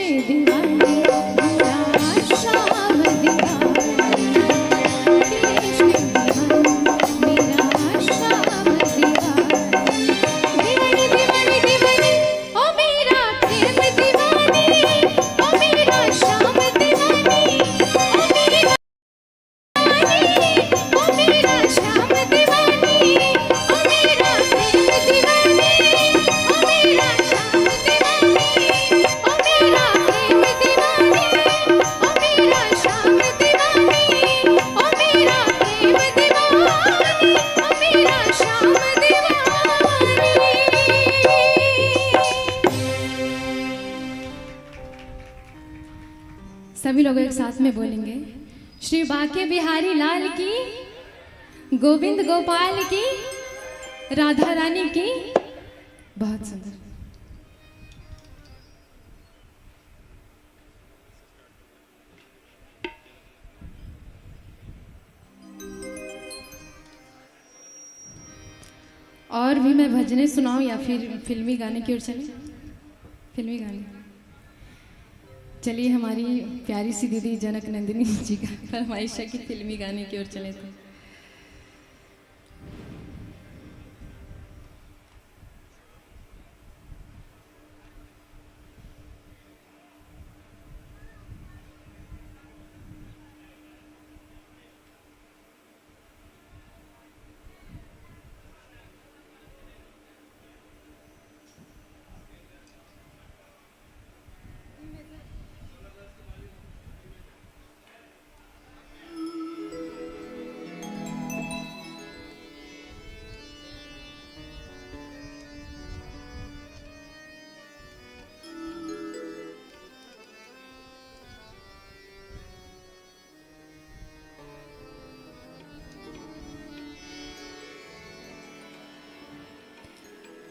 में दीवानी मेरा शाम दीवानी, देश में दीवानी मेरा शाम दीवानी, दीवानी दीवानी दीवानी ओ मेरा प्रेम दीवानी, ओ मेरा शाम दीवानी, ओ मेरा ओ मेरा शाम दीवानी, ओ मेरा प्रेम दीवानी, ओ मेरा शाम दीवानी, ओ मेरा प्रेम दीवानी, ओ मेरा शाम दीवानी, ओ मेरा प्रेम दीवानी, ओ मेरा शाम दीवानी। सभी लोग एक साथ में बोलेंगे, श्री बांके बिहारी लाल की, गोविंद गोपाल की, राधा रानी की। बहुत सुंदर। और भी मैं भजने सुनाऊं या फिर फिल्मी गाने की ओर चले? फिल्मी गाने। चलिए, हमारी प्यारी सी दीदी जनक नंदिनी जी का फरमाइश है कि फिल्मी गाने की ओर चले। तो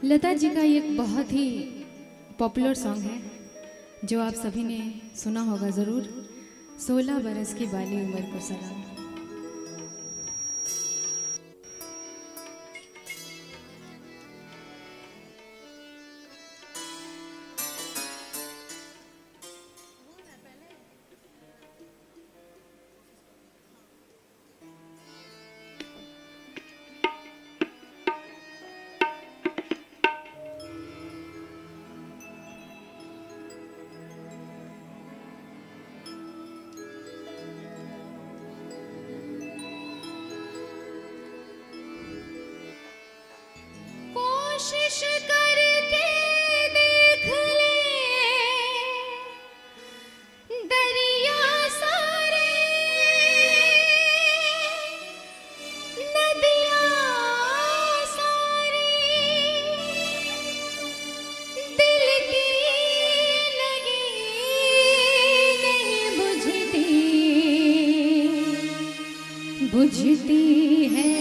लता जी का एक बहुत ही पॉपुलर सॉन्ग है जो आप सभी ने सुना होगा ज़रूर, 16 बरस की बाली उम्र को सलाम। कोशिश करके देख ले दरिया सारे, नदियाँ सारी, दिल की लगी नहीं बुझती, बुझती है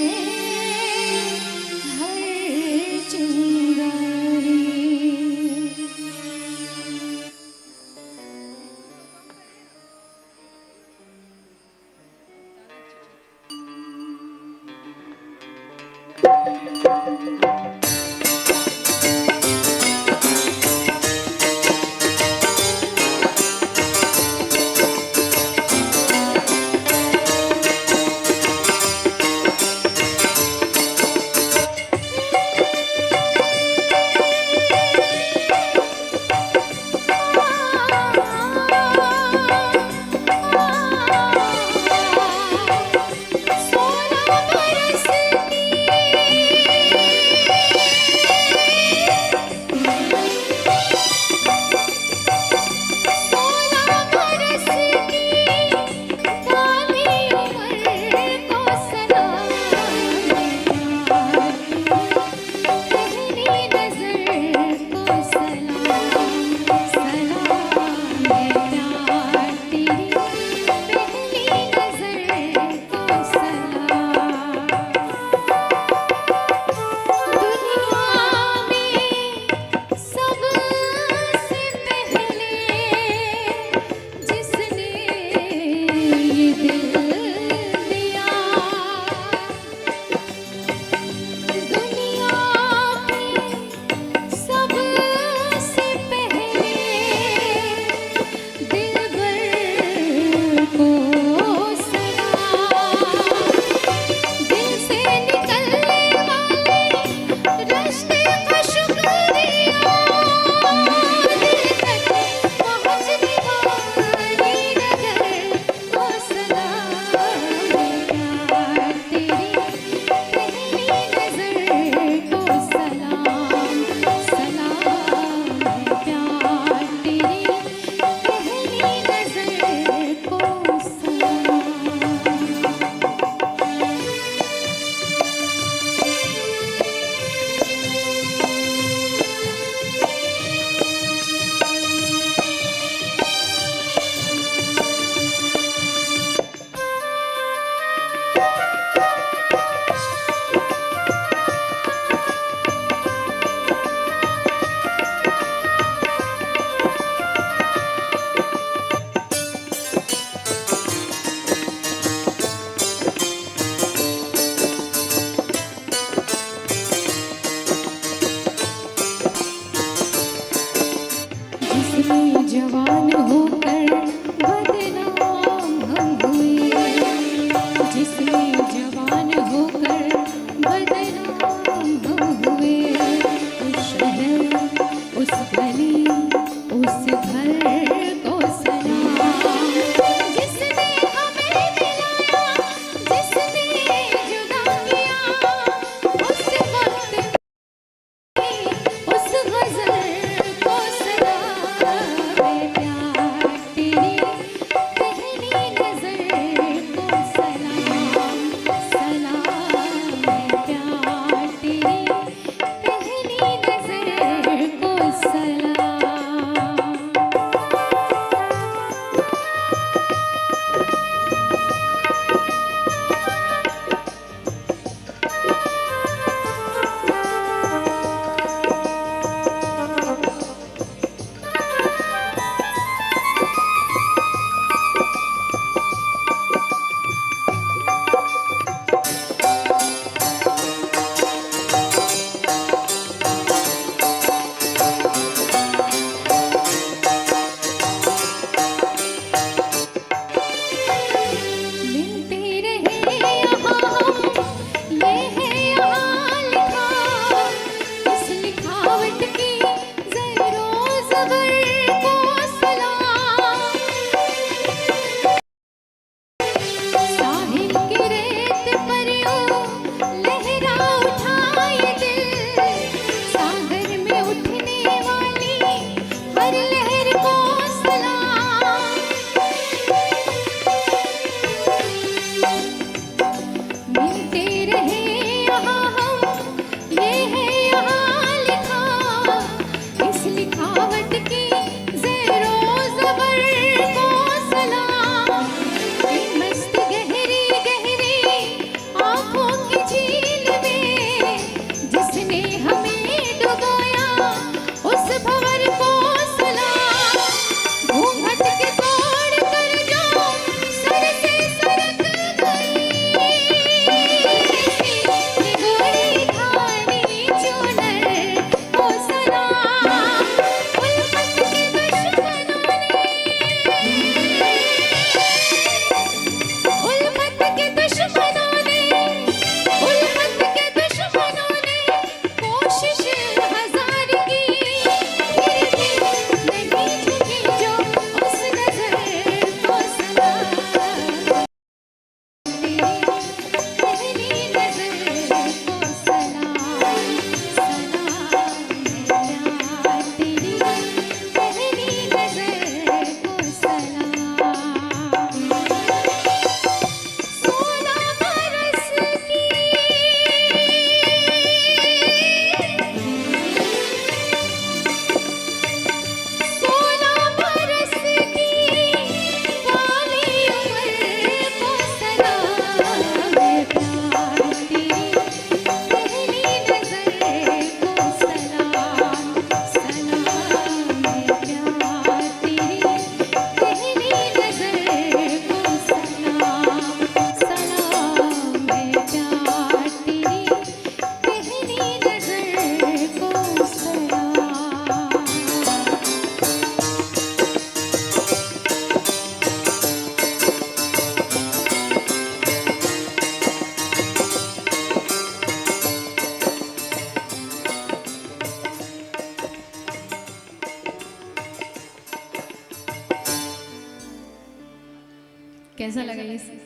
कैसा लगा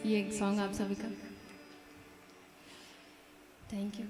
ये सॉन्ग आप सभी का? Thank you.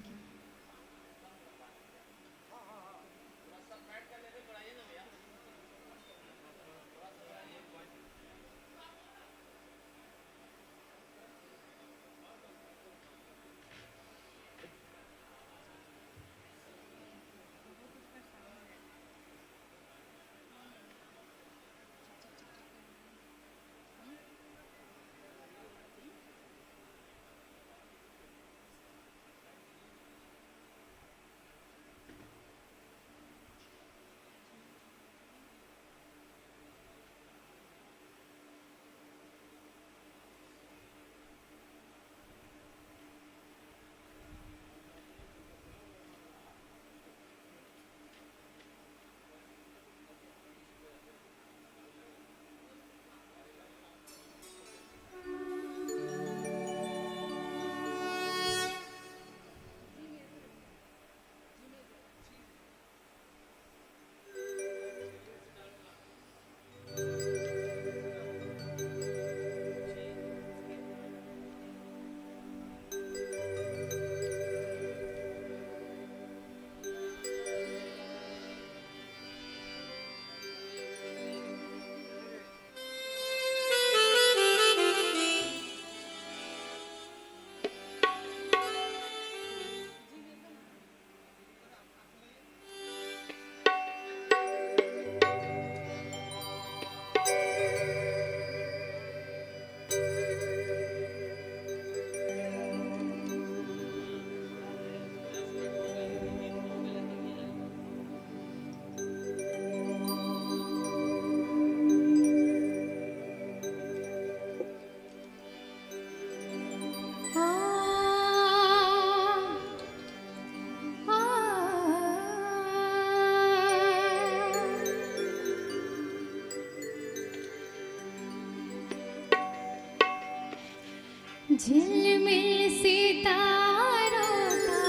झिलमिल सितारों का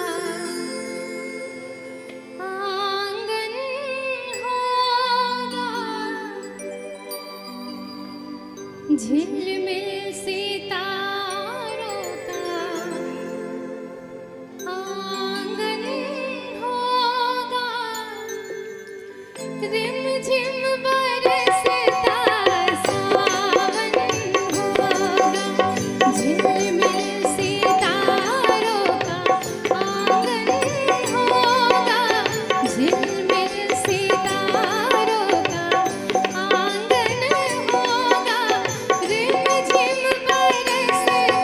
आंगन होगा, झिलमिल सितारों का आंगन होगा, रिमझिम बरसता सावन होगा, झिलमिल सितारों का आंगन होगा, झिलमिल सितारों का आंगन होगा, रिमझिम बरसता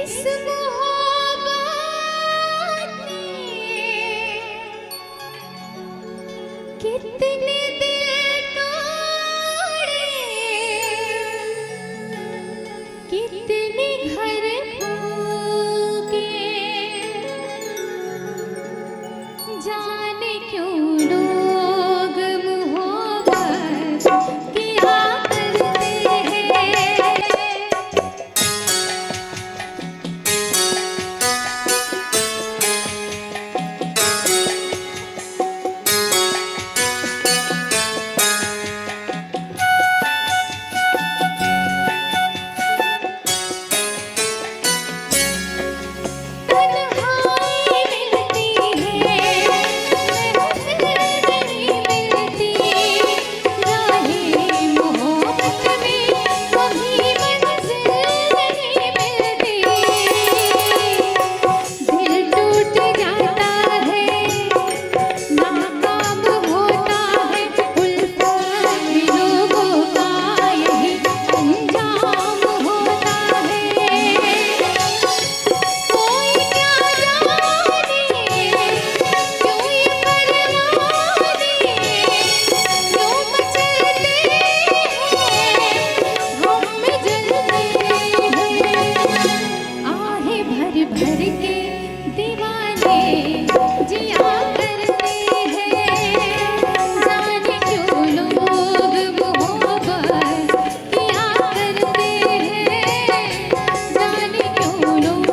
इस मोहब्बत ने कितने दिल तोड़े, कितने घर फूके, जाने क्यों लोग मोहब्बत किया करते हैं। तन्हाई मिलती है, महफिल नहीं मिलती, राहें मोहब्बत में कभी मंजिल नहीं मिलती। दिल टूट जाता है, नाकाम होता है, उल्फत भी लोगों का यही अंजाम होता है। कोई क्या जाने क्यों ये परवाने क्यों मचलते हैं, हम में जलते हैं। आहें भर भर के दीवाने जिया करते हैं, जाने क्यों लोग मोहब्बत किया करते हैं, जाने क्यों लोग।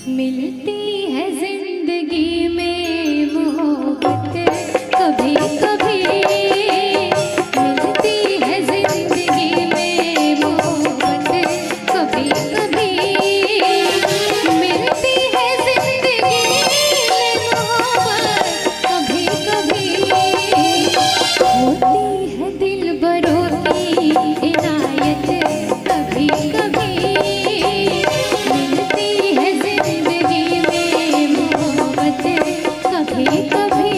मिलती है जिंदगी में मोहब्बत कभी कभी, मिलती है जिंदगी में मोहब्बत कभी कभी, मिलती है जिंदगी में मोहब्बत कभी कभी, होती है दिलबरों की इनायत कभी कभी, कभी कभी।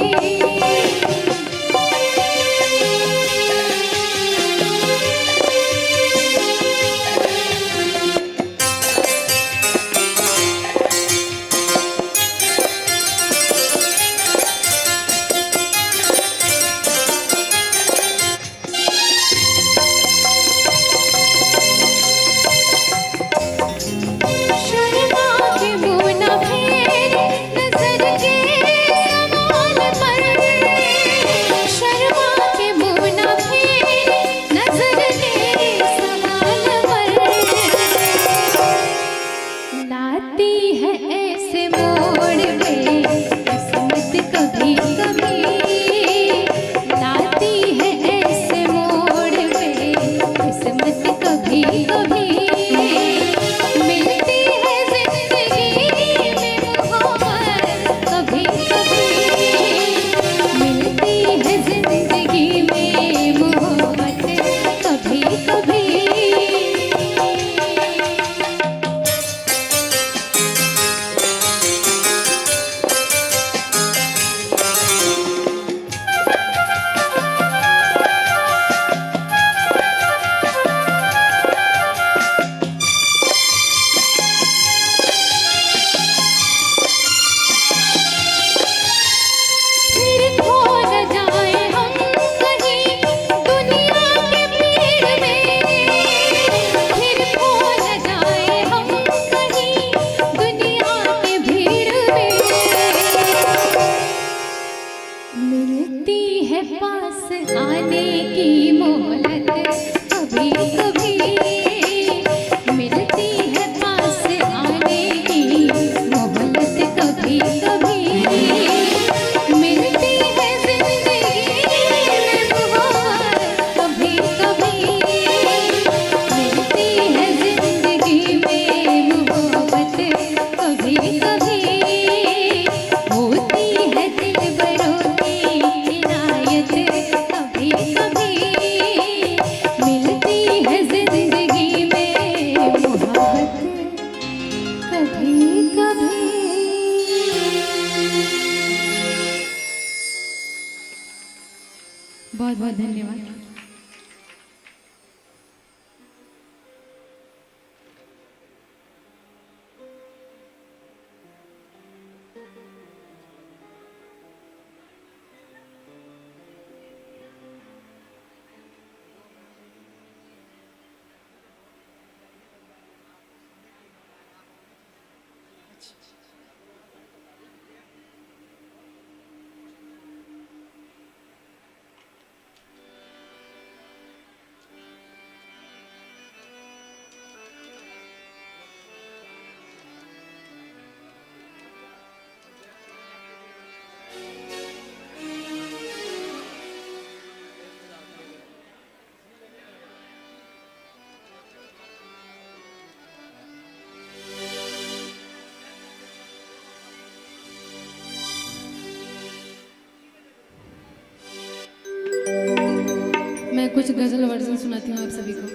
कुछ गजल वर्जन सुनाती हूँ आप सभी को।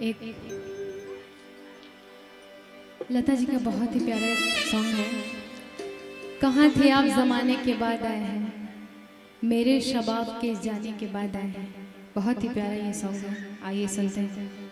एक लता जी का बहुत ही प्यारा सॉन्ग है, कहाँ थे आप जमाने के बाद आए हैं, मेरे शबाब के जाने के बाद आए हैं। बहुत ही प्यारा ये सॉन्ग है, आइए सुनते हैं।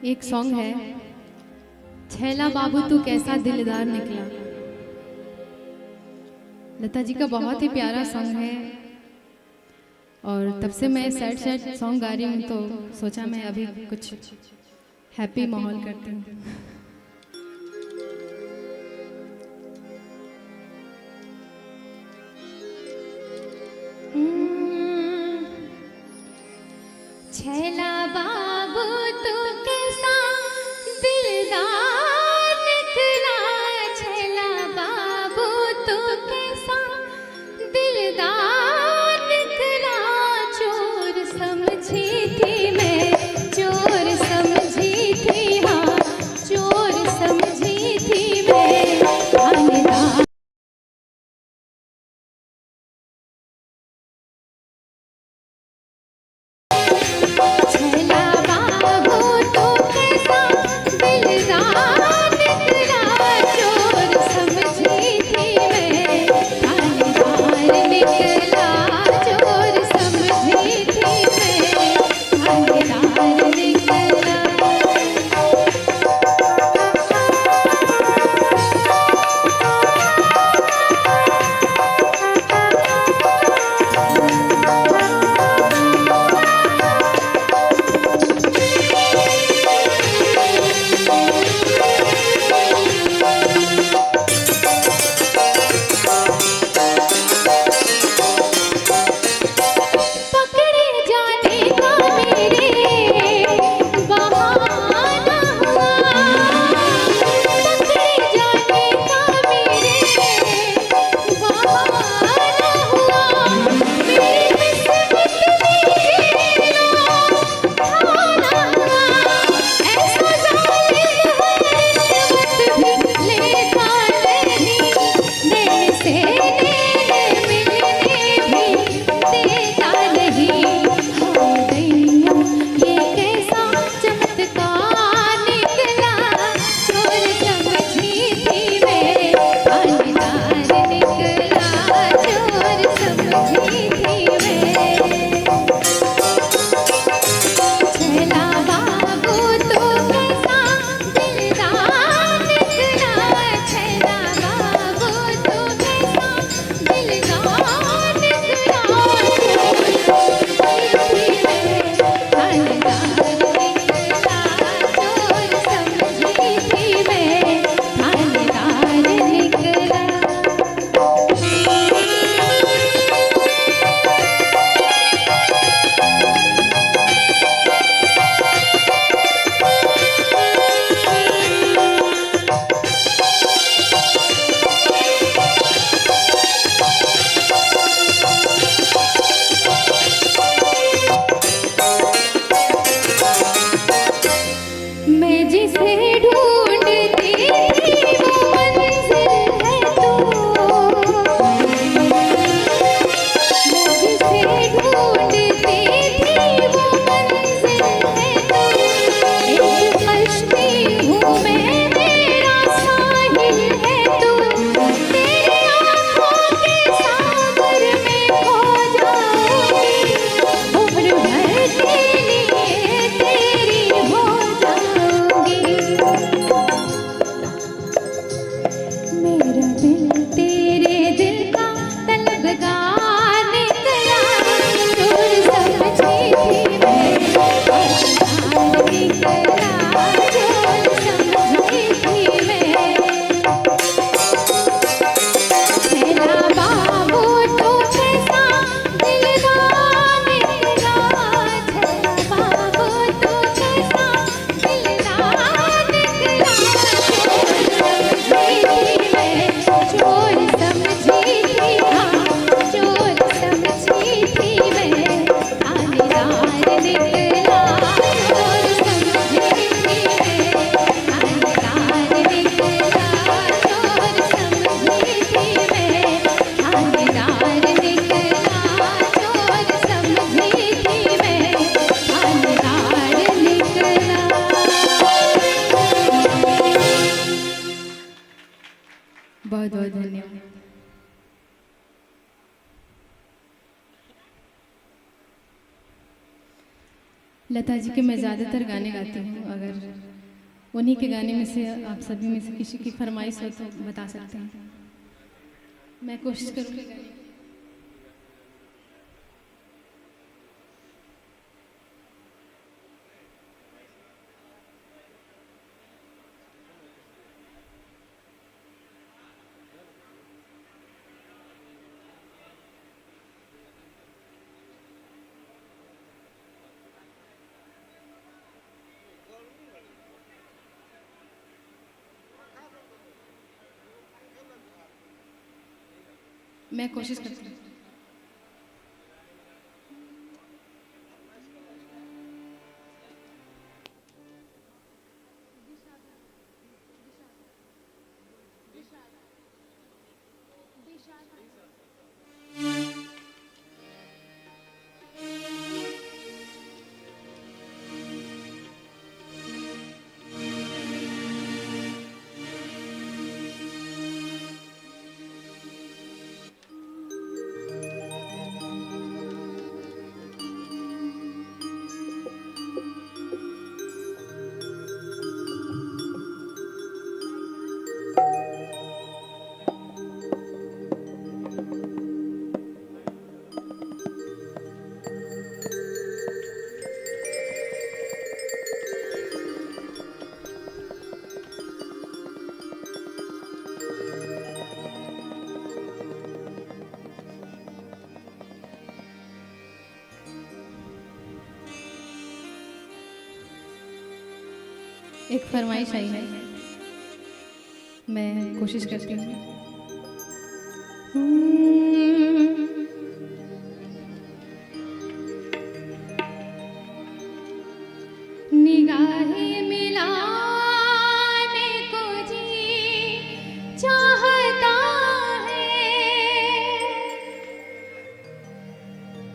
एक सॉन्ग है, छैला बाबू तू कैसा दिलदार निकला। लता जी का बहुत ही प्यारा सॉन्ग है और तब से मैं सैड सैड सॉन्ग गा रही हूँ तो सोचा मैं अभी कुछ हैप्पी माहौल करती हूँ। छैला बाबू तू कैसा दिलदार निकला, छैला बाबू तू कैसा दिलदार निकला। चोर समझी थी मैं, चोर समझी थी, हाँ चोर समझी थी मैं, थानेदार छैला बाबू तू कैसा दिलदार निकला। चोर समझी थी मैं, थानेदार निकला। चोर समझी थी मैं, थानेदार निकला। पकड़े जाने का मेरे बहाना हुआ, पकड़े जाने का मेरे बहाना हुआ। मेरी किस्मत में खाना हुआ, ऐसा जालिम है रिश्वत भी लेता नहीं, देने से देने मिलने भी देता नहीं। हो गैया ये कैसा चमत्कार निकला। चोर समझी थी मैं, थानेदार निकला। चोर समझी थी मैं। छैला बाबू तू कैसा दिलदार निकला, छैला बाबू तू कैसा दिलदार निकला। चोर समझी थी मैं, थानेदार निकला। चोर समझी थी मैं, थानेदार निकला। मैं जिसे ढूंढती थी वो मंजिल है तू, मैं जिसे ढूंढती थी वो मंजिल है तू। एक कश्ती हूँ मैं, मेरा साहिल है तू। तेरी आँखों के सागर में खो जाऊंगी, उम्र भर के लिए तेरी हो जाऊंगी। मेरा दिल तेरे दिल का तलबगार निकला। चोर समझी थी मैं, थानेदार निकला। चोर समझी थी मैं। छैला बाबू तू कैसा दिलदार निकला, छैला बाबू तू कैसा दिलदार निकला। चोर समझी थी मैं, चोर समझी थी, हाँ चोर समझी थी मैं, थानेदार निकला। चोर समझी थी मैं, थानेदार निकला। चोर समझी थी मैं, थानेदार निकला। चोर समझी थी मैं, थानेदार निकला। बहुत बहुत धन्यवाद। लता जी के मैं ज़्यादातर गाने गाती हूँ। अगर उन्हीं के गाने में से आप सभी में से किसी की फरमाइश हो तो बता सकते हैं। मैं कोशिश करूँगी गाने की। मैं कोशिश करती हूँ। एक फरमाइश आई है, मैं कोशिश करती हूँ। निगाहें मिलाने को जी चाहता है,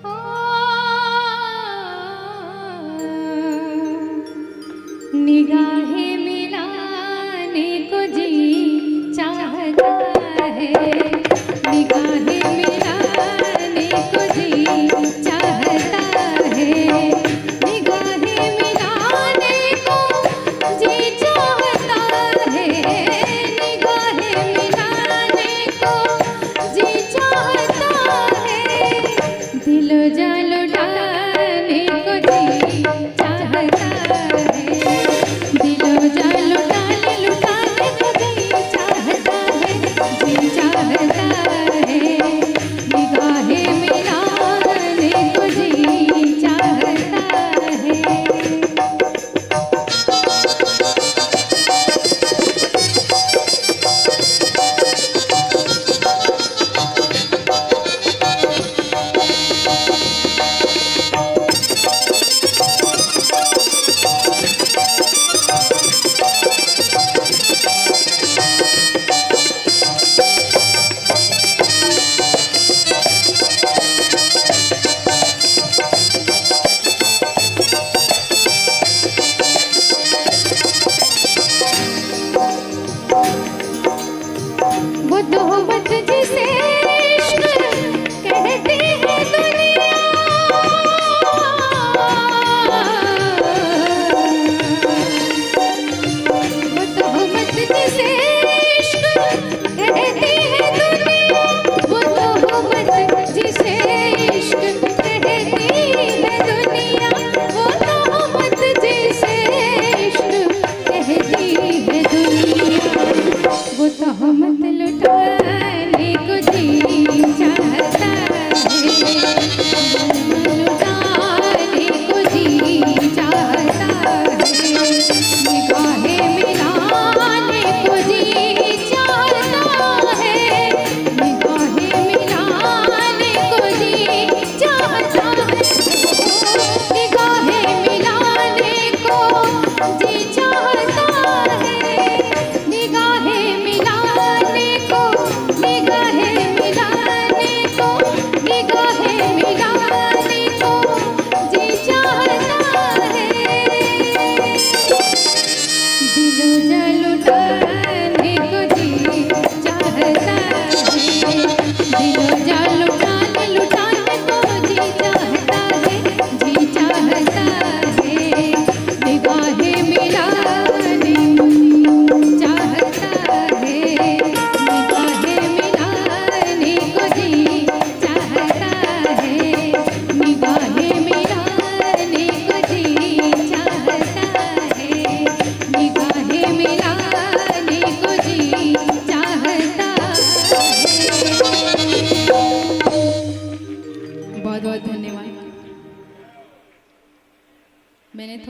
ओ निगाहें मिलाने को जी चाहता है, निगाहें मिलाने को जी चाहता है, निगाहें मिलाने को जी चाहता है, निगाहें मिलाने को जी चाहता है, दिलो जान लुटाने को जी चाहता है, दिलो जान लुटाने को जी चाहता है, जी चाहता है, निगाहें मिलाने को जी चाहता है। वो तोहमत जिसे इश्क कहती है दुनिया, वो तोहमत जिसे इश्क कहती है दुनिया, वो तोहमत जिसे इश्क कहती है दुनिया, वो तोहमत जिसे इश्क कहती है दुनिया, वो तोहमत लुटाने को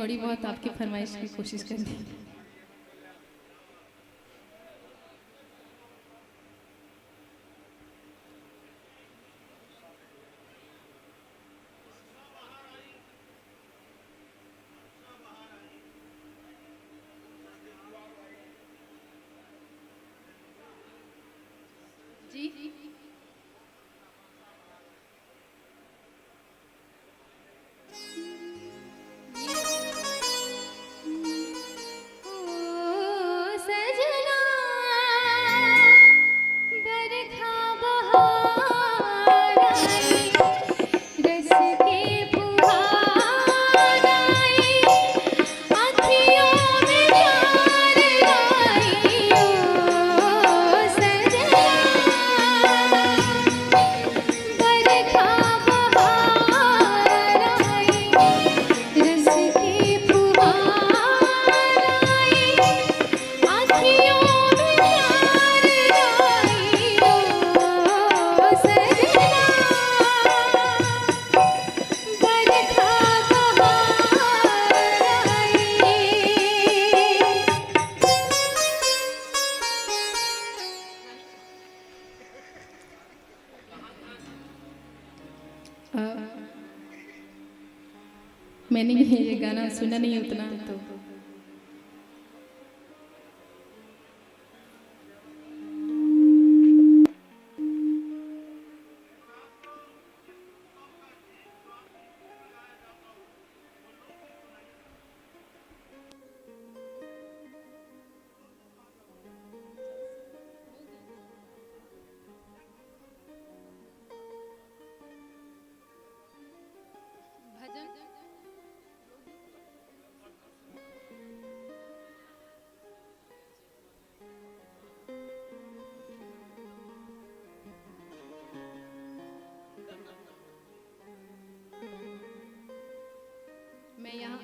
थोड़ी बहुत आपकी फरमाइश की कोशिश कर दी। जी मैंने भी ये गाना सुना नहीं उतना तो मैं यहाँ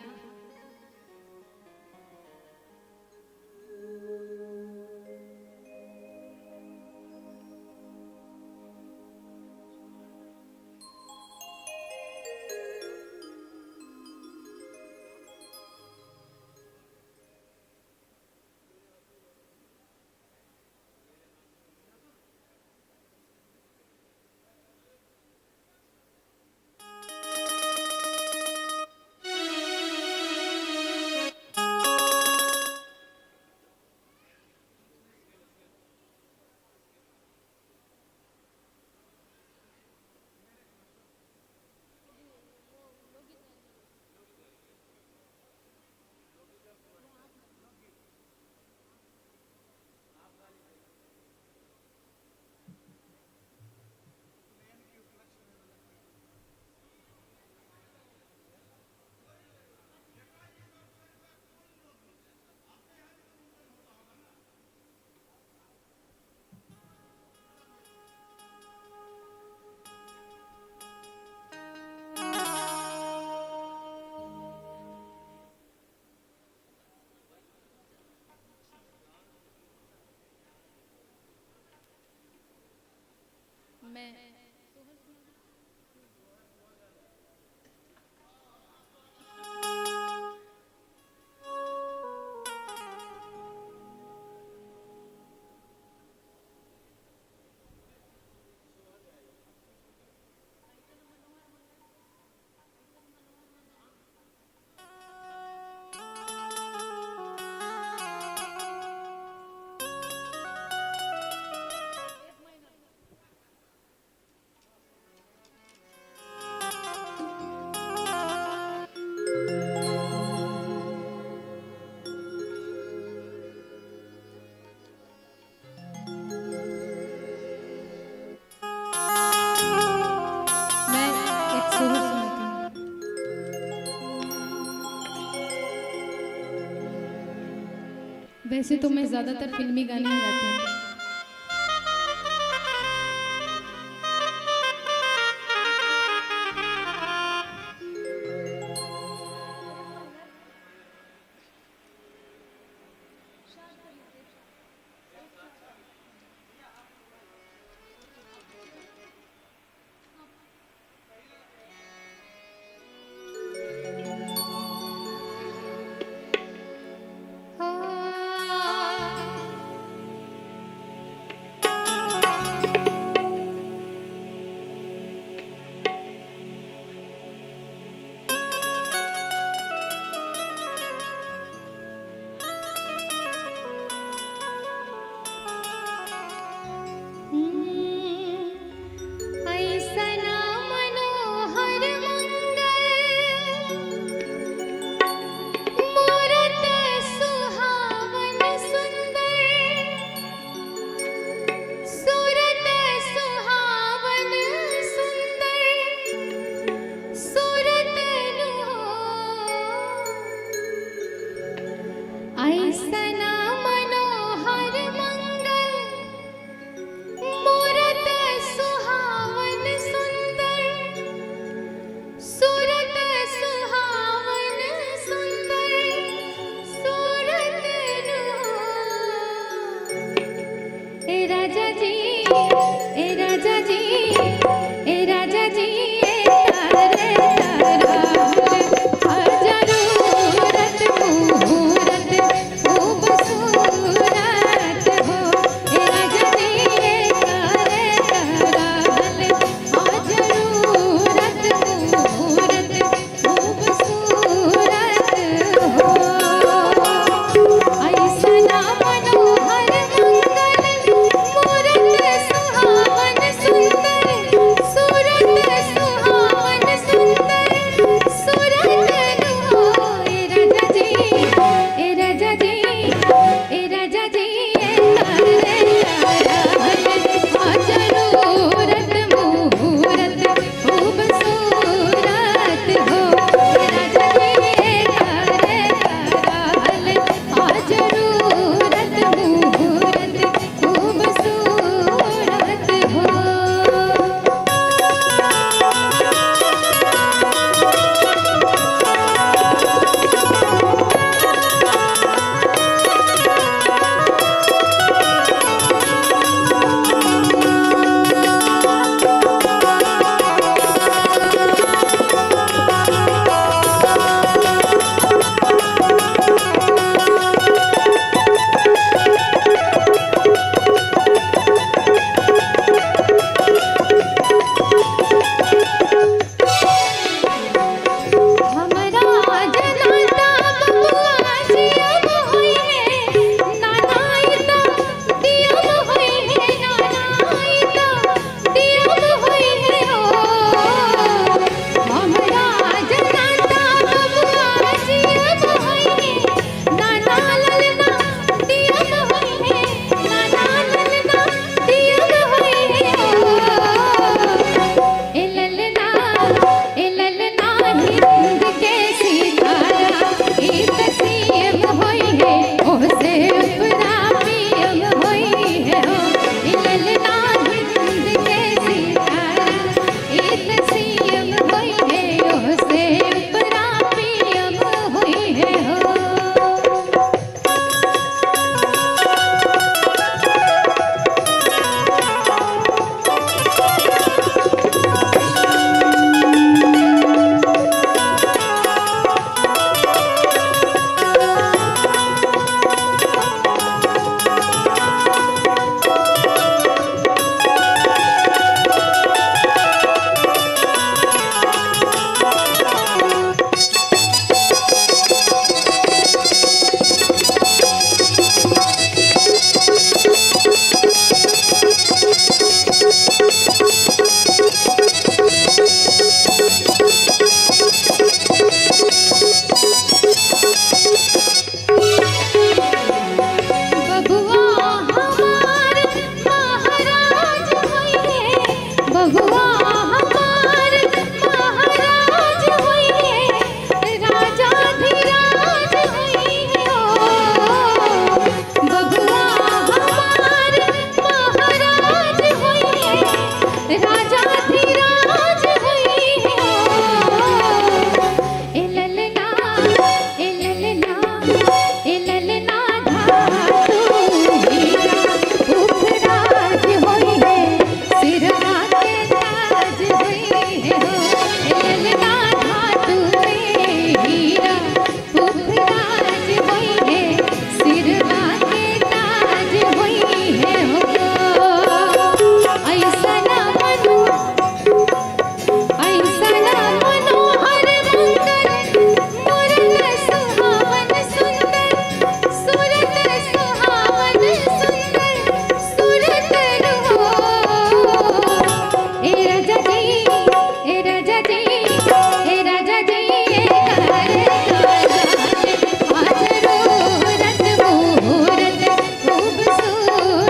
मैं एक सोहर सुनाती हूँ। वैसे तो मैं ज्यादातर फिल्मी गाने ही गाती हूँ। राजा धीराज हुई हो ए ललना ए ललना ए ललना धातु हीरा पुखराज हुई है सिरहा के ताज हुई है हो ए ललना धातु हीरा पुखराज हुई है सिरहा के ताज हुई है हो ऐसा ना मनो मनोहर मंगल मूरत सुहावन सुंदर सूरत सुहावन सुंदर सूरत रहो ए राजा जी ए राजा जी ए राजा जी ए कर आज रोरत मुहूर्त खूबसूरत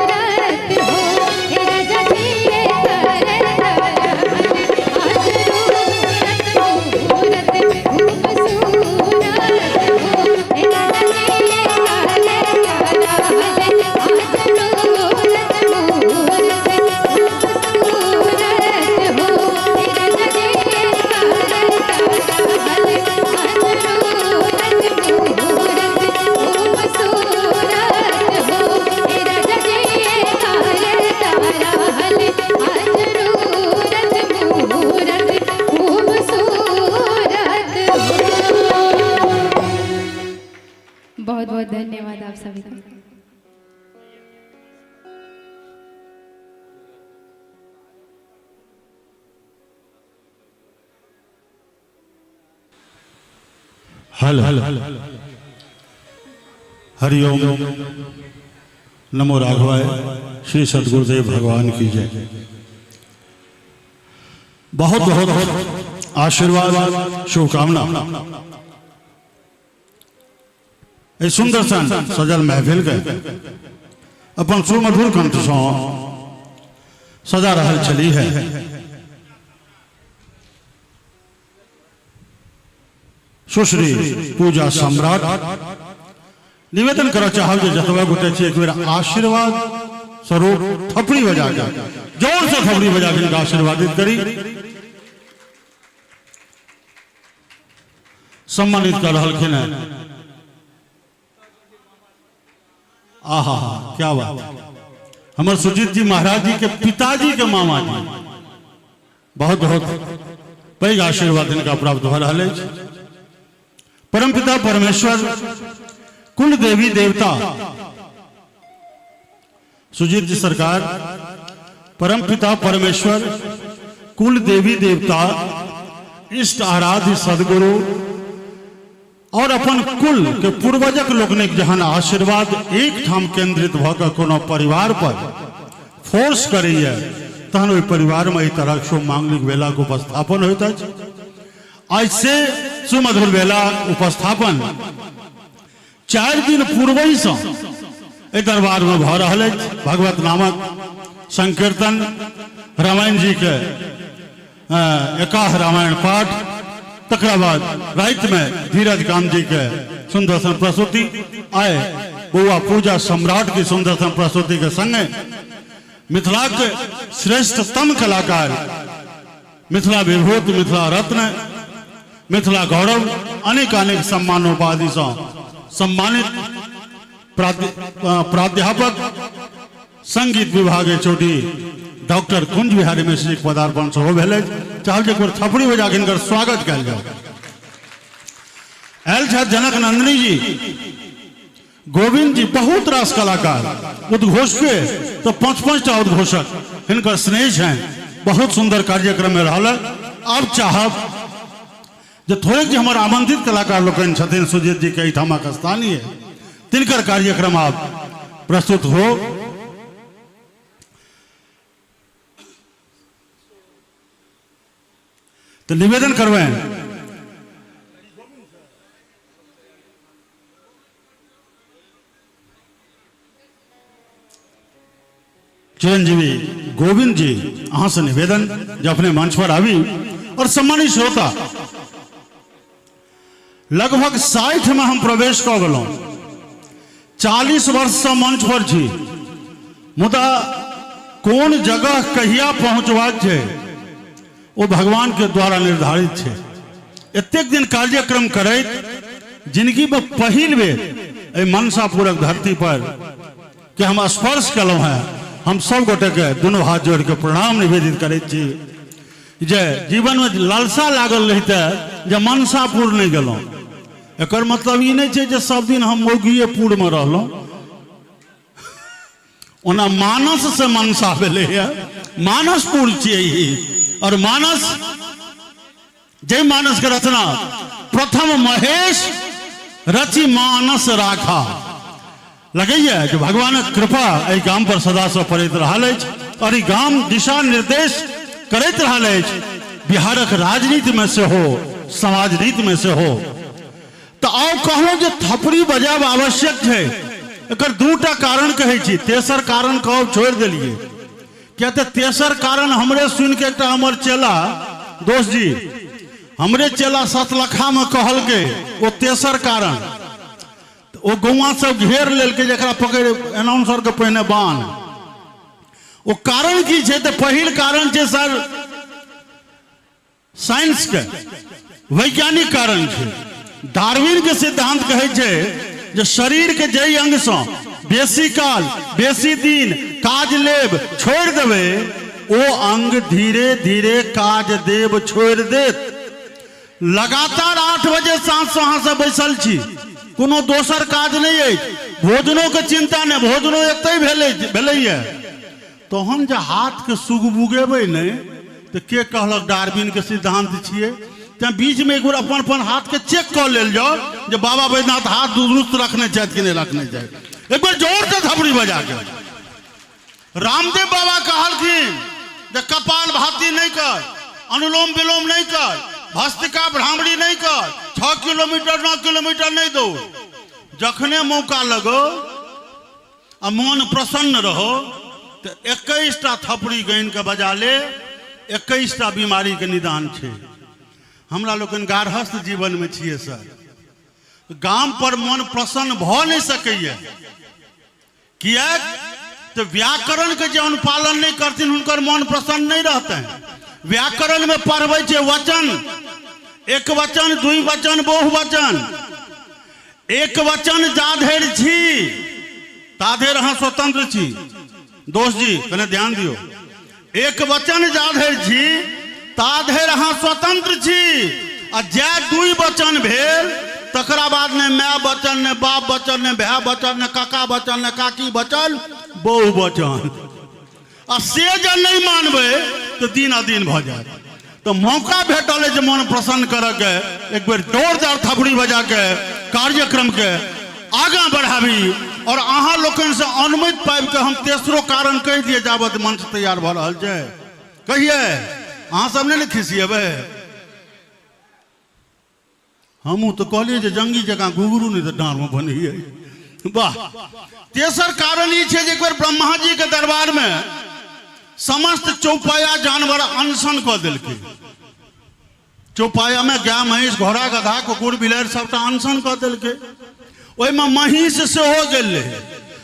हो ए राजा जी ए कर आज रोरत मुहूर्त खूबसूरत हो ए राजा जी ए कर आज बहुत बहुत धन्यवाद आप सभी का। हल हरिओम नमो राघवाय श्री सद्गुरुदेव भगवान की जय। बहुत बहुत आशीर्वाद शुभकामना इस सुंदर सन सजल महफिल के अपन सुमधुर कंठ से सजा रहल चली है। सुश्री पूजा सम्राट निवेदन कर चाहब जतवा गोटे एक बेर आशीर्वाद स्वरूप थपड़ी बजा के जोर से थपड़ी बजा के आशीर्वादित करी सम्मानित कर रहलखिन है। आहा क्या बात, हमारे सुजीत जी महाराज जी के पिताजी के मामा जी बहुत बहुत पैघ आशीर्वाद इनका प्राप्त हो रहा है। परमपिता परमेश्वर कुल देवी देवता सुजीत जी सरकार परमपिता परमेश्वर कुल देवी देवता इष्ट आराध्य सदगुरु और अपन कुल के पूर्वजक लोकनिक जहन आशीर्वाद एक ठाम केंद्रित भऽ कोनो परिवार पर फोर्स करैया तहन ओहि परिवार में एहि तरह शुभ मांगलिक बेला के उपस्थापन होइत अछि। आज से सुमधुर बेला उपस्थापन 4 दिन पूर्वहि से एहि दरबार में भऽ रहल अछि। भगवत नामक संकीर्तन रामायण जी के एकाह रामायण पाठ तकरा बाद रात में धीरज कांत जी के सुंदर सन प्रस्तुति आए बउआ पूजा सम्राट की सुंदर सन प्रस्तुति के संगे मिथिला के श्रेष्ठतम कलाकार मिथिला विभूत मिथिला रत्न मिथिला गौरव अनेक अनेक सम्मानोपाधि से सम्मानित प्राध्यापक संगीत विभाग चोटी डॉक्टर कुंज बिहारी मिश्र जी पदार्पण से हो भेल चाहब एक बार थपड़ी बजा के इनकर स्वागत कल जाओ। आयल छथि जनक नंदिनी जी गोविंद जी बहुत रास कलाकार उद्घोषके तो 5-5 टा उद्घोषक हिनकर स्नेह हैं बहुत सुंदर कार्यक्रम में रहल। अब चाहब जो थोड़े जो हमारे आमंत्रित कलाकार लोकन छथिन सुजीत जी के ठामक स्थानीय तिनकर कार्यक्रम आप प्रस्तुत हो। तो निवेदन करवाएं चिरंजीवी गोविंद जी अहाँ से निवेदन जो अपने मंच पर आवी और सम्मानित श्रोता लगभग 60 में हम प्रवेश कर गलौ 40 वर्ष से मंच पर छी मुदा कौन जगह कहिया पहुंचबाक छै वो भगवान के द्वारा निर्धारित है। एतेक दिन कार्यक्रम करैत जिंदगी में पहिल बेर मनसापुरक धरती पर कि हम स्पर्श कलहुँ हैं, हम सब गोटे के दोनों हाथ जोड़ के प्रणाम निवेदित करैत छी जे जीवन में लालसा लागल रहते जे मनसापुर नहीं गेलहुँ। एकर मतलब ई नहीं छै जे सब दिन हम मोगिएपुर में रहलहुँ। ओना मानस से मनसा भेलै है, मानसपुर छियै ई। और मानस जय मानस के रचना प्रथम महेश रचि मानस राखा लगैया जो भगवान कृपा एहि गाम पर सदा से पड़ैत रहल अछि और ई गाम दिशा निर्देश करैत रहल अछि बिहारक राजनीति में से हो, समाज रीति में से हो। तो आओ कहलहुँ जे थपड़ी बजाब आवश्यक है। एकर दूटा कारण कहै छी, तेसर कारण कहब छोड़ देलिए। क्या तो तेसर कारण हमरे सुन के एक हमर चेला दोस्त जी हमरे चेला सतलखा में कहल के वो तेसर कारण वो गौवा सब घेर लेल के जरा पकड़ अनाउंसर के पहने बान वो कारण की छे। तो पहिल कारण छे सर साइंस के वैज्ञानिक कारण छे। डार्विन के सिद्धांत कहे छे जे शरीर के जई अंग से बेसी काल बेसी दिन काज लेब छोड़ देवे ओ अंग धीरे धीरे काज देव छोड़ देत। लगातार 8 बजे सांझ से अहाँ से बैसल छी, कोनो दोसर काज नहीं है, भोजनों के चिंता नहीं, भोजनों एते भेलैया तहन जे हाथ के सुगबुगेबै नहीं तो के कहलक डार्विन के सिद्धांत छिए। तैं बीच में एक बार अपन हाथ के चेक कर लेल जाओ जे बाबा बैद्यनाथ हाथ दुरुस्त रखने चाहिए कि नहीं रखने चाहिए। एक बार जोर से थपड़ी बजा के रामदेव बाबा कहलखिन जे कपाल भाती नहीं कर, अनुलोम विलोम नहीं कर, भस्त्रिका भ्रामरी नहीं कर, 6 किलोमीटर 9 किलोमीटर नहीं दो। जखने मौका लगो आ मन प्रसन्न रहो तो 21टा थपड़ी गैन के बजा ले, 21टा बीमारी के निदान छे। हमरा लोकन गारहस्थ जीवन में छिए सर, गाम पर मन प्रसन्न भ नहीं सकैया। किया तो व्याकरण के जो अनुपालन नहीं करती उनकर मन प्रसन्न नहीं रहते हैं। व्याकरण में पढ़बै छे वचन, एक वचन, दुई वचन, बहुवचन। एक वचन जाधेर छी ताधेर अहाँ स्वतंत्र छी। दोस्त जी कने ध्यान दियो, एक वचन जाधेर छी ताधेर अहाँ स्वतंत्र छी। आ जे दुई वचन भेल तकरा बाद ने माय वचन, ने बाप वचन, ने भाई वचन, ने काका वचन, ने काकी वचन, बहुवचन। आ से जे नहीं मानबे तो दिन अदिन भ जाए। तो मौका भेटल है मन प्रसन्न करे के एक बेर जोरदार थपड़ी बजा के कार्यक्रम के आगा बढ़ाबी और अहाँ लोकन से अनुमति पाबि के हम तेसरो कारण कह दिए जाबत मंच तैयार भ रहल छै। कहिए अहाँ सब नहीं खिसियेबे। हमू तो कहलिए जे जंगी जगह घुघरू नहीं तो डांर में बनिए। वाह। तेसर कारण ई छै जे एक बेर ब्रह्मा जी के दरबार में समस्त चौपाया जानवर अनशन क देलकै। चौपाया में गाय महिष घोड़ा गधा कुकुर बिलाड़ि सबटा अनशन क देलकै। ओहि में महिष से हो गेलै।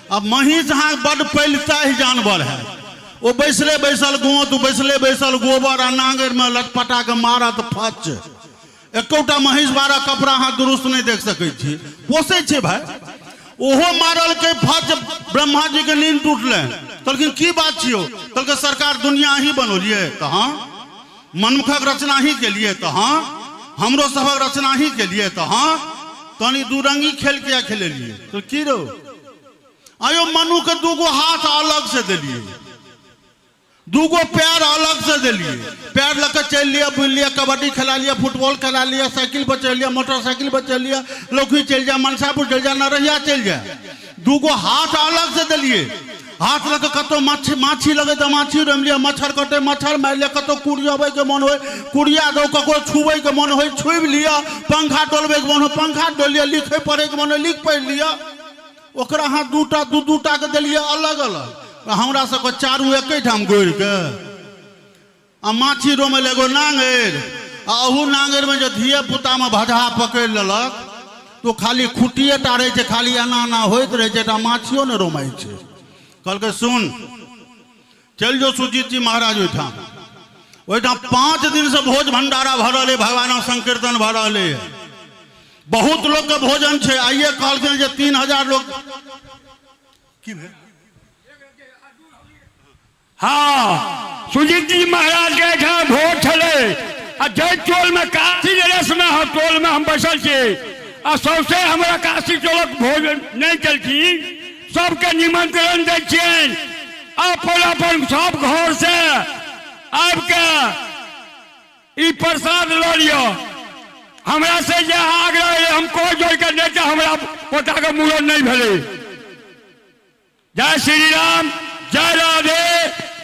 अब महिष अहाँ बड़ पैलताह जानवर है, वो बैसले बैसल गोत, बैसले बैसल गोबर आ नांगर में लटपटा के मारत फच। एकौटा महिष बारह कपड़ा अहाँ दुरुस्त नहीं देख सकै छी, पोसै छै भाई। ओहो मारल के फच, ब्रह्मा जी के नींद टूटले। कहलखिन की बात छियो? कहलकै सरकार दुनिया ही बनौलिए तो हाँ, मनुखक रचना ही के लिए तो हाँ, हमरो सबक रचना ही के लिए तो हाँ, तनी दुरंगी खेल किया खेले लिए तो की रो आयो मनु के दूगो हाथ अलग से दिलिए, दूगो पैर अलग से दिलिए। पैर लेकर चल लिया, बुल लिया, कबड्डी खिला लिया, फुटबॉल खिला लिया, साइकिल पर चल लिया, मोटरसाइकिल पर चल लिया, लौकी चल जा, मनसापुर चल जा, नरहिया चल जा। दूगो हाथ अलग से दिलिए। हाथ लगे कतो माछी लगे तो माछी रम लिया, मच्छर कटे मच्छर मार लिया, कतो कुड़ियाबे के मन हो कुड़िया दो, कको छुबे के मन हो छुब लिया, पंखा डोलबे के मन हो पंखा डोल लिया, लिखे पढ़े के मन हो लिख पढ़ लिया। ओकरा हाथ दूटा के दिलिए अलग अलग। हमरा सबके चारू एक ठाम गोड़ के आ माछी रो में एगो नांगेर, आ अहू नांगेर में जो धिया पुता में भजहा पकड़ लेलक तो खाली खुटिए टा रहे, खाली एना एना होइत रहे, माछियो ने रोमाई छे। कहलकै सुन, चल जो सुजीत जी महाराज ओहिठाम 5 दिन से भोज भंडारा भरल है, भगवान संकीर्तन भरल है, बहुत लोग के भोजन है। आइए कहलखिन जे 3000 लोग की भेल? हाँ, सुजीत जी महाराज के भोज छे आ जय टोल में काशी नरेश में हम टोल में हम बैसल छे आ सौसे हमरा काशी टोलक भोज नहीं चलखिन, सबके निमंत्रण दै छियन। अपन अपन सब घर से आब के ई प्रसाद ल लियो। हमरा से जे आग्रह है हम कोई जोड़ के नहीं कि हमरा पोता के मूड़न नहीं भेले। जय श्री राम, जय राधे,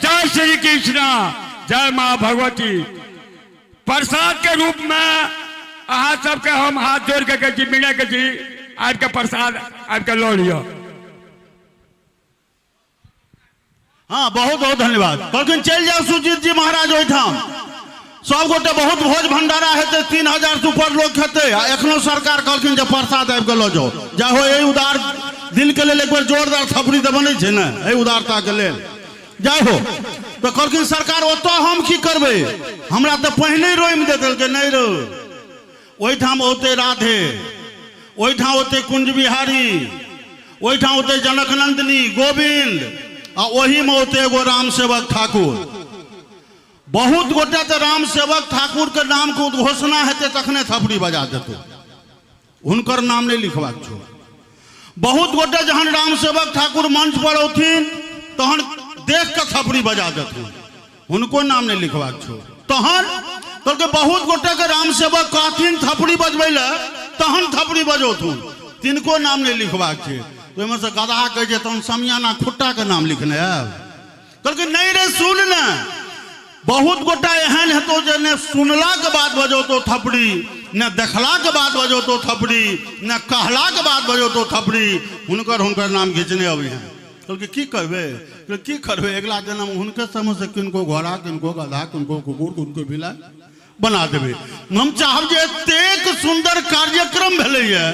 जय श्री कृष्णा, जय माँ भगवती। प्रसाद के रूप में अहाँ सबके हम हाथ जोड़ के कहती मिले के जी आपके प्रसाद आपके लो लियो। हाँ, बहुत बहुत धन्यवाद। कहलखिन चल जाओ सुजीत जी महाराज ओहिठाम, सब गोटे बहुत भोज भंडारा हेते, 3000 से ऊपर लोग खेते। एखनो सरकार कहलखिन जे प्रसाद आबि के लो जाओ। जाहो यही उदार दिल के लेल एक बार जोरदार थपड़ी तो बने छे ना, यही उदारता के लेल जाहो। तो कहलखिन सरकार ओतो हम की करबे, हमरा तो पहले रोइम दे देलके नहीं रो। ओहिठाम ओते राधे, ओहिठाम ओते कुंज बिहारी, ओहिठाम ओते जनक नंदिनी गोविंद, आ वही में ओते एगो राम सेवक ठाकुर। बहुत गोटे तो राम सेवक ठाकुर के नाम के उद्घोषणा हेते तखने थपड़ी बजा देते, हुनकर नाम नहीं लिखबाक छो। बहुत गोटे जहन राम सेवक ठाकुर मंच पर औथिन तहन देख के थपड़ी बजा देते, हुनको नाम नहीं लिखबाक छो। तहन कहलके बहुत गोटे के राम सेवक कहथिन थपड़ी बजबै ले, तहन थपड़ी बजौथुन, तिनको नाम नहीं लिखबाक छे। तो में से गधा कह जे तहन समियाना खुट्टा के नाम लिखने है। कहलके नहीं रे सुन न, बहुत गोटा एहन हेतो जे ने सुनला के बाद बजो तो थपड़ी, न देखला के बाद बजो तो थपड़ी, न कहला के बाद बजो तो थपड़ी, हुनकर नाम घिंचने अभी हैं। कहलके की करबे, की करबे, अगला जन्म हुनके समझ से किनको घोड़ा, किनको गधा, किनको कुकुर, किनको बिलाई बना देबे। हम चाहब जे एतेक सुंदर कार्यक्रम भेलैया,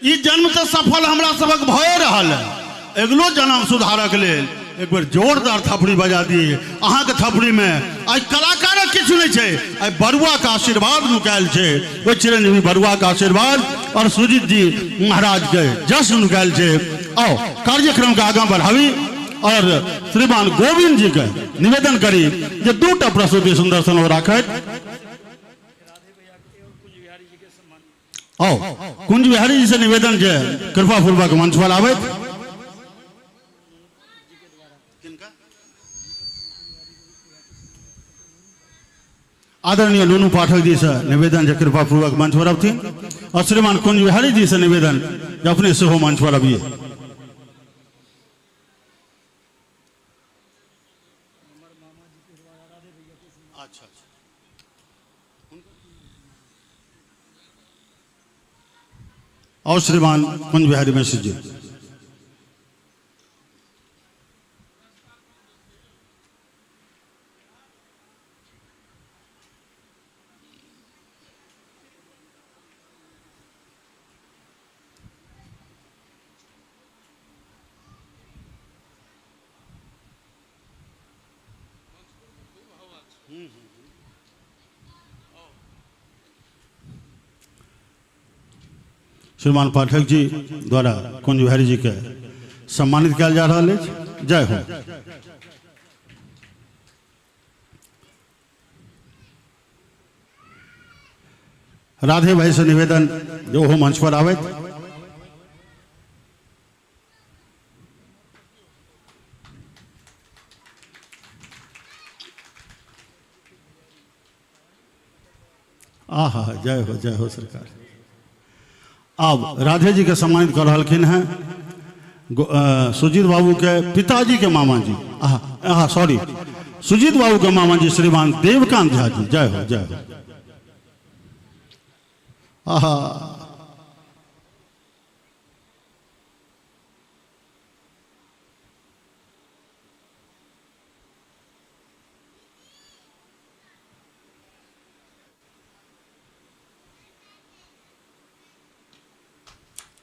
ई जन्म तो सफल हमरा सबक भए रहल है। अगलो जन्म सुधारक लेल एक बार जोरदार थपड़ी बजा दिए। अहाँ के थपड़ी में आज कलाकारक किछ नहीं छे, आज बरुआ का आशीर्वाद नुकायल छे। ओ चिरंजीवी बरुआ का आशीर्वाद और सुजीत जी महाराज के जश्न नुकायल छे। आओ कार्यक्रम के आगे बढ़ावी और श्रीमान गोविंद जी के निवेदन करी जे 2टा प्रस्तुति सुंदर सन राखत। आओ कुंज बिहारी जी से निवेदन जे कृपा पूर्वक मंच पर आवे। आदरणीय नूनू पाठक जी से निवेदन जे कृपा पूर्वक मंच पर अबथिन और श्रीमान कुंज बिहारी जी से निवेदन जे अपने सेहो मंच पर अबिए। और श्रीमान कुंज बिहारी मिश्र जी। श्रीमान पाठक जी द्वारा कुंज बिहारी जी के सम्मानित किया जा रहा है। जय हो। राधे भाई से निवेदन जो हो मंच पर आवे। आहा, जय हो सरकार। अब राधे जी के सम्मानित कर रहलखिन हैं सुजीत बाबू के पिताजी के मामा जी, सॉरी, सुजीत बाबू के मामा जी श्रीमान देवकांत झा जी। जय हो। आहा,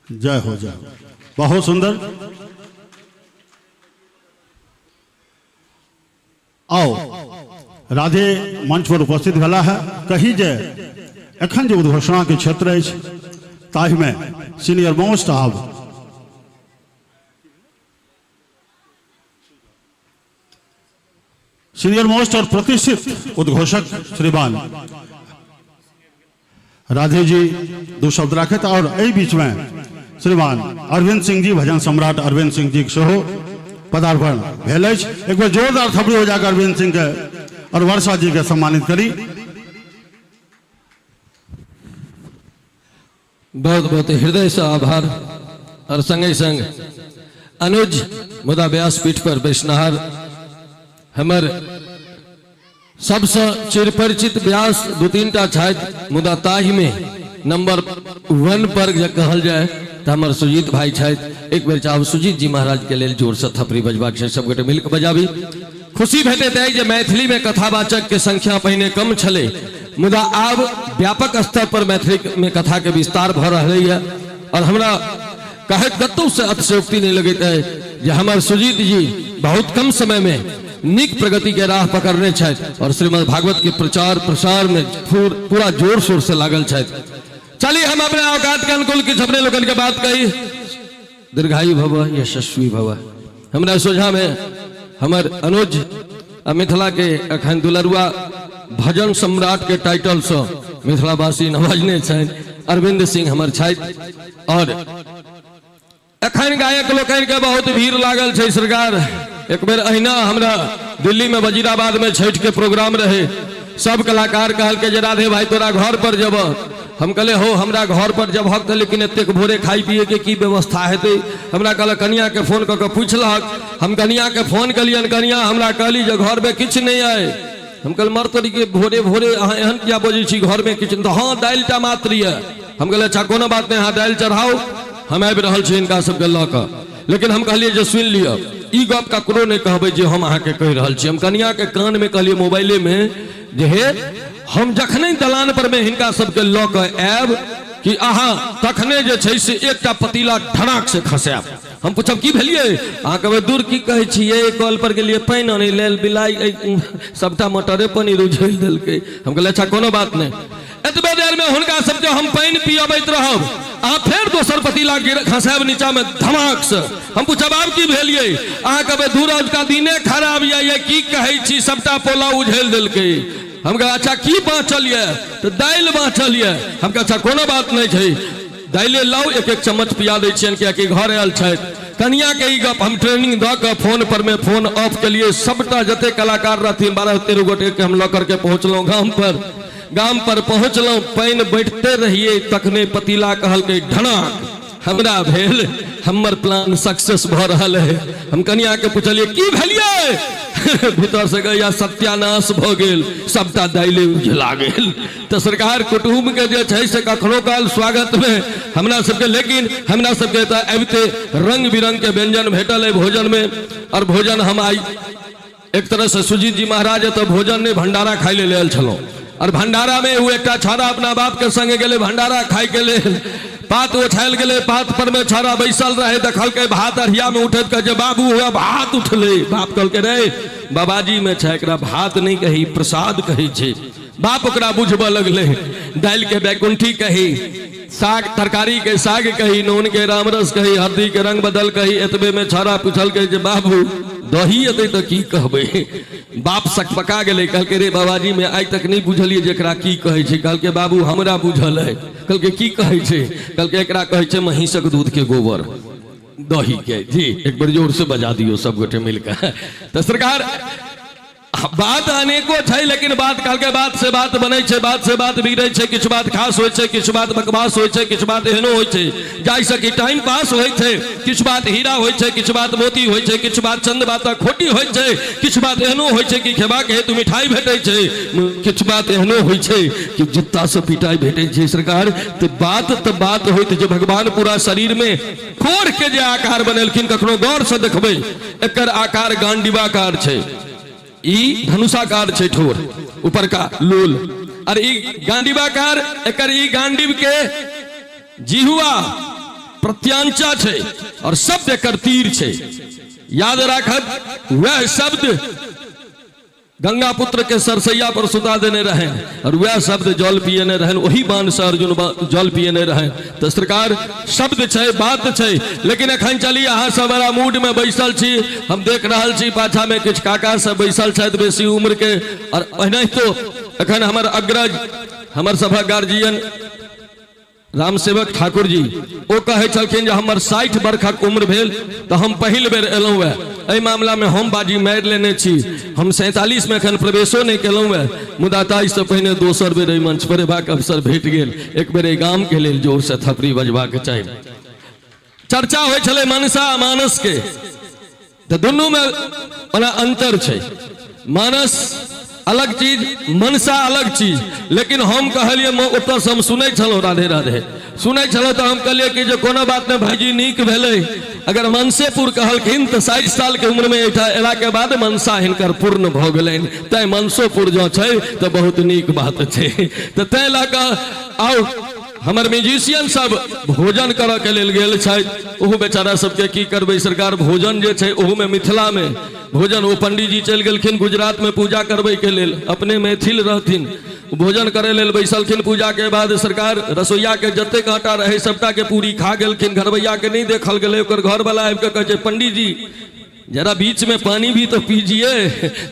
जय हो। बहुत सुंदर। राधे मंच पर उपस्थित भेला है। कही जे एखन जे उद्घोषणा के क्षेत्र अछि ताहि में सीनियर मोस्ट आब सीनियर मोस्ट और प्रतिष्ठित उद्घोषक श्रीमान राधे जी दो शब्द रखत और एहि बीच में श्रीमान अरविंद सिंह जी भजन सम्राट अरविंद सिंह जी सेहो पदार्पण भेल अछि। एक बार जोरदार थपड़ी हो जाकर अरविंद सिंह के और वर्षा जी के सम्मानित करी। बहुत बहुत हृदय से आभार और संगे संग अनुज मुदा व्यासपीठ पर बैसनहार हमर सबसे चिरपरिचित व्यास दू तीन टा छथि मुदा ताहि में नंबर 1 पर जे कहल जाए तो हमर सुजीत भाई छथि। एक बेर चाहब सुजीत जी महाराज के लेल जोर से थपड़ी बजबाक छै, सब गोटे मिलकर बजाबी। खुशी भेटैत अछि जे मैथिली में कथावाचक के संख्या पहिने कम छलै मुदा आब व्यापक स्तर पर मैथिली में कथा के विस्तार भ रहलै है और हमरा कहैत कतौ से अतिशयोक्ति नहीं लगैत है जे हमर सुजीत जी बहुत कम समय में निक प्रगति के राह पकड़ने छथि और श्रीमद् भागवत के प्रचार प्रसार में पूरा जोर शोर से लागल छथि। चलिए हम अपने औकात के अनुकूल किछु अपने लोगन के बात कही। दीर्घायु भव यशस्वी भव। हमरा सोझा में हमर अनुज मिथिला के अखन दुलरुआ भजन सम्राट के टाइटल से मिथिलावासी नवाजने छथि अरविंद सिंह हमर छथि और अखन गायक लोकन के बहुत भीड़ लागल छै सरकार। एक बेर अहिना हमरा दिल्ली में वजीराबाद में छठ के प्रोग्राम रहे, सब कलाकार कहल के जे राधे भाई तोरा घर पर जब हम कहले हो हमरा घर पर जब हक लेकिन एतेक भोरे खाई पिए के की व्यवस्था हेतै। हमरा कहल कनिया के फोन क के पूछलक, हम कनिया के फोन कलियन, कनिया हमरा कहली जे घर में किछु नहीं है। हम कहल मर तोरी के भोरे भोरे अहाँ एहन किया बजै छी घर में किछु तो हाँ दालि टा मात्र ये। हम कहले अच्छा कोनो बात नहीं, अहाँ दालि चढ़ाओ हम आबि रहल छी इनका सबके लऽ कऽ। लेकिन हम कहलिए जे सुनि लिअ ई गप ककरो नहीं कहबै जे हम अहाँ के कहि रहल छी। हम कनिया के कान में कहलिए मोबाइले में जे हे हम जखने दलान पर में हिनका सबके लऽ कऽ आयब कि अहाँ तखने जे छै से एकटा पतीला धड़ाक से खसायब। हम पूछब की भेलिए, अहाँ कहबै दूर की कहै छियै कल पर गेलिए पानि आनै लेल बिलाई सबटा मोटरे पानी रुझैल देलकै। हम कहलिए अच्छा कोनो बात नहीं, एतबे देर में हुनका सबके हम पानि पियबैत रहब, अहाँ फेर दोसर पतीला खसायब नीचा में धमाक से। हम पूछब आब की भेलिए, अहाँ कहबै दूर का दिने खराब ये की कहै छी सबटा पोला उझैल देलकै। हम कह अच्छा की बाँचल ये, तो दालि बाँचल ये। हम कह अच्छा कोनो बात नहीं छै, दाइले लाओ एक एक चम्मच पिया दै छियनि कियाकि घर आयल छथि। कनिया के ई गप हम ट्रेनिंग दऽ कऽ फोन पर में फोन ऑफ के लिए सबटा जते कलाकार रहथिन 12-13 गोटे के हम लऽ करके पहुँचलहुँ गाम पर पहुँचलहुँ, पानि बैठते रहिए तखने पतीला कहलकै ढनाक। हमरा भेल हमर प्लान सक्सेस भ रहल है। हम कनिया के पूछलिए की भेलिए, भीतर से गया सत्यानाश भ गेल, सबटा दाइले उझला गेल। तो सरकार कुटुम्ब के जे छै से कखनो काल स्वागत में हमरा सबके, लेकिन हमरा सबके त अबिते रंग बिरंग के व्यंजन भेटल है भोजन में। और भोजन हम आई एक तरह से सुजीत जी महाराज तो भोजन ने भंडारा खाई ले लेल छलौं और भंडारा में वो एक छौड़ा अपना बाप के संगे गेले भंडारा खाई के लेल। पात उछाल गेले, पात पर में छौड़ा बैसल रहे, देखल के भात अरिया में उठत के जे बाबू हुआ भात उठले। बाप कहल के रे बाबाजी में छै एकरा भात नहीं कही प्रसाद कही छै। बाप ओकरा बुझबऽ लगले, दालि के बैकुंठी कही, साग तरकारी के साग कही, नून के रामरस कही, हल्दी के रंग बदल कही। एतबे में छौड़ा पूछल के जे बाबू दही एतै तो की कहबै। बाप सकपका गेले, कहलके रे बाबाजी में आइ तक नहीं बुझलिए जेकरा की कहै छै। कहलके बाबू हमरा बुझल है। कहलके की कहै छै, कहलके एकरा कहै छै महिषक दूध के गोबर दही के। जी एक बार जोर से बजा दियो सब गोटे मिलकर। तो सरकार बात अनेको छै, लेकिन बात कहलके बात से बात बनै छै, बात से बात बिगड़ै छै। किछु बात खास होइ छै, किछु बात बकवास होइ छै, किछु बात एहनो होइ छै जाहि से कि टाइम पास होइ छै। किछु बात हीरा होइ छै, किछु बात मोती होइ छै, किछु बात चंद बात खोटी होइ छै, किछु बात एहनो होइ छै कि खेबाक हेतु मिठाई भेटै छै, किछु बात एहनो होइ छै कि जूता से पिटाई भेटै छै। सरकार तो बात होइत जे भगवान पूरा शरीर में कोर के जे आकार बनेलखिन, कखनो गौर से देखबै एकर आकार गांडीवाकार छै, ई धनुषाकार छै ठोर ऊपर का लोल, और ई गांडीवाकार एकर ई गांडीव के जिहुआ प्रत्यांचा छै और शब्द एकर तीर छै। याद राखब वह शब्द गंगा पुत्र के सरसैया पर सुता देने रहे और वह शब्द जल पियने रहे, वही बाण से अर्जुन जल पियने रहे। तो सरकार शब्द छै, बात छै, लेकिन अखन चली अहाँ सब बड़ा मूड में बैसल छी। हम देख रहल छी पाछा में किछु काका सब बैसल छथि बेसी उम्र के, और पहिने तो अखन हमर अग्रज हमर सभक गार्जियन रामसेवक ठाकुर जी ओ कहे छलखिन जे हमर 60 वर्षक उम्र भेल तो हम पहिल बेर एलहुँ है। एहि मामला में हम बाजी मारि लेने छी। हम 47 में एखन प्रवेशो नहीं केलहुँ है, मुदा ताहि से पहिने दोसर बेर एहि मंच पर एबाक अवसर भेट गेल। एक बेर एहि गाम के लेल जोर से थपड़ी बजबाक चाही। चर्चा होइ छलै मनसा मानस के, तो दुनू में बड़ा अंतर छै। मानस अलग चीज, मनसा अलग चीज। लेकिन हम कहलिए ओतऽ से हम सुनै छलहुँ, राधे राधे सुनै छलहुँ, तो हम कहलिए कि जे कोनो बात नहीं भाईजी, नीक भेलै। अगर मनसेपुर कहलखिन तो 60 साल के उम्र में एला के बाद मनसा हिनकर पूर्ण भऽ गेलनि, तैं मनसोपुर जो छै तो बहुत नीक बात छै। तो तैं लऽ कऽ आउ हमर म्यूजिशियन सब भोजन करऽ के लेल गेल छथि। ओहो बेचारा सबके की करबै, सरकार भोजन जे छै ओहू में मिथिला में भोजन, वो पंडित जी चलि गेलखिन गुजरात में पूजा करबै के लेल, अपने मैथिल रहथिन, भोजन करे लेल बैसलखिन। पूजा के बाद सरकार रसोईया के जतेक आटा रहे सबटा के पूरी खा गेलखिन। घरवैया के नहीं देखल गेलै, ओकर घर वाला आबि के कहै छै पंडित जी जरा बीच में पानी भी तो पीजिए।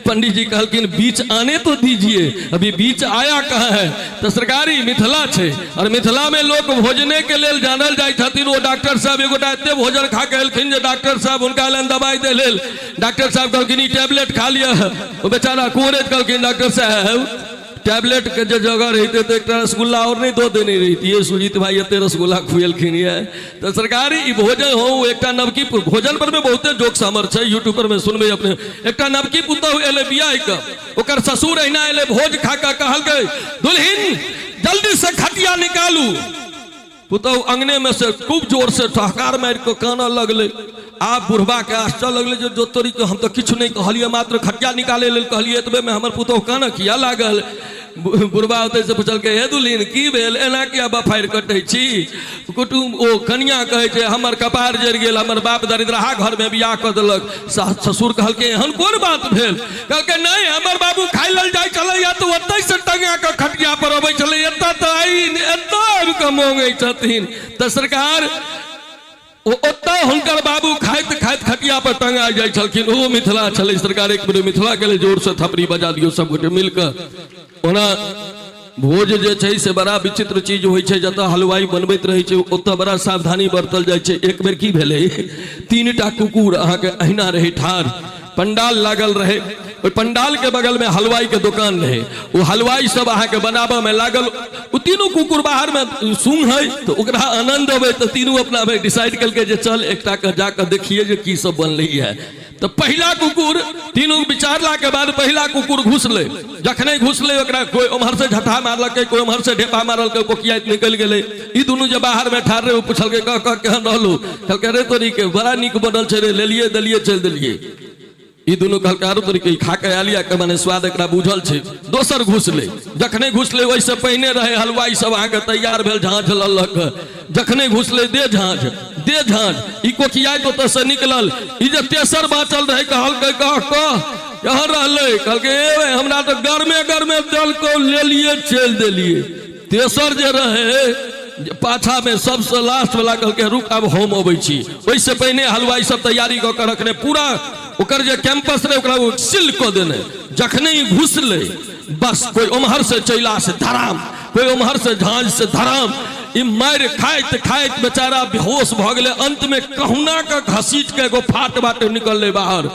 पंडित जी कहलखिन बीच आने तो दीजिए, अभी बीच आया कहाँ है। तो सरकारी मिथिला छे, और मिथिला में लोग भोजने के लेल जानल जाय छथिन। वो डॉक्टर साहब एगोटा एते भोजन खा के एलखिन जे डॉक्टर साहब हुनका लेल दवाई दे लेल। डॉक्टर साहब कहलखिन ई टैबलेट खा लिया। वो बेचारा कुंवरे कहलखिन डॉक्टर साहब टैबलेट के जो जगह रहते तो एक रसगुल्ला और नहीं दो देनी रहती है। सुजीत भाई एते रसगुल्ला खुएलखिन है। तो सरकारी ई भोजन हो एक नवकी भोजन पर में बहुते जोक सामर है, यूट्यूब पर में सुनबे अपने। एक नवकी पुतहु एले बियाह के, ओकर ससुर अहिना एले भोज खा के कहलकै दुल्हन जल्दी से खटिया निकालू। पुतहु अंगने में से खूब जोर से ठहकार मार के काना लगले। आप बुढ़बा के आश्चर्य लगले जो तोरी के हम तो किछु नहीं कहलिए, मात्र खटिया निकाले लेल कहलिए, एतबे में हमर पुतहु काना किया लागल। बुढ़बा होते से पूछल के हे दुल्हन की भेल, एना किया बफारि कटै छी। कुटुम ओ कनिया कहे छै हमर कपार जरि गेल, हमर बाप दरिद्रहा घर में बियाह कर देलक। ससुर कहल के एहन कोन बात भेल। कहल के नहीं हमर बाबू खाइ लेल जाय छलै तो ओतै से टंगा के खटिया पर अबै छलै, एतऽ तो एतऽ आबि के मांगै छथिन। तो सरकार ओतऽ हुनकर बाबू खाइत खाइत खटिया पर टंगा जाइ छलखिन। ओ मिथिला छलै। सरकार एक बेर मिथिला के लिए जोर से थपड़ी बजा दियो सब गोटे मिलकर। ओना भोज जे छै से बड़ा विचित्र चीज होइ छै। जतऽ हलवाई बनबैत रहै छै ओतऽ बड़ा सावधानी बरतल जाइ छै। एक बेर की भेलै, 3टा कुकुर अहाँके अहिना रहे ठाढ़, पंडाल लागल रहे, ओहि पंडाल के बगल में हलवाई के दुकान रहे। वो हलवाई सब अहाँके बनाबे में लागल। वो तीनों कुकुर बाहर में सूंघ है तो ओकरा आनंद अबे तो तीनों अपना भाई डिसाइड करके जे चल एकटा के जाकर देखिए जे की सब बनलै है। तो पहला कुकुर तीनों विचारला के बाद पहला कुकुर घुसले। जखने घुसले ओकरा कोई उम्हर से झटा मारलकै, कोई उम्हर से ढेपा मारलकै, कोकियात निकल गेलै। ई दुनू जे बाहर में ठाड़ रहे पूछलकै कह केहन रहलो। कहलकै रे तोरी के बड़ा नीक बनल छै रे, लेलिए देलिए चल देलिए। ई दुनू कहलकै आरो तोरी के खा के आलिया के माने स्वाद एकरा बुझल छै। दोसर घुसले। जखने घुसले ओइसे पहिने रहे हलवाई सब अहाँके तैयार भेल, झाँझ ललक। जखने घुसले दे झाँझ दे झाँझ, ई कोकियात ओतऽ से निकलल। ई जे तेसर बाँचल रहे कहलकै कहाँ रहले। कहलकै हमरा तो गरमे गरमे दल को लेलिए चल देलिए। तेसर जे रहे पाछा में सबसे लास्ट वाला कहलकै रुक अब हम अबै छी। ओइसे पहिने हलवाई सब तैयारी कऽ के रखने, पूरा ओकर जे कैंपस रहे ओकरा सील कऽ देने। जखने ही घुसले बस कोई उम्हर से चैला से धराम, कोई उम्हर से झाँझ से धराम। ई मार खाइत खाइत बेचारा बेहोश भ गेले। अंत में कहुना के घसीट के एगो फाट बाटे निकलले बाहर।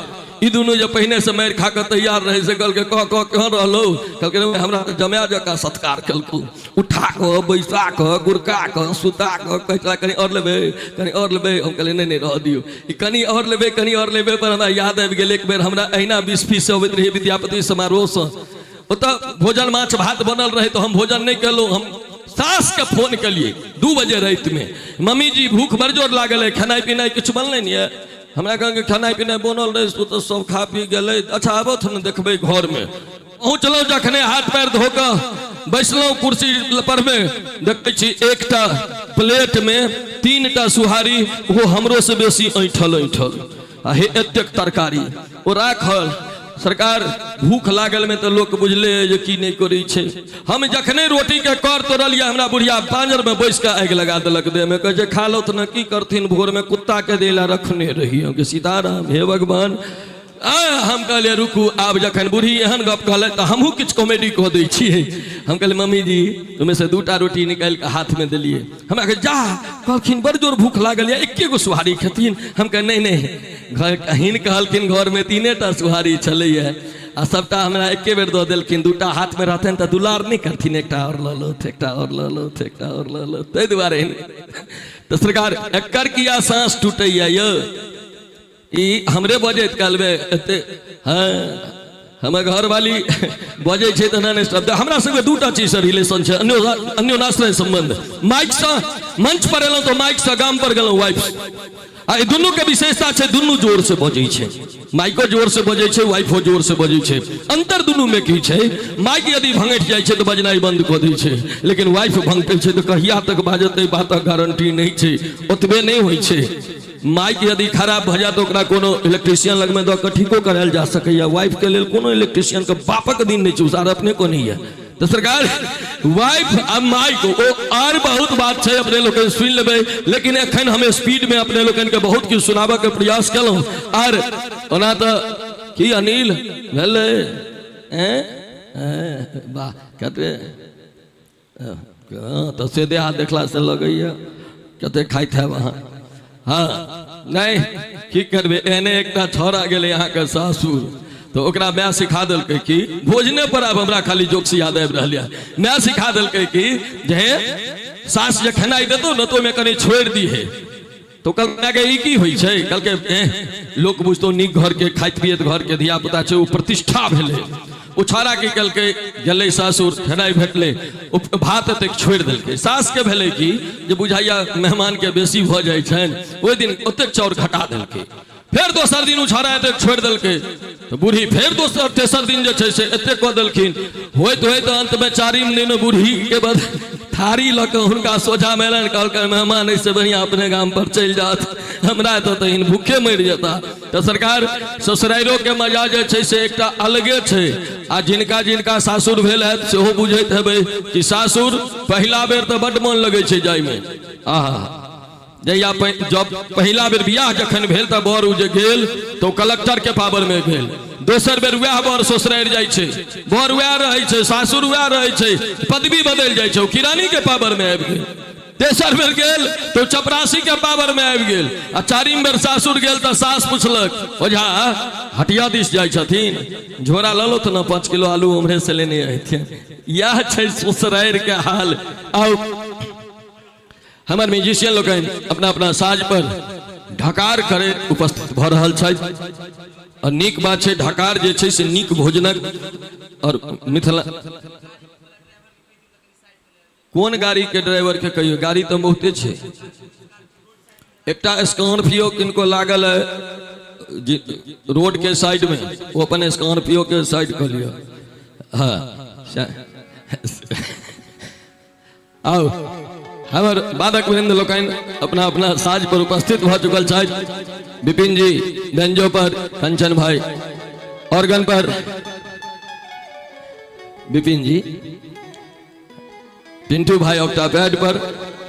ई दुनू जे पहिने से मार खा के तैयार रहे से कहलकै कह केहन रहलो। कहलकै हमरा तो जमाया जका सत्कार केलकू, उठा के बैसा के गुरका के सुता के कहला कनी और लेबे कनी और लेबे। हम कहले नहीं रह दियो, ई कनी और लेबे कनी और लेबे। पर हमरा याद आबि गेल एक बेर हमरा अहिना 20 फीस से अबैत रही विद्यापति समारोह से। ओतऽ भोजन माछ भात बनल रहे तो हम भोजन नहीं केलहुँ। हम सास के फोन के लिए 2 बजे रात में, मम्मी जी भूख बड़ जोर लागल है, खाना पीना कुछ बनलै नहीं है। हमरा कहलकै खाना पीना बनल रहे तो सब खा पी गेलै। अच्छा आबो ने देखबै घर में। पहुँचलहुँ जखने हाथ पैर धो कऽ बैसलहुँ कुर्सी पर में, देखै छी एकटा प्लेट में 3टा सुहारी, वो हमरो से बेसी ऐठल आ हे एतेक तरकारी ओ राखल। सरकार भूख लागल में तो लोग बुझले जे की नहीं करै छै। हम जखने रोटी के कर तोड़लिए हमरा बुढ़िया पांजर में बैस के आगि लगा देलक देह में, कहे खा लो तो न की करथिन, भोर में कुत्ता के देला रखने रहिए कि सीताराम हे भगवान। हम कहलिए रुकू, आब जखन बूढ़ी एहन गप कहले तो हमहूँ किछु कॉमेडी कह दै छियै। हम कहलिए मम्मी जी तुम्हें से 2टा रोटी निकालि के हाथ में दिलिए, हमरा कहे जा कहलखिन बड़ जोर भूख लागल है, एके गो सुहारी खेथिन। हम कहे नहीं नहीं, घर कहीन कहलखिन घर में 3टा सुहारी छलैया आ सबटा हमरा एके बेर दऽ देलखिन, 2टा हाथ में रहतनि तऽ दुलार नहीं करथिन, एकटा और लऽ लो, एकटा और लऽ लो, एकटा और लऽ लो, ताहि दुआरे तो सरकार एकर किया सांस टूटैया यौ, ई हमरे बजे कहलबे एते। हाँ हमर घर वाली बजे छै तऽ नॉन स्टॉप। हमरा सबके 2टा चीज से रिलेशन छै, अन्योनाश्रय संबंध। माइक से मंच पर एलहुं तो माइक से गाम पर गेलहुं वाइफ, आ दुनू के विशेषता छै, दुनू जोर से बजै छै, माइको जोर से बजै छै, वाइफो जोर से बजै छै। अंतर दुनू में की छै, माइक यदि भंगट जाइ छै तो बजनाइ बंद कऽ दै छै, लेकिन वाइफ भंगटै छै तो कहिया तक बाजतै बातक गारंटी नहीं छै, ओतबे नहीं होइ छै। माइक यदि खराब भ जाए तो ओकरा कोनो इलेक्ट्रिशियन लग में दऽ कऽ ठीको करायल जा सकैया, वाइफ के लेल कोनो इलेक्ट्रिशियन के बापक दिन नहीं छै, उसार अपने को नहीं है। तो सरकार वाइफ आ माइक ओ और बहुत बात है, अपने लोग सुन लेबै, लेकिन एखन हम स्पीड में अपने लोगन के बहुत किछु सुनाबे के प्रयास केलहुं। और ओना तो की अनिल भेलै वाह कते तो से देह देखला से लगैया कते खाइत है वहाँ। हाँ नहीं की करबे, एने एकटा छौड़ा गेलै यहाँ के सासुर, तो ओकरा माय सिखा दिलकै कि भोजने पर आब हमरा खाली जोक्स याद आबि रहल है। माय सिखा दिलकै कि जे सास जे खेनाइ देतो न तो में कनी छोड़ि दी है, तो कहलकै ई की होइ छै, कहलकै लोक बुझतो नीक घर के खाइत पियत घर के धिया पुता छै, ओ प्रतिष्ठा भेलै। ओ छौड़ा की कहलकै गेलै सासुर, खेनाइ भेटलै, भात एतेक छोड़ि देलकै। सास के भेलै कि जे बुझाइया मेहमान के बेसी भऽ जाइ छनि, ओहि दिन ओतेक चाउर घटा देलकै। फिर दोसर दिन ओ छौड़ा एतेक छोड़ि देलकै, तो बूढ़ी फिर दोसर तेसर दिन जे छै से एतेक कऽ देलखिन। होइत होइत अंत में 4म दिन बूढ़ी के बाद थारी लऽ कऽ हुनका सोझा मेलनि, कहलकै मेहमान ऐसे बढ़िया अपने गाम पर चलि जात, हमरा तो तहन भूखे मरि जेता। तो सरकार ससुराइरो के मजा जे छै से एकटा अलगे छै। आ जिनका जिनका सासुर भेल है सेहो बुझैत हेबै कि सासुर पहिला बेर तो बड्ड मन लगै छै जाय में। जहिया जब पहिला बेर बियाह जखन भेल तऽ बर जे गेल तो कलेक्टर के पावर में गेल, दोसर बेर वएह बर ससुरारि जाइ छै, बर वएह रहै छै, सासुर वएह रहै छै, पदवी बदलि जाइ छै, किरानी के पावर में आबि गेल। तेसर बेर गेल तो चपरासी के पावर में आबि गेल, आ 4म बेर सासुर गेल तो सास पुछलक ओझा हटिया दिस जाइ छथिन, झोरा लऽ लो तो न 5 किलो आलू उम्हरे से लेने अयथिन। यह छै ससुरारि के हाल। आओ हमर म्यूजिशियन लोग अपना अपना साज पर ढकार करे उपस्थित भ रहल छथि, और नीक बात छै ढकार जे छै से नीक भोजनक। और मिथिला कोन गाड़ी के ड्राइवर के कहियो, गाड़ी तो बहुते छै, एकटा स्कॉर्पियो किनको लागल है रोड के साइड में, वो अपन स्कॉर्पियो के साइड कर लिया। हाँ आओ हमर बादक वृंद लोकन अपना अपना साज पर उपस्थित भ चुकल छथि। विपिन जी बेंजो पर, कंचन भाई ऑर्गन पर, विपिन जी, पिंटू भाई ऑक्टापैड पर,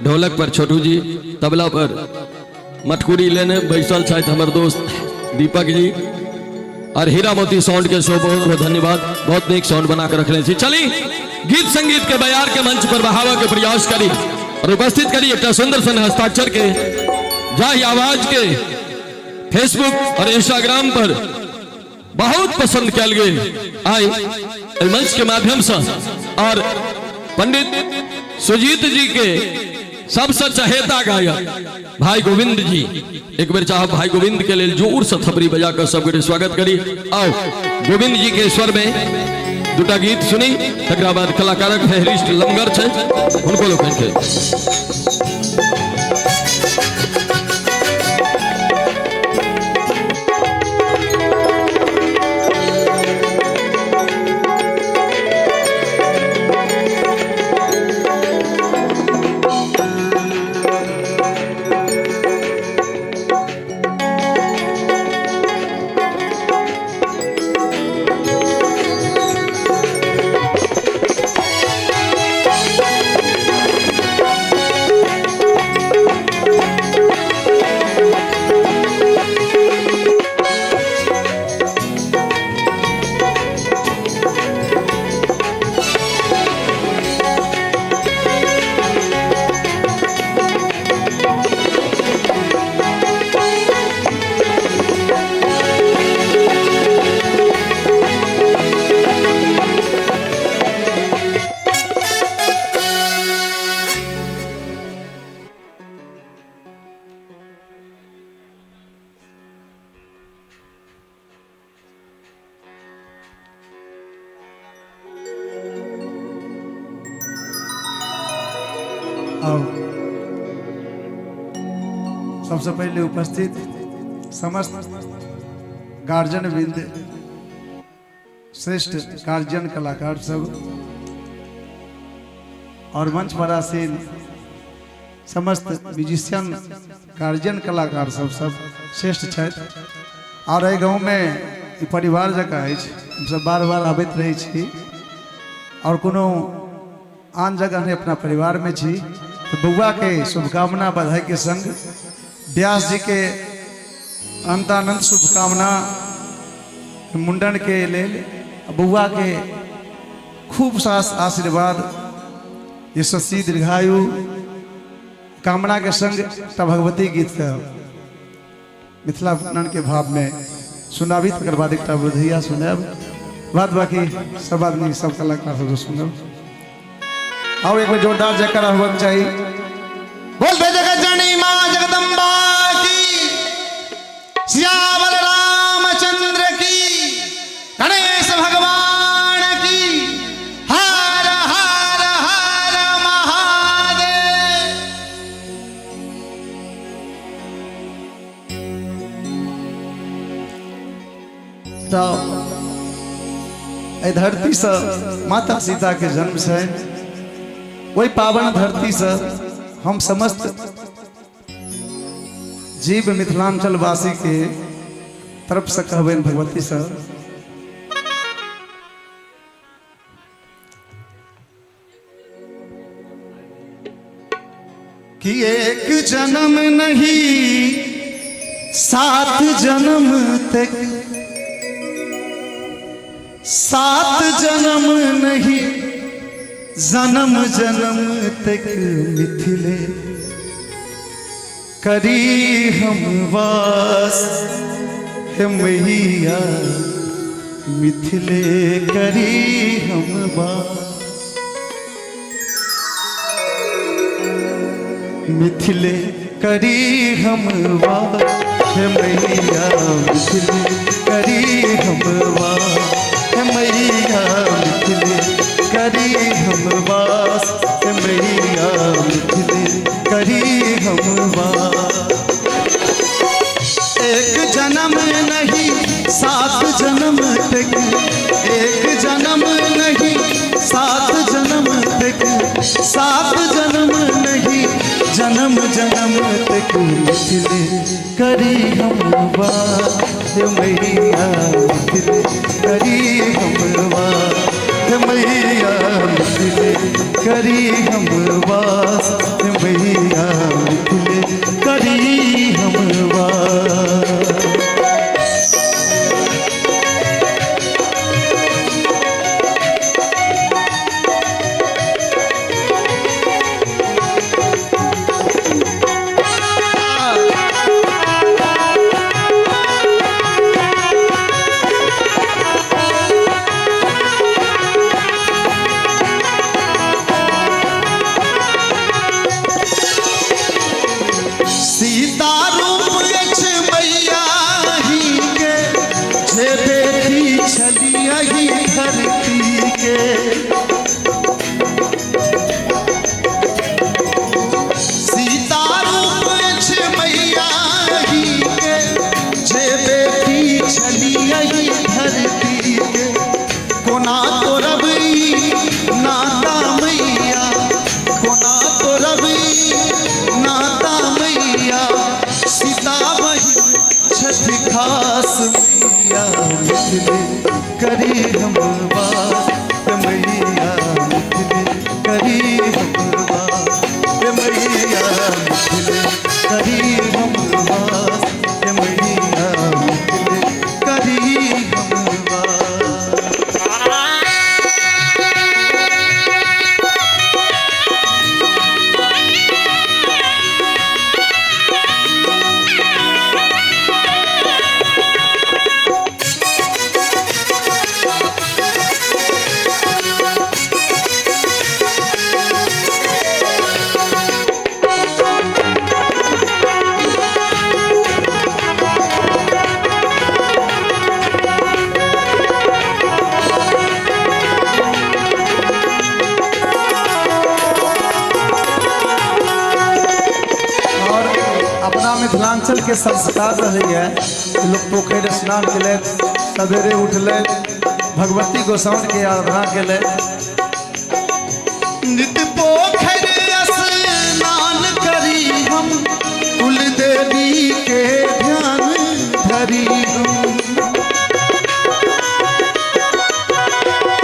ढोलक पर छोटू जी, तबला पर मटकुरी लेने बैसल छथि हमर दोस्त दीपक जी, और हीरा मोती साउंड के शो बहुत बहुत धन्यवाद, बहुत नीक साउंड बना कर रखने। चली गीत संगीत के बयार के मंच पर बहावा के प्रयास करी और उपस्थित करी एक सुंदर सन हस्ताक्षर के जाहि आवाज के फेसबुक और इंस्टाग्राम पर बहुत पसंद कल गए आई मंच के माध्यम से। और पंडित सुजीत जी के सबसे चहेता गायक भाई गोविंद जी, एक बार चाह भाई गोविंद के लिए जोर से थपरी बजाकर सबके स्वागत करी। आओ गोविंद जी के स्वर में 2टा गीत सुनी, तकरा बाद कलाकारक फहरिस्त लमगर छै उनको लोग के। और सबसे पहले उपस्थित समस्त गार्जियन वृंद, श्रेष्ठ गार्जियन कलाकार सब और मंच पर आसीन समस्त म्यूजिशियन गार्जियन कलाकार सब श्रेष्ठ छथि। और एहि गाँव में ई परिवार जकाँ अछि, हमसब बार बार आबैत रहै छी और कोनो आन जगह नहीं अपना परिवार में छी। तो बउआ के शुभकामना बधाई के संग व्यास जी के अनंत शुभकामना मुंडन के लेल बउआ के खूब सास आशीर्वाद यशस्वी दीर्घायु कामना के संग एकटा भगवती गीत के मिथिला वर्णन के भाव में सुनाबी, तकर बाद एक बुधिया सुनाब, बाद बाकी सब आदमी सब कलाकार सब सुनब। और एक बार जोरदार जयकारा होना चाहिए। बोल दे जगत जननी मां जगदम्बा की, सियावर रामचंद्र की, गणेश भगवान की, हर हर हर महादेव। तो ए धरती से माता सीता के जन्म से वही पावन धरती से हम समस्त जीव मिथिलांचल वासी के तरफ से कहबे भगवती से कि एक जन्म नहीं 7 जन्म तक, 7 जन्म नहीं जन्म जन्म तक मिथिले करी हम वास है मैया, मिथिले करी हम वास, मिथिले करी हम वास है मैया, मिथिले करी हम वास है मैया, मिथिले करी हम वास है मैया, मिथिले करी हम वास। एक जन्म नहीं 7 जन्म तक, एक जन्म नहीं 7 जन्म तक, 7 जन्म नहीं जन्म जन्म तक मिथिले करी हम वास है मैया, मिथिले करी हम वास है मैया, मिथिले करी हम वास है मैया, मिथिले करी हम वास। सीता रूप अछि मैया मिथिलांचल के संस्कार रहे हैं लोग पोखर स्नान के लिए सवेरे उठले भगवती गोसाउन के आराधना के लिए नित पोखर स्नान करी हम कुल देवी के ध्यान धरी हम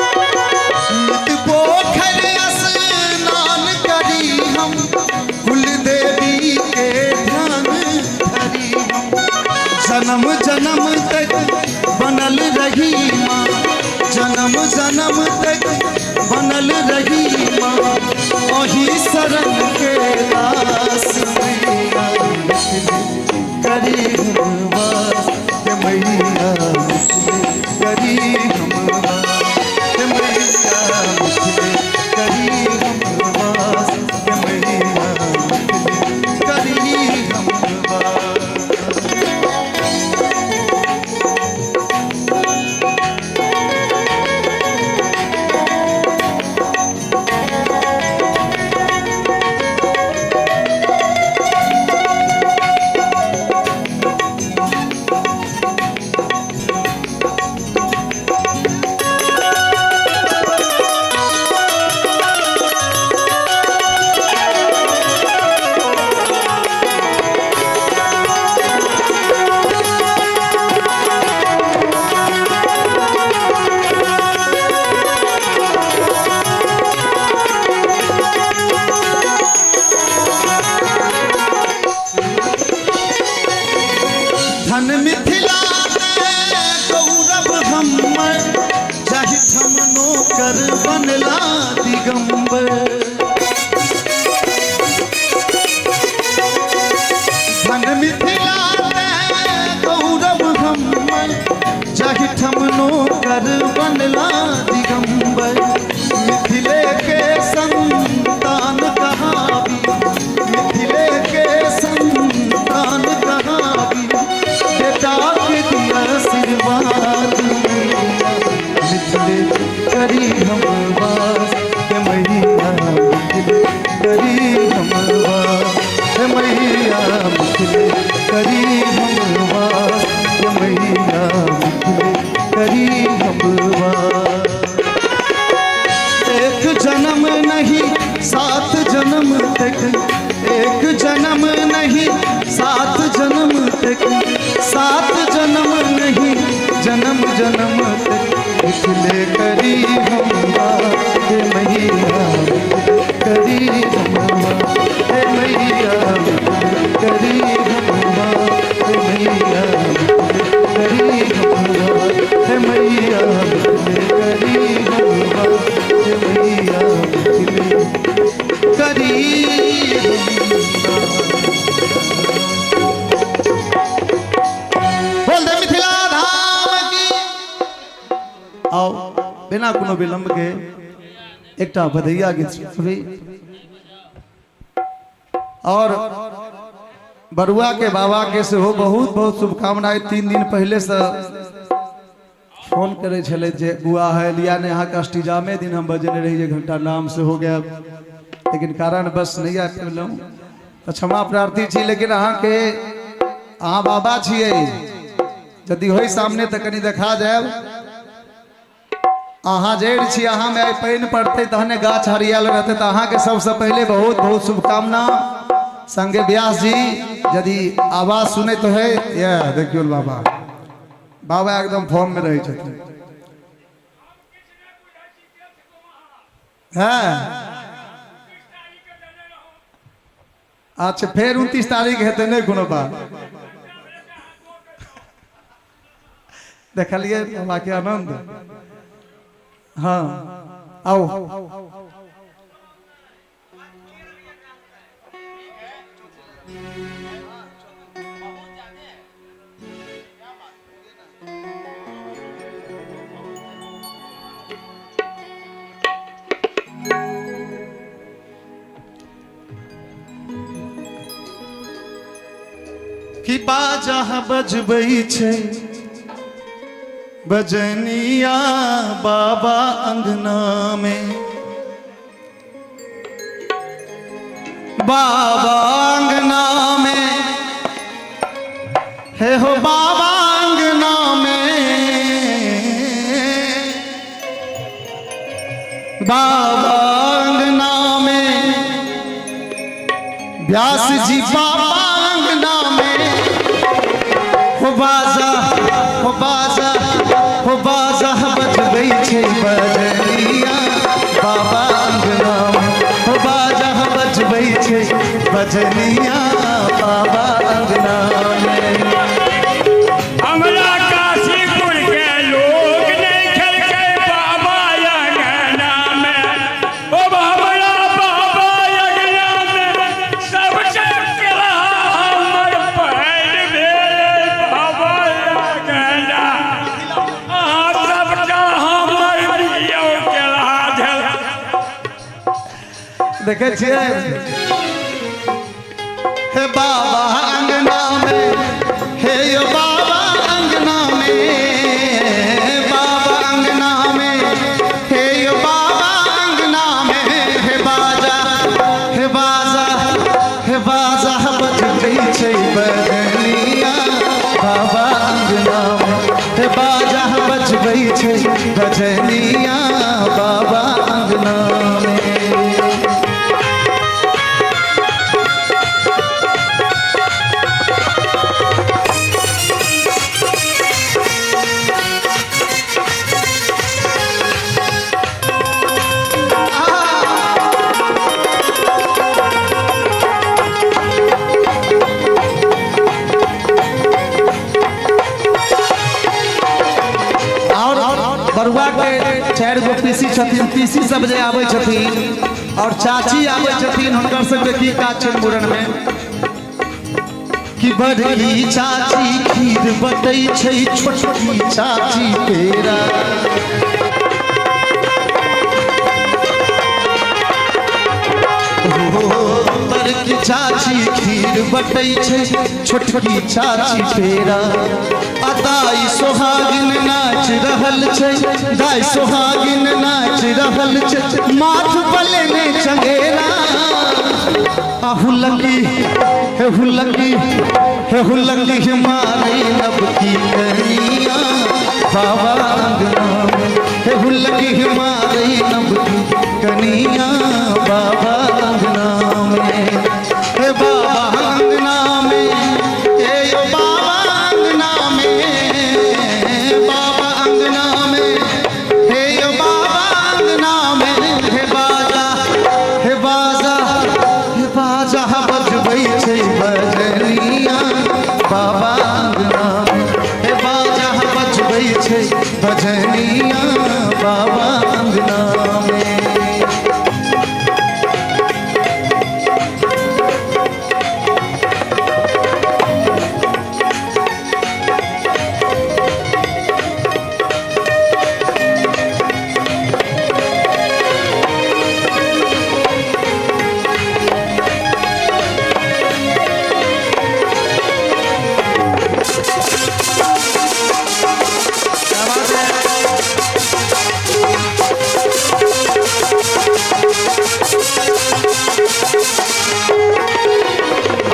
नित पोखर स्नान करी हम कुल देवी के ध्यान धरी हम जन्म जन्म तक बनल रही माँ जन्म जन्म तक बनल रही माँ वही शरण के दास मैया करी हम वास के मैया करी हम वास के मैया करी हम वास के मैया करी हम वास धन मिथिला गौरव हमर जाहि हम नौकर बनला दिगंबर धन मिथिला गौरव हमर जाहि हम नौकर बनला दिगंबर मिथिले के संतान कहावी मिथिले के संतान कहावी आशीर्वाद मिथिले करी हम वास के मैया मिथिले करी हम वास के मैया मिथिले करी हम वास के मैया मिथिले करी हम वास एक जन्म नहीं 7 जन्म तक एक जन्म नहीं 7 जन्म तक 7 जन्म नहीं जन्म जन्म तक मिथिले करी हम वास के मैया करी हम वास के मैया करी हम वास के मैया करी हम वास के मैया करी हम वास के मैया करी बोल दे मिथिला धाम की आओ बिना कोनो विलंब के एकटा बधैया गीत सुनबी और बरुआ के बाबा के से हो बहुत बहुत शुभकामनाएं 3 दिन पहले से फोन करे छले जे बुआ है लिया ने यहाँ का अष्टजामे दिन हम बजने रही जे घंटा नाम से हो गया लेकिन कारण बस नहीं आ पेलूँ तो क्षमा प्रार्थी छी लेकिन अहाँ के अहाँ बाबा छिए यदि हो सामने तो कनी देखा जाए अहाँ जड़ छी अहाँ में आई पानि पड़ते तहने गाछ हरियाल रहते तो अहाँ के सबसे पहले बहुत बहुत शुभकामना संगे व्यास जी यदि आवाज सुने तो है या देखियो बाबा बाबा एकदम फॉर्म में रहे छथिन हाँ अच्छा फिर 29 तारीख हेतै नहीं कोनो बात देखलिए बाबा के आनंद हाँ आओ कि बाजा बजबै छै बजनिया बाबा अंगना में बाबा अंगना में हे हो बाबा अंगना में, बाबा अंगना में, व्यास जी बाबा अंगना में, हो बाजा हो बाजा हो बाजा बजबै छै बजनिया बाबा अंगना में, हो बाजा बजबै छै बजनिया बाबा अंगना में। हमरा काशीपुर के लोग नहीं खेलके बाबा अंगना में, ओ हमरा बाबा अंगना में सबसे केला हमर पैर भेल बाबा अंगना, सबका हमर दियो केला झल। देखे छियै हे बाबा अंगना में, हे यो बाबा अंगना में, बाबा अंगना में, हे यो बाबा अंगना में, हे बाजा हे बाजा हे बाजा बजबै छै बजनिया बाबा अंगना में, हे बाजा बजबै छै बजनिया बाबा अंगना में। बरुआ के 4 गो पीसी छथिन, पीसी सब जे आबै छथिन और चाची आबै छथिन, हुनकर सबके की काज छै मूड़न में कि बड़की चाची खीर बटै छै, छोटकी चाची पेड़ा, बड़की चाची खीर बटै छै, छोटकी चाची पेड़ा, दाई सोहागिन नाच रहल छै, दाई सोहागिन नाच रहल छै, माथ पलेने चंगेरा, हुलकी हे हुलकी हे हुलकी मारे नबकी कनिया बाबा अंगना में, हे हुलकी मारे नबकी कनिया बाबा अंगना में, हे बाबा अंगना में, हे यो बाबा अंगना में, बाबा अंगना में, हे यो बाबा अंगना में, हे बाजा हे बाजा हे बाजा बजबै छै बजनिया बाबा अंगना में, हे बाजा बजबै छै बजनिया बाबा अंगना में।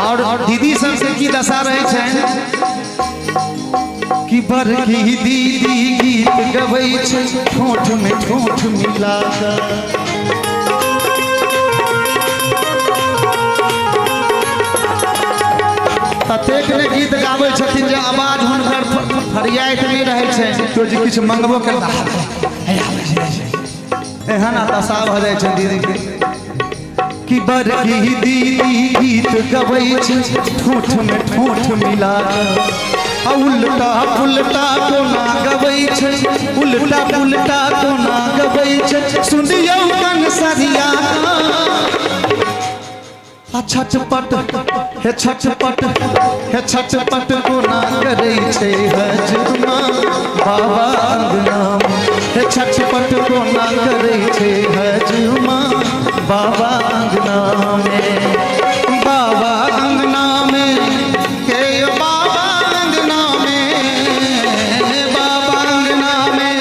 और दीदी सबसे की दशा रहे छै कि बड़की दीदी गीत गबै छै, ठोठ में ठोठ मिला कऽ, ततेक ने गीत गाबै छथिन जे आवाज हुनकर फरियाइत नहीं रहे छै, तो जे किछु मंगबो करता एहन दशा भऽ जाइ छै दीदी के कि बड़की दीदी गीत गबै छै, ठोठ में ठोठ मिला कऽ, उल्टा पुल्टा कोना गबै छै, उल्टा पुल्टा कोना गबै छै, सुनियौ कंसरिया छटपट हे छटपट हे छटपट कोना करै छै हजमा बाबा अंगना में, हे छटपट कोना करै छै हजमा बाबा अंगना में, बाबा अंगना में, हे बाबा अंगना में, बाबा अंगना में,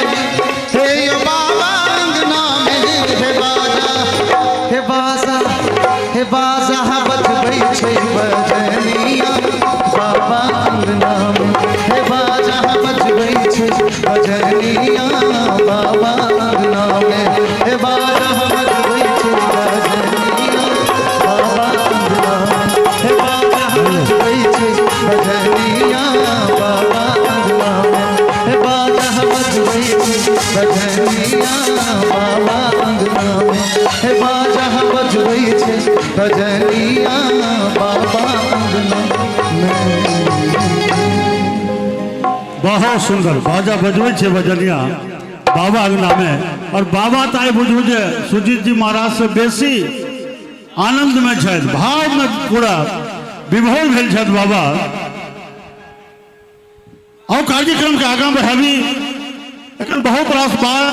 हे बाबा अंगना में, हे बाजा हे बाजा हे बाजा बजबै छै बजनिया बाबा अंगना में, हे बाजा बजबै छे भजनिया बाबा अंगना में। बहुत सुंदर बाजा बजबै छे भजनिया बाबा अंगना में। और बाबा तो आई बुझू जे सुजीत जी महाराज से बेसी आनंद में छथि, भाव में पूरा विभोर भेल छथि बाबा। और कार्यक्रम के आगाँ बढ़ाबी एखन बहुत रास बात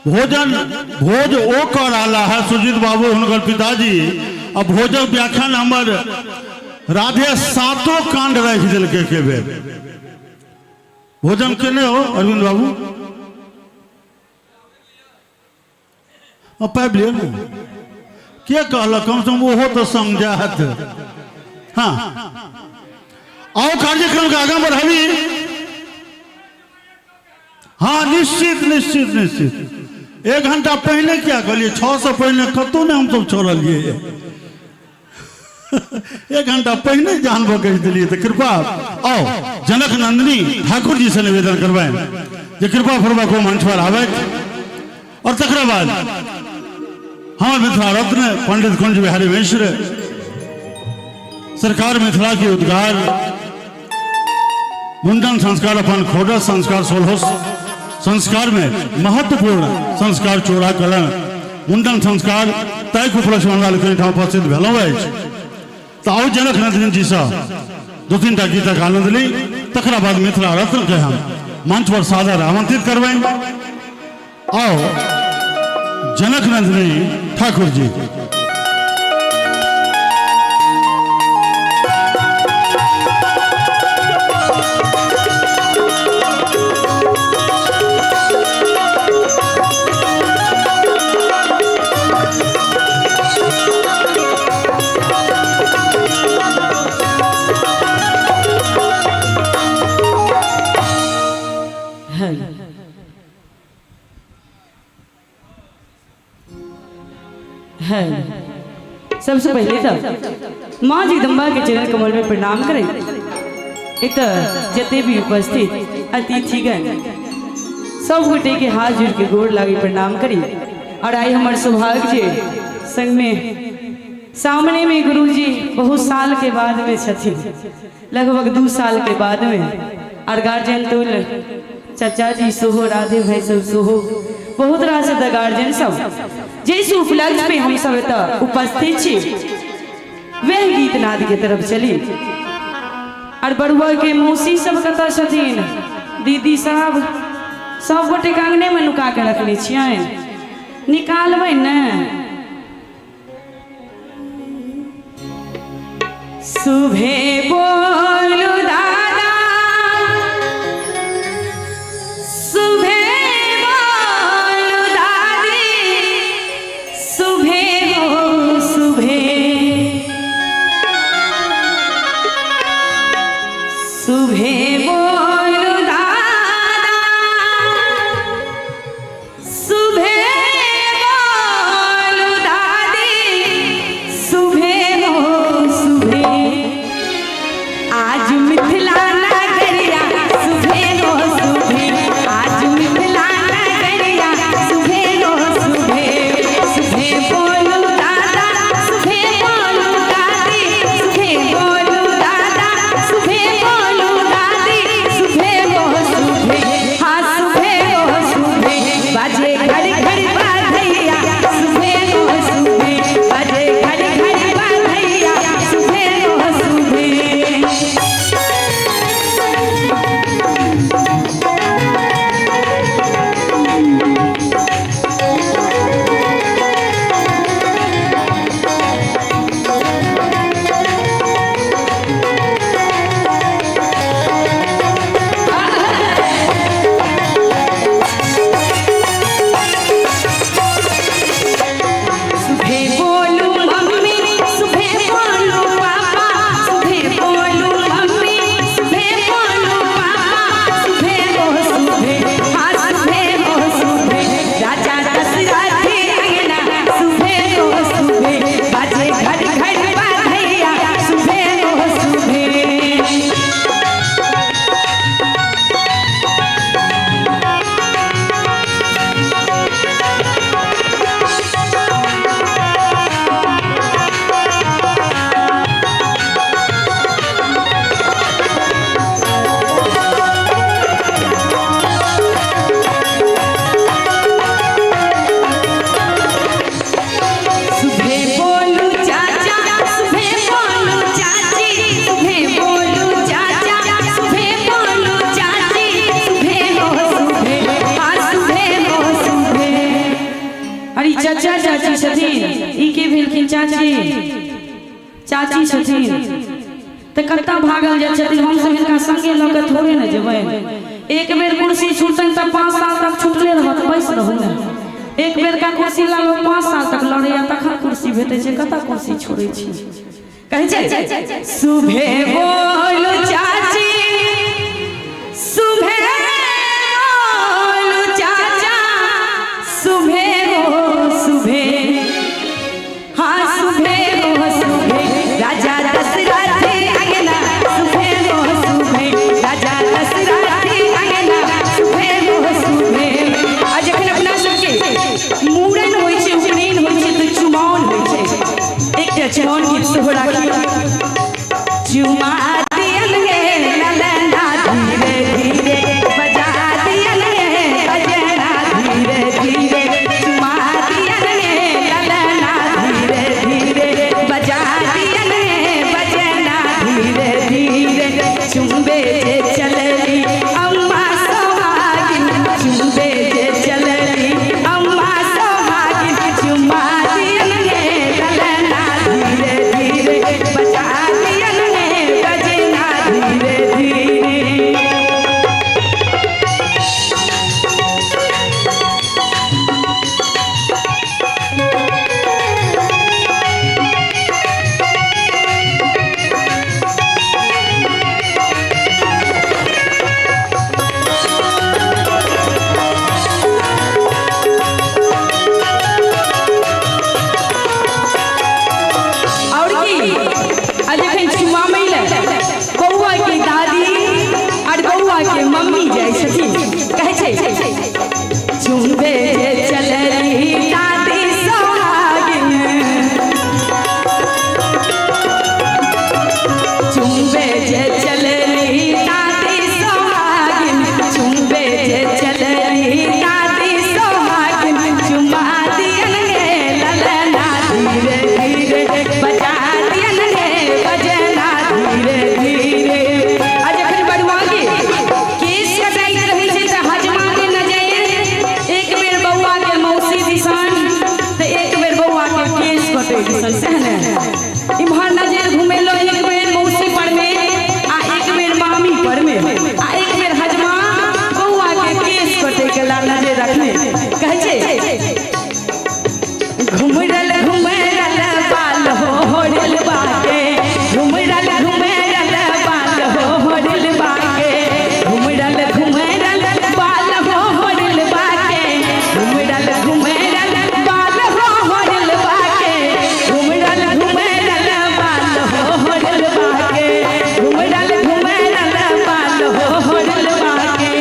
भोजन भोज ओ कर आला है सुजीत बाबू हुनकर पिताजी। और भोजन व्याख्यान हमर राधे 7 कांड रख दिल के बेर भोजन केने हो अरविंद बाबू पाबि लियो ने के कहल कम से कम ओहो तो समझात। हाँ आओ कार्यक्रम के आगे बढ़ाबी। हाँ निश्चित निश्चित निश्चित 1 घंटा पहले क्या कहलिए 6 से पहले कतौ नहीं हम सब छोड़लिए 1 घंटा पहले जानबो कह दिलिए। तो कृपा आओ जनक नंदिनी ठाकुर जी से निवेदन करवाएं जे कृपा फरवा को मंच पर आवे। और तकरा बाद हमारे मिथिला रत्न पंडित कुंज बिहारी मिश्र सरकार मिथिला के उद्गार मुंडन संस्कार अपन खोडस संस्कार 16 संस्कार में महत्वपूर्ण संस्कार चौड़ाकरण मुंडन संस्कार तय उपलक्ष्य मंडल उपस्थित भेलौं अछि। तो आओ जनक नंदन जी से 2-3 टा गीतक आनंद ली। तकरा बाद मिथिला रत्न के हम मंच पर सादर आमंत्रित करबें। आओ जनक नंदिनी ठाकुर जी। सबसे पहले तो माँ जगदम्बा के चरण कमल में प्रणाम करें। इत जते भी उपस्थित अतिथिगण सब गोटे के हाथ जोड़ के गोड़ लागे प्रणाम करी। और आई हमारे सौभाग्य संग में सामने में गुरुजी बहुत साल के बाद में छथि, लगभग 2 साल के बाद में। और गार्जियन तुल चाचा जी सोहो राधे भाई सब सोहो बहुत रास गार्जियन सब जैसे उपलक्ष्य पे हम सब उपस्थित छी वह गीत नाद के तरफ चली। और बड़ुआ के मौसी सब कत छथिन दीदी साहब सब गोटे के अंगने में नुका के रखने छियन निकालबै ने। सुबह बोलू दादा सुबह सुबह बोलो दादा सुबह बोलो दादी सुबह हो सुबह चाची छथिन ई के भेलखिन चाची चाची छथिन तो कत्ता भागल जाय छथिन हम सब इनका संगे ल के थोड़े न जेबै एक बेर कुर्सी छूटन त 5 साल तक छूटले रहत बैस रहू न एक बेर का कुर्सी ला 5 साल तक लड़ैया तखन कुर्सी भेटै छै कत्ता कुर्सी छोड़ै छी कहै छै सुबह बोलू चाची सुबह बोलू चाचा सुबह हो सुबह हाँ सुबह हो सुबह राजा दशरथ अंगना सुबह हो सुबह राजा दशरथ अंगना सुबह हो सुबह आ जखन अपना सबके मूड़न होइ छै उपनयन होइ छै तऽ चुमाओन होइ छै एकटा चुमाओन गीत सेहो राखी चुमा दियन गे ललना धीरे धीरे बजा दियन गे बजना धीरे धीरे चुमा दियन गे ललना धीरे धीरे बजा दियन गे बजना धीरे धीरे चुम्बे जे चलली अम्मा सोहागिन चुम्बे जे चलली अम्मा सोहागिन चुमा दियन गे ललना धीरे धीरे बजा दियन गे बजना धीरे धीरे और की अजखन चुमा मैले बौआ के दादी और बौआ के मम्मी जाय छथिन कहै छै चुम्बे जे चलली दादी सोहागिन चुम्बे जे चलली दादी सोहागिन चुम्बे जे चलली दादी सोहागिन चुमा दियन गे ललना धीरे धीरे बजा दियन गे बजना धीरे धीरे आ जखन बड़ुआगी केस कटाइत रहै छै तऽ हजमा के नजर एक बेर बौआ के मौसी दिसन तऽ एक बेर बौआ के केस कटै दिसन सहने इम्हर नजर घुमेलो एक बेर मौसी पर में आ एक बेर मामी पर में आ एक बेर हजमा बौआ के केस कटे के ला नजर रखने कहै छै घुमरल घुमरल बाल हो होरल बाके घुमरल घुमरल बाल हो होरल बाके घुमरल घुमरल बाल हो होरल बाके घुमरल घुमरल बाल हो होरल बाके घुमरल घुमरल बाल हो होरल बाके घुमरल घुमरल बाल हो होरल बाके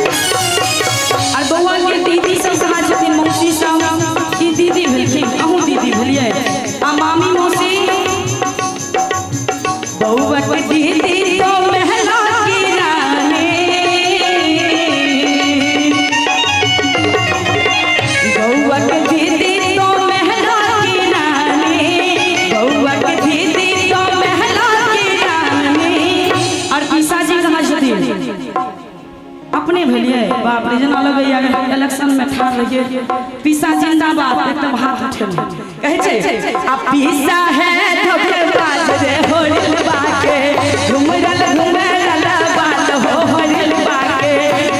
और बौआ के दीदी सब कहाँ छथिन मौसी सब ई दीदी भेलखिन अहूँ दीदी भेलियै आ मामी मौसी बौआ के दीदी तो महला की रानी बौआ के दीदी तो महला की रानी बौआ के दीदी तो महला की रानी और पिसाजी कहाँ छथिन अपने भेलिए बाप रे जना लगैया इलेक्शन में ठाड़ रहिए पीसा जिंदाबाद एकदम हाथ उठेने कहै छै आ पीसा है धोखेबाज रे होरल बाके घुमरल घुमरल बाल हो होरल बाके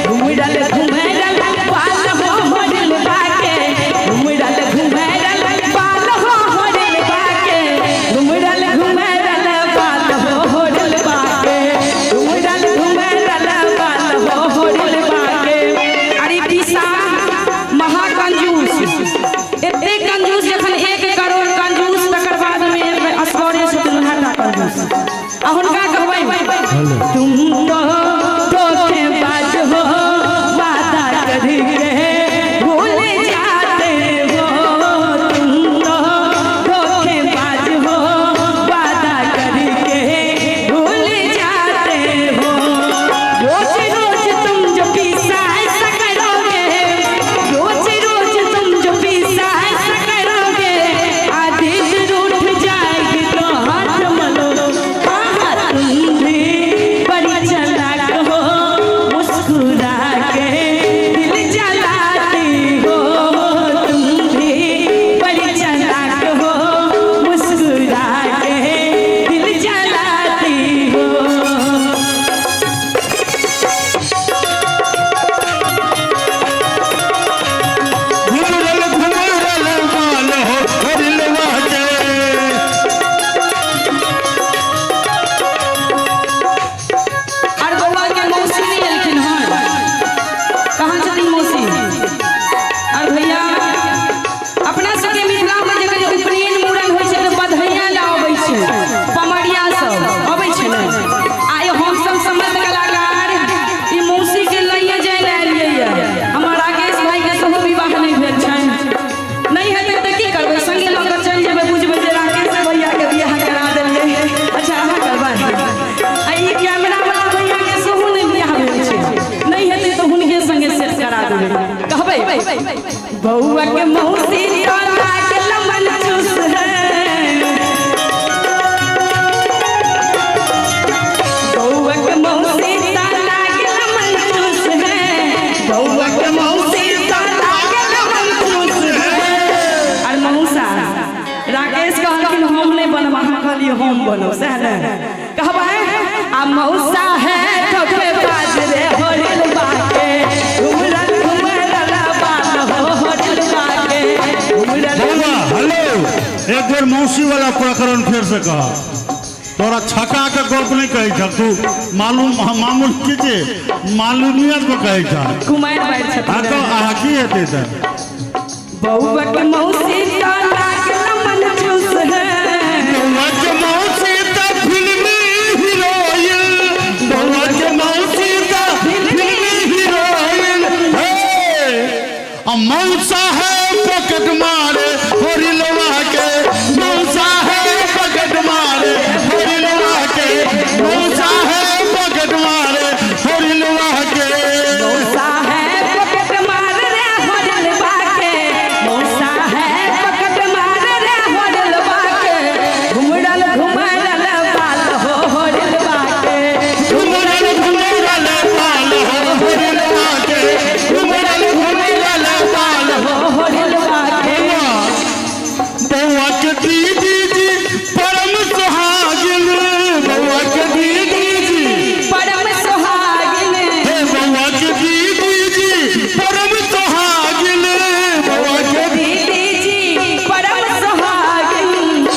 घुमरल घुमरल बाल हो होरल बाके घुमरल घुमरल बाल हो होरल बाके घुमरल घुमरल बाल हो होरल बाके घुमरल घुमरल बाल हो होरल बाके अरे पीसा महाकंजूस एते कंजूस जखन 1 करोड़ कंजूस तकर बाद में असगरे से कंजूस आ हुनका कहबै बउआ के मौसी तो लागल मन चूस है बउआ के मौसी तो लागल मन चूस है बउआ के मौसी तो लागल मन चूस है। और मौसा राकेश कहलखिन हम नहीं बनब अहाँ कहलिए हम बनब सह ने कहबै आ मौसा है ठोके बाज रे होरिल बाके घुमरल घुमरल बाल हो होरिल बाके घुमरल बउआ हेलो एक बेर मौसी वाला प्रकरण फिर से कह तोरा छका के गप नहीं कहे छ तू मामूल कीजे मालूमियत को कहे छ कुमार बैठ आ छथिन तो आ की हेते त बउआ के मौसी तो लागल मन चूस है बउआ के मौसी त फिल्मी हीरोइन बउआ के मौसी त फिल्मी हीरोइन हे मौसा है पकड़ मारे होरिलवा के मौसा है पकड़ मारे होरिलवा के मौसा है पकड़ मारे होरिलवा के मौसा है पकड़ मार रे होरिल बाके मौसा है पकड़ मार रे होरिल बाके घुमरल घुमरल बाल हो होरिल बाके घुमरल घुमरल बाल हो होरिलवा के घुमरल घुमरल बाल हो होरिल बाके बउआ के दीदी जी परम सुहागिन बउआ के दीदी जी परम सुहागिन हे बउआ के दीदी जी परम सुहागिन बउआ के दीदी जी परम सुहागिन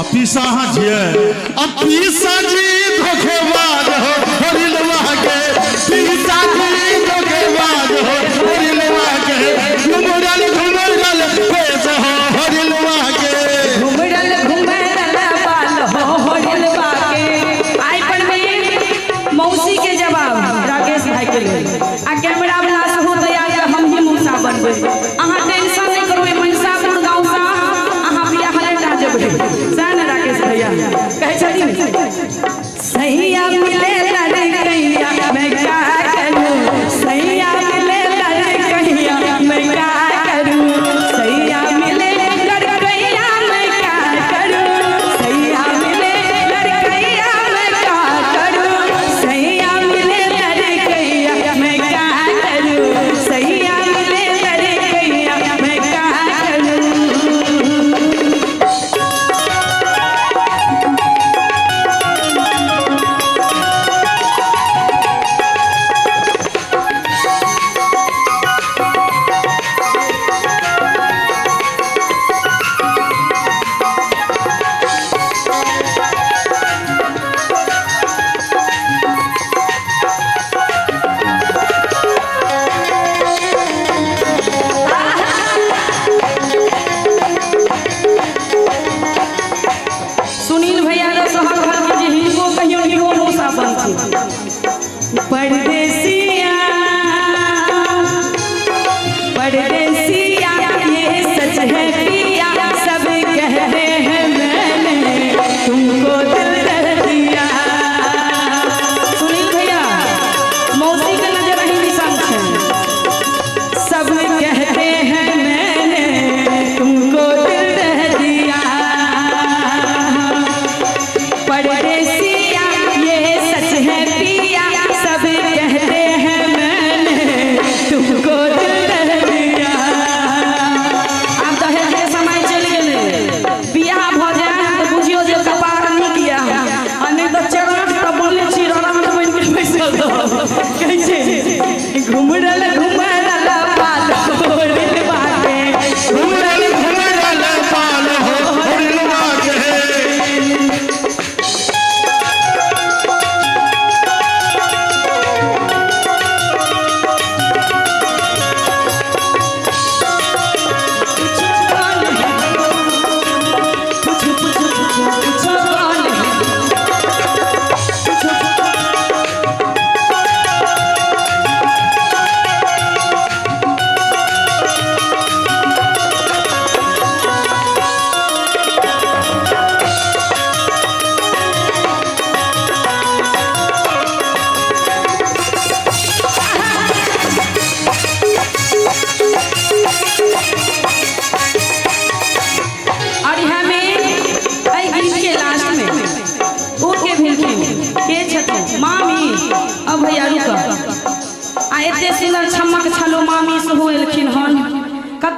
अपीसा हाँ छिए अपीसा जी धोखेबाज हो होरिलवा के पीसा जी धोखेबाज हो होरिलवा के घुमरल घुमरल पेश हो होरिलवा के घुमरल घुमरल बाल हो होरिल बाके आई पर में मौसी के जवाब राकेश भाई के लिए आ कैमरा वाला से हो तैयार है हम ही मौसा बनबे अहाँ टेंशन नहीं करू मनसापुर गांव से अहाँ बियाह ले ना जेबै सह ने राकेश भैया कहै छथिन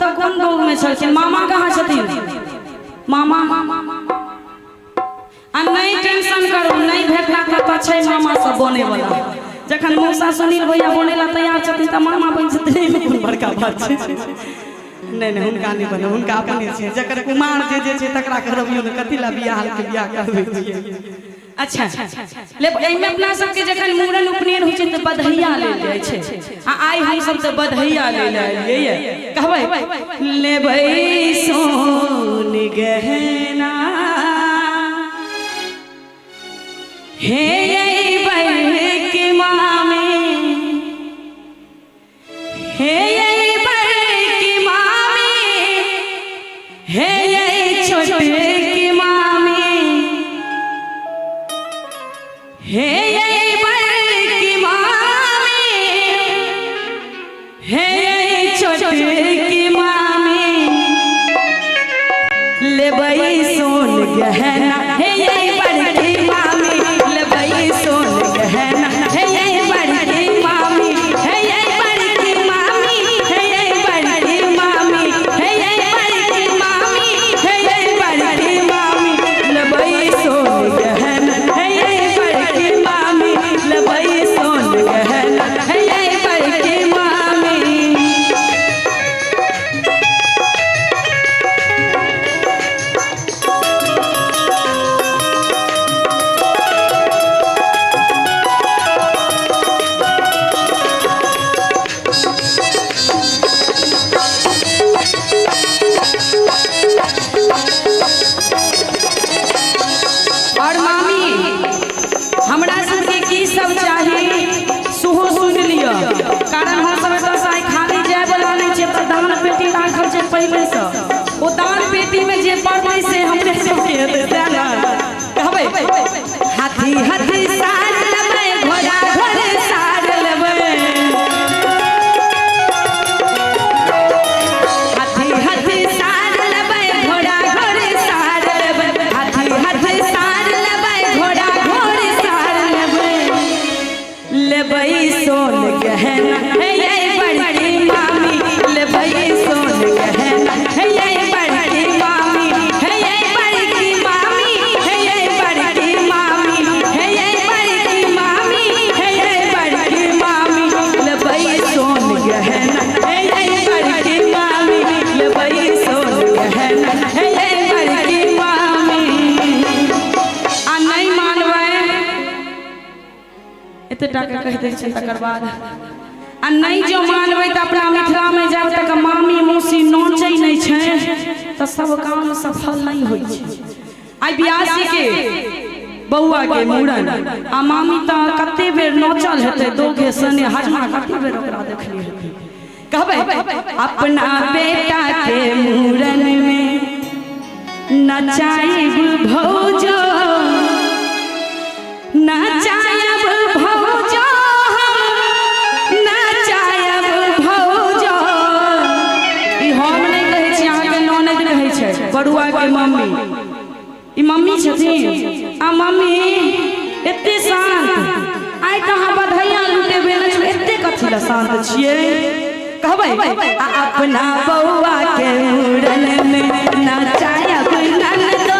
कतऽ कोन गाँव में छलखिन? मामा कहाँ छथिन? मामा आ नहीं टेंशन करू, नहीं भेटला कतऽ छै मामा सब बने वाला। जखन मौसा सुनील भैया बने ला तैयार छथिन तऽ मामा बनि छथिन, कोन बड़का बात छै। नहीं नहीं हुनका नहीं बने, हुनका अपने छै। जकर कुमार जे छै तकरा करबियो न, कथि ला बियाह के बियाह करबै छियै। अच्छा ले एहिमे अपना सबके जखन मूड़न उपनयन होइ छै तऽ बधैया लेल जाइ छै। आ आइ हम सब तऽ बधैया ले लेलियै। कहबै लेबै सोन गहना हे बड़ के मामे, हे बड़ के मामे, हे छोटे के मामे, हे बड़ के मामे, हे छोटे के मामे, लेबै सोन गहना हे बड़ के मामे, लेबै सोन गहना हे बड़ के मामी, हे बड़ के मामी, हे बड़ के मामी, हे बड़ के मामी, हे बड़ के मामी, लेबै सोन गहना हे बड़ के मामी, लेबै सोन गहना हे बड़ के मामी। और मामी हमरा सबके की सब चाही सुहो सुन लियो, कारण हम सब एतऽ से खाली जाय वाला नहीं छै, तऽ दान पेटी राखल छै पहिले से। ओ दान पेटी में जे पड़तै से हमरे सबके हेतै, सएह ने कहबै। हाथी हाथी सार लेबै, घोड़ा घोड़े सार लेबै, हाथी हाथी सार लेबै, घोड़ा घोड़े सार लेबै, हाथी हाथी सार लेबै, घोड़ा घोड़े सार लेबै, लेबै सोन गहना हे बड़ के मामी, लेबै सोन गहना हे बड़ के मामी, हे बड़ के मामी, हे बड़ के मामी, हे बड़ के मामी, हे बड़ के मामी, लेबै सोन गहना हे बड़ के मामी, लेबै सोन गहना हे बड़ के मामी। आ नहीं मानबै एते टाका कह दै छै, तकर बाद आ नहीं जो मानबै तऽ अपना मिथिला में जब तक मामी मौसी नोचै नहीं छै तऽ सब काम सफल नहीं होइ छै। आई बियासी के बउआ के मूड़न आ मामी तऽ कते बेर नोचल हेतै, दोगे सने हजमा कते बेर ओकरा देखली हेतै। कहबै अपना बेटा के मूड़न में नचाइब भौजो, नचायब भौजो, नचायब भौजो। ई हम नहीं कहै छी, अहाँके ननद रहै छै, बड़ुआ के मम्मी, ई मम्मी छथिन। आ मम्मी एते शांत, आइ तऽ अहाँ बधैया लुटेबे न छै, एते कथी ला शांत छियै? कहबै अपना बउआ के मूड़न में नचायब ननदो,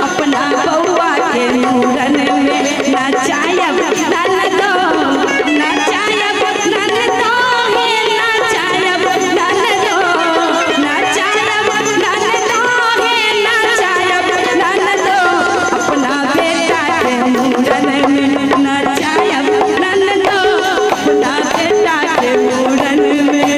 अपना बउआ के मूड़न में नचायब ननदो, नचायब ननदो, हे नचायब ननदो, नचायब ननदो, हे नचायब ननदो, अपना बेटा के मूड़न में नचायब ननदो, अपना बेटा के मूड़न में।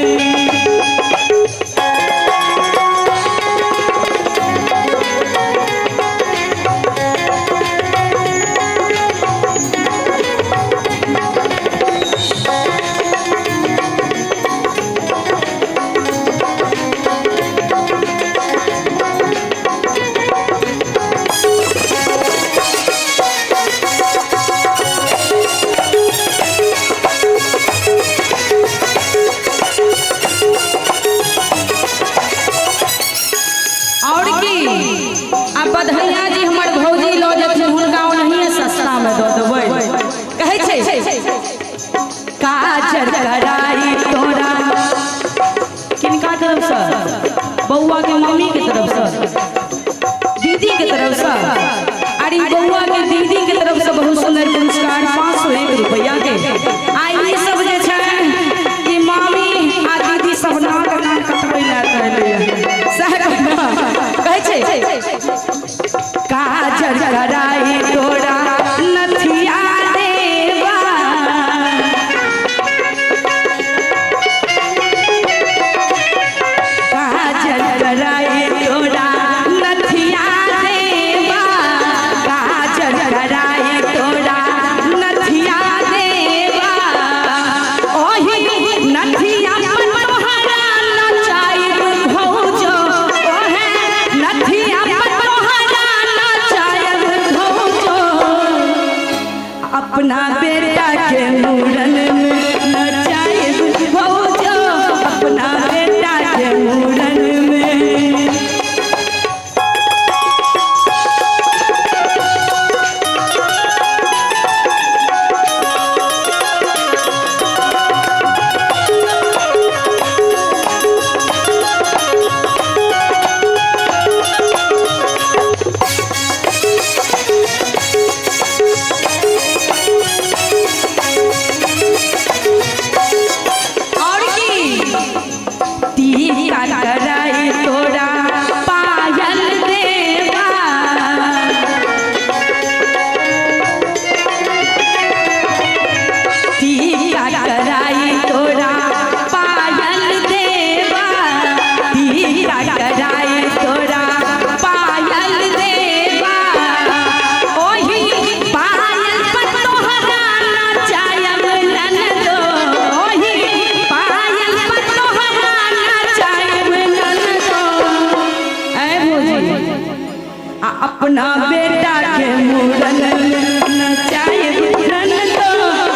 अपना बेटा के मूरन में नचाए ननदो,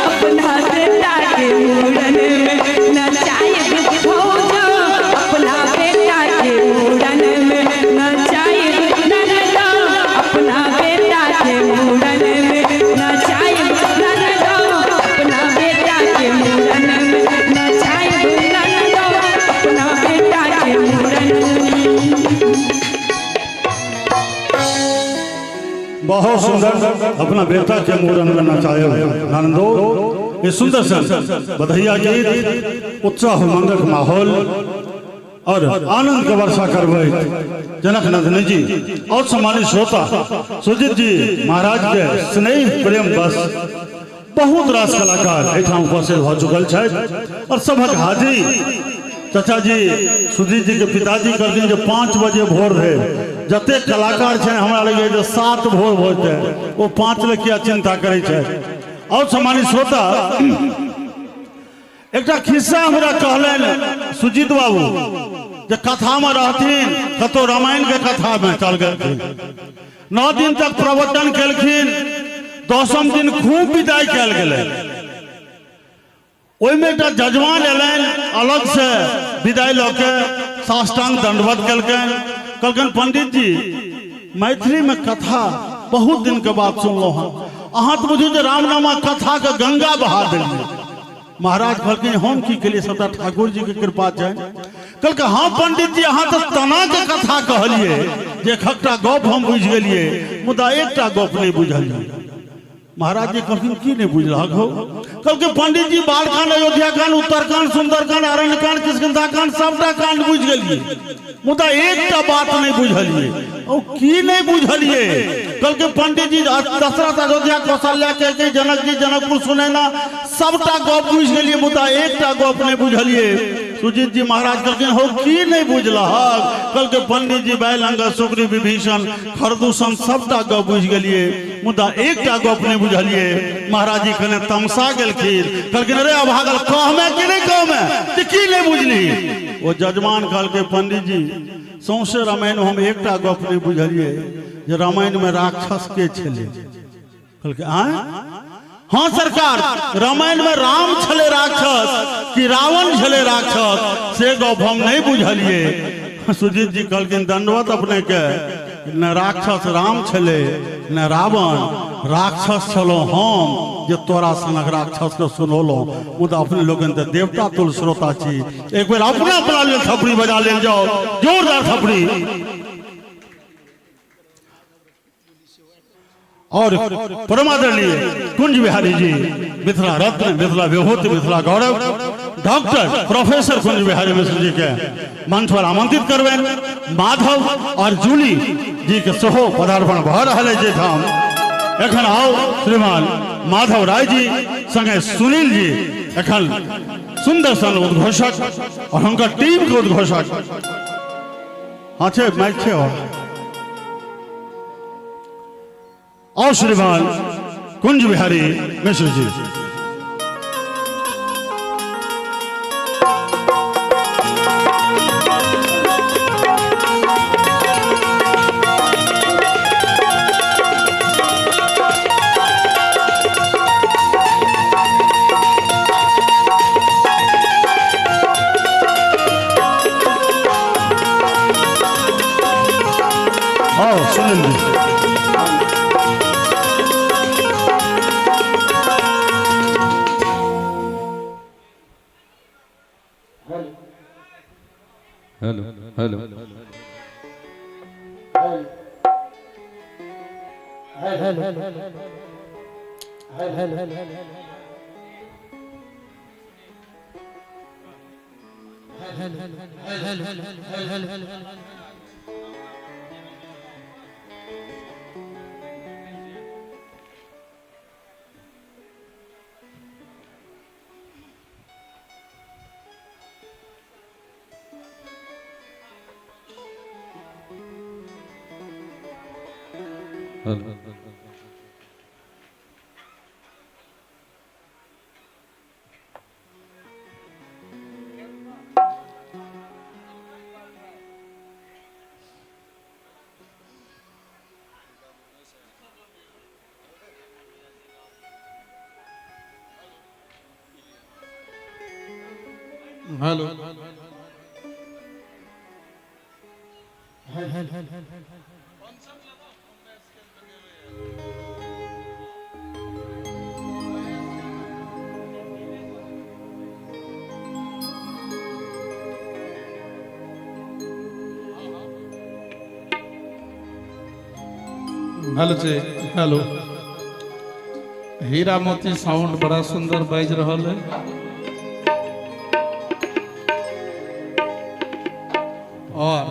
अपना बेटा के मूरन में नचाए भौजो, अपना बेटा के मूरन में नचाए ननदो, अपना बेटा के मूरन में नचाए ननदो, अपना बेटा के मूरन में नचाए ननदो, अपना बेटा के मूरन में। बहुत सुंदर अपना बेटा के मूरन में नचाए नंदो। ये सुंदर सन बधैया गीत, उत्साह उमंगक माहौल और आनंद के वर्षा करवे जनक नंदनी जी और सम्मानित श्रोता सुजीत जी महाराज के स्नेह प्रेम बस बहुत रास कलाकार एठाम उपस्थित हो चुकल है और सबक हाजिरी चाचा जी सुजीत जी के पिताजी कहते जो 5 बजे भोर रहे जते कलाकार छे हमरा लगे जो 7 भोर होते वो 5 ले किया चिंता करे छे। और सम्मानित श्रोता एक खिस्सा हमरा कहलन सुजीत बाबू जो कथा में रहथिन कतो रामायण के कथा में चल गए 9 दिन तक प्रवचन केलखिन 10म दिन खूब विदाई कल गए ओहि में एक जजमान एलन अलग से विदाई लऽ के साष्टांग दंडवत कहलकन पंडित जी मैथिली में कथा बहुत दिन के बाद सुनलो हाँ अहाँ तो बुझू जे रामनामा कथा के गंगा बहा दिलिए। महाराज कहलखिन हम की केलिए सबटा ठाकुर जी के कृपा छै। कहलकै हाँ पंडित जी अहाँ तो तना के कथा कहलिए जे एकटा गप हम बुझ गेलिए मुदा एकटा गप नहीं बुझलिए। महाराज जी कहलखिन की नहीं बुझलक हो? कहलकै पंडित जी बालकांड अयोध्या कांड उत्तरकांड सुंदरकांड अरण्यकांड किष्किंधाकांड सबटा कांड बुझ गेलिए मुदा एकटा बात नहीं बुझलिए। ओ की नहीं बुझलिए? कहलकै पंडित जी दशरथ अयोध्या कौशल्या के जनक जी जनकपुर सुनैना सबटा गप बुझ गेलिए मुदा एकटा गप नहीं बुझलिए। सुजीत जी महाराज कहलखिन हो की नहीं बुझलक? कहलकै पंडित जी बैल अंगद सुग्रीव विभीषण खरदूषण सबटा गप बुझ गेलिए मुदा एकटा गप नहीं बुझलिए। महाराज जी कहने तमसा गेलखिन कहलखिन अरे अभागल कहमे कि नहीं कहमे की नहीं बुझली? वो जजमान कहलकै पंडित जी सौंसे रामायण हम एकटा गप नहीं बुझलिए जे रामायण में राक्षस के छले। कहलकै आय हाँ सरकार रामायण में राम छले राक्षस कि रावण छले राक्षस से गप हम नहीं बुझलिए। सुजीत जी कहलखिन दंडवत अपने के न राक्षस राम छले न रावण राक्षस छलो हम जे तोरा सनक राक्षस के सुनोलो मुदा अपने लोगन ते देवता तुल श्रोता छी। एक बेर अपना अपना लिए थपड़ी बजा ले जाओ जोरदार थपड़ी। और परमादरणीय कुंज बिहारी जी मिथिला रत्न मिथिला विभूति मिथिला गौरव डॉक्टर प्रोफेसर कुंज बिहारी मिश्र जी के मंच पर आमंत्रित करबेन। माधव और जूली जी के सेहो पदार्पण भ रहल है जेठाम। एखन आओ श्रीमान माधव राय जी संगे सुनील जी एखन सुंदर सन उद्घोषक और उनका टीम के उद्घोषक हाँ छे मैच छे और श्रीमान कुंज बिहारी मिश्र जी। आओ Sunil ji. Hello hello hello hello hello जी हेलो हीरा मोती साउंड बड़ा सुंदर बाज रहा है और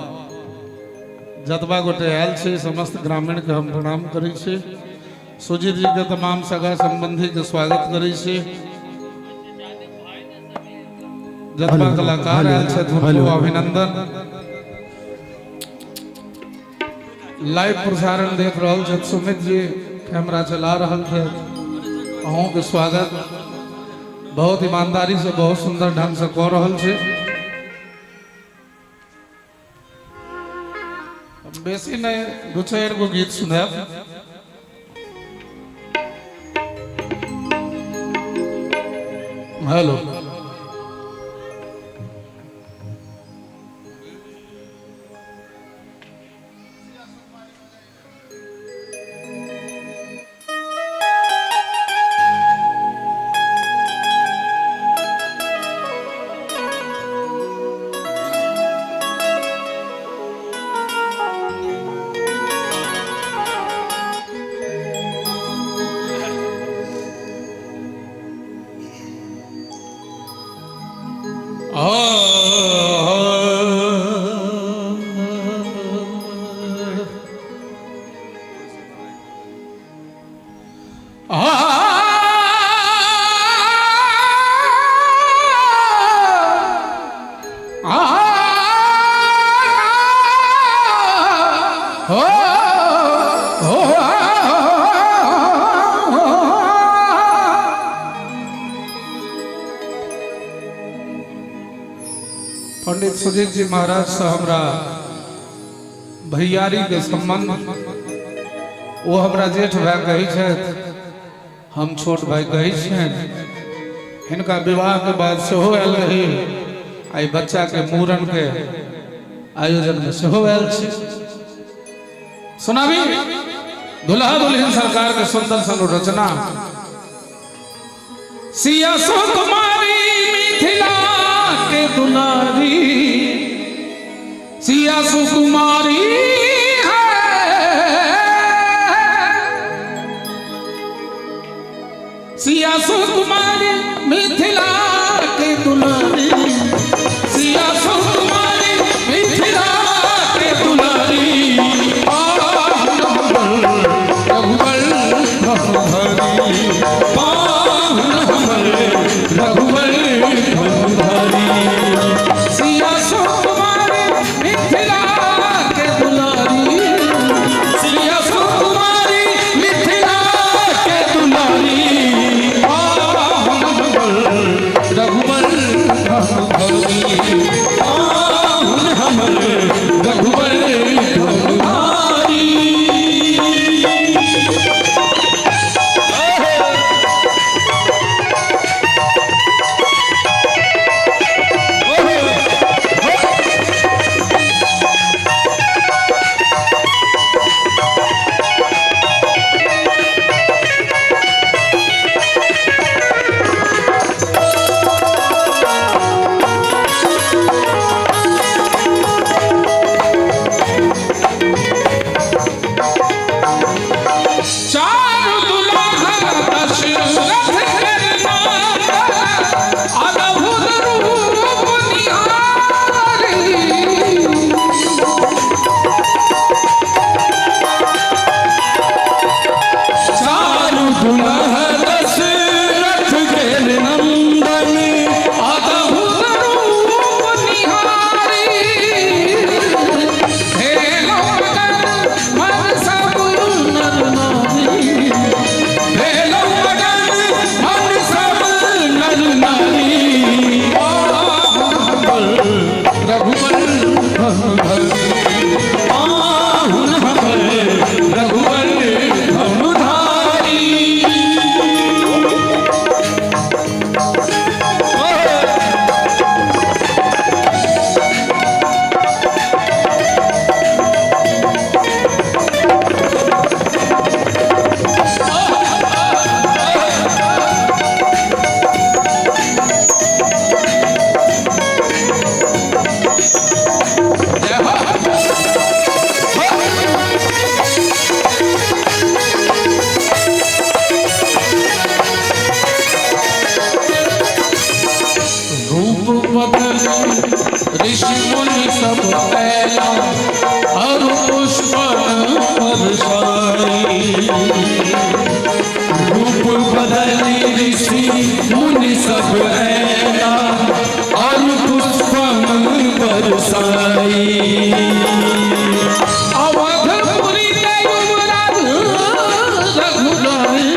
जतबा गोटे आयल से समस्त ग्रामीण के हम प्रणाम करै छी सुजीत जी के तमाम सगा संबंधी के स्वागत करै छी जतबा कलाकार आयल छै उनको अभिनंदन लाइव प्रसारण देख रहा छे सुमित जी कैमरा चला रहा थे अहों के स्वागत बहुत ईमानदारी से बहुत सुंदर ढंग से कह रहा छे बेसी नहीं दो चार गो गीत सुनाब हेलो पंडित सुजीत जी महाराज से हमरा भैयारी के संबंध वो हमरा जेठ भाई कही छथि हम छोट भाई कही छनि हिनका विवाह के बाद सेहो आयल रही आई बच्चा के मूड़न के आयोजन में सेहो आयल छी सुनाबी दुल्हा दुल्हन सरकार के सुंदर सन रचना सिया सुकुमारी मिथिला के दुलारी सिया सुकुमारी सिया सुकुमारी मिथिला के दुलारी सिया सुकुमारी मिथिला के दुलारी सिया सुकुमारी मिथिला के दुलारी और पुष्प बरसाई रूप बदली ऋषि मुनि सब ऐना और पुष्प बरसाई अवधपुरी के युवराज रघुराई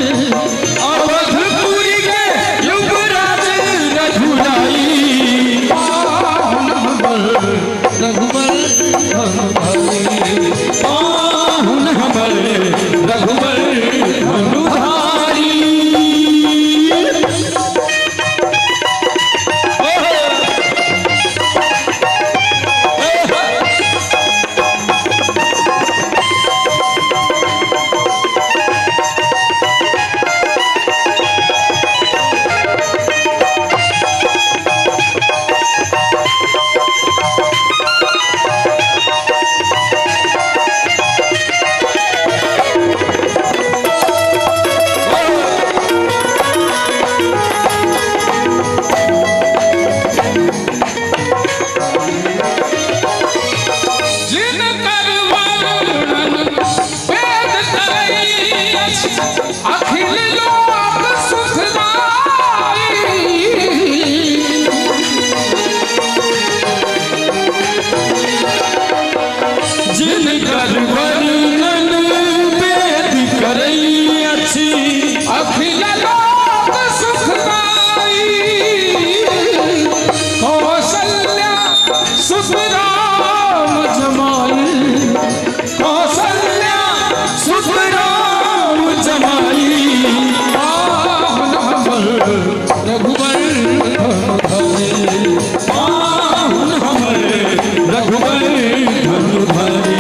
अवधपुरी के युवराज रघुराई रघुबर पाहुन हमर रघुबर धनुधारी अखिल लोक सुखदाई जिनकर वर्णन वेद करई अछि अखिल लोक सुखदाई कौशल्या सुखराम जमाई कौशल्या सुखराम जमाई रघुबर रघुबर धनुधारी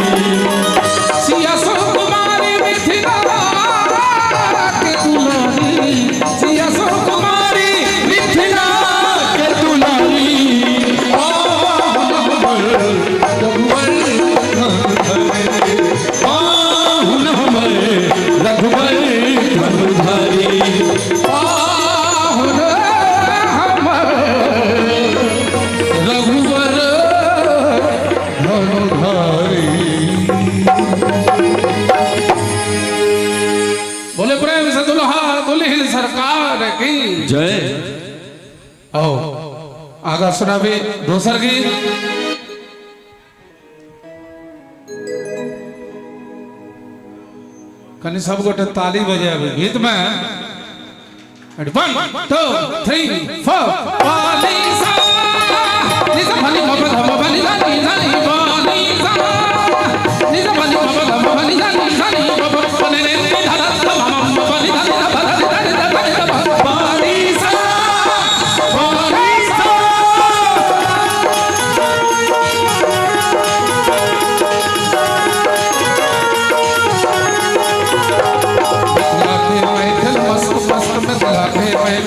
सिया सुकुमारी मिथिला के दुलारी सिया सुकुमारी मिथिला के दुलारी रघुबर पाहुन हमर रघुबर धनुधारी पाहुन हमर रघुबर धनुधारी बोले प्रेम से दुल्हा दुल्हन सरकार की जय। आओ आगा सुनाबे दोसर गीत कनी सब गोटे ताली बजाबे गीत में 1 2 3 4 पाली सा निसा भली मोहब्बत हम भली जानी जानी पाली सा निसा भली मोहब्बत हम भली जानी जानी मोहब्बत बने रे धारा हम भली जानी भली पाली सा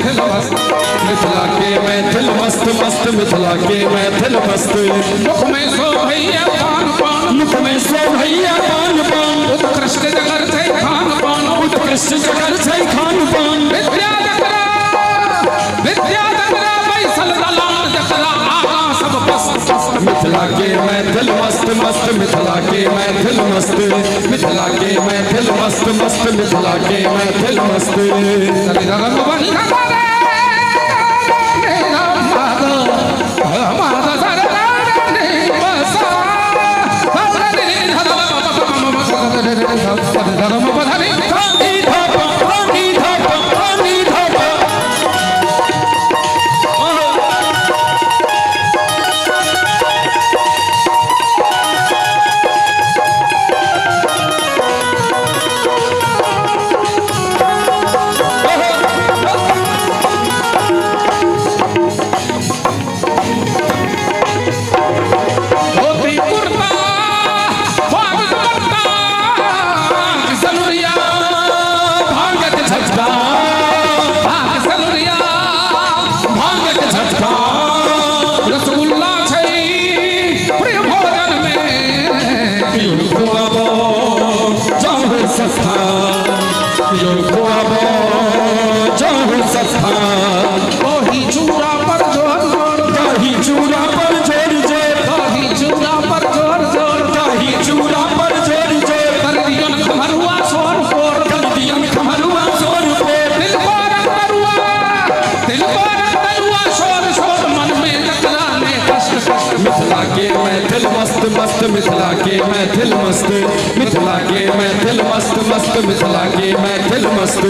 मिथिला के मैथिल मस्त मस्त मिथिला के मैथिल मस्त मुख में सो भैया पान पान मुख में सो भैया पान पान उत्कृष्ट जगर छै खान पान उत्कृष्ट जगर छै खान पान विद्या जगरा बैसल दलान जकरा आगा सब मस्त मिथिला के मैथिल मस्त मस्त मिथिला के मैथिल मस्त मिथिला के मैथिल मस्त मस्त मिथिला के मैथिल मस्त के महफिल मस्त, मिथिला के महफिल मस्त मस्त, मिथिला के महफिल मस्त।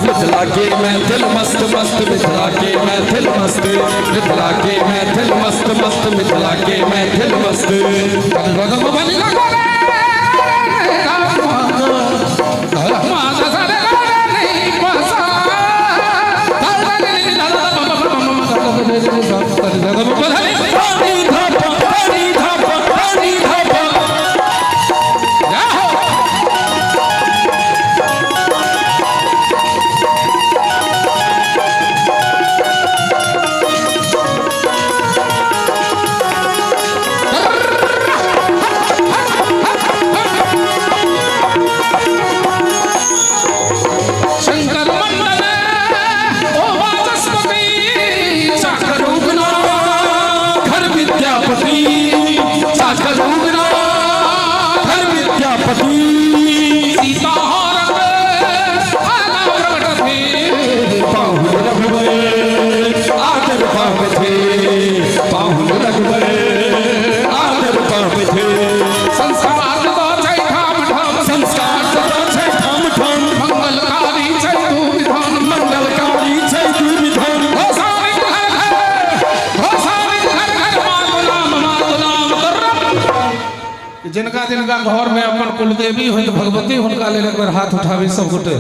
मिथिला के महफिल मस्त मस्त, मिथिला के महफिल मस्त, मिथिला के महफिल मस्त मस्त, मिथिला के महफिल जिनका जिनका घर में अपन कुलदेवी हो भगवती हुनका ले एक बार हाथ उठावे सब गोटे,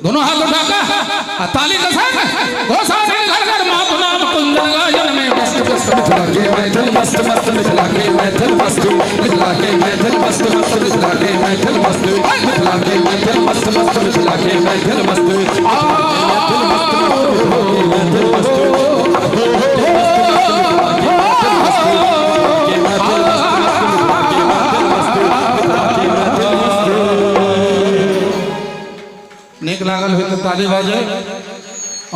दोनों हाथ उठा के ताली के संग गोसाई घर घर मां नाम कुंदन गायन में मिथिला के महफिल मस्त मस्त, मिथिला के महफिल मस्त, मिथिला के महफिल मस्त मस्त, मिथिला के महफिल मस्त, मिथिला के महफिल मस्त मस्त, मिथिला के महफिल निक लागल हो तो ताली बाजे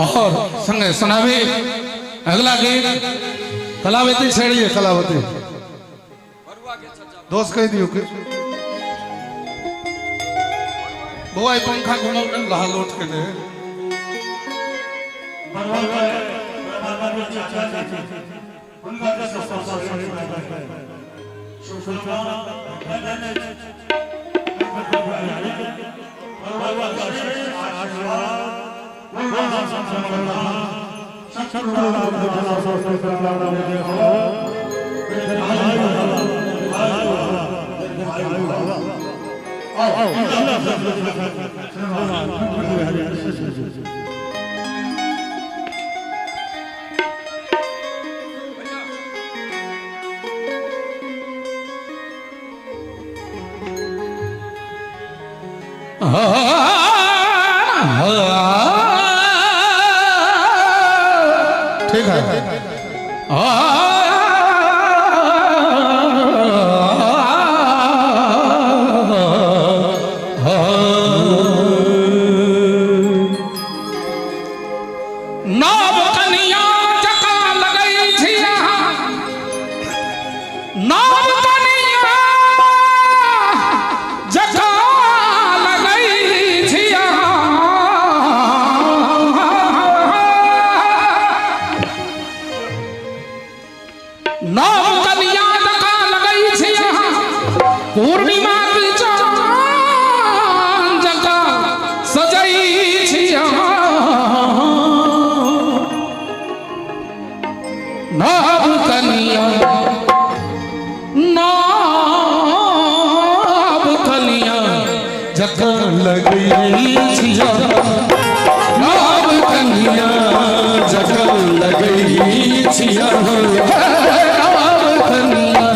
और संगे सुनावे। अगला गीत कलावती छेड़िए, कलावती दोस्त कह दियो के बुआ पंखा घुमाओ लहा लोट के दे ठीक है। लगई छिया नाव कन्या जगल लगई छिया नाव कन्या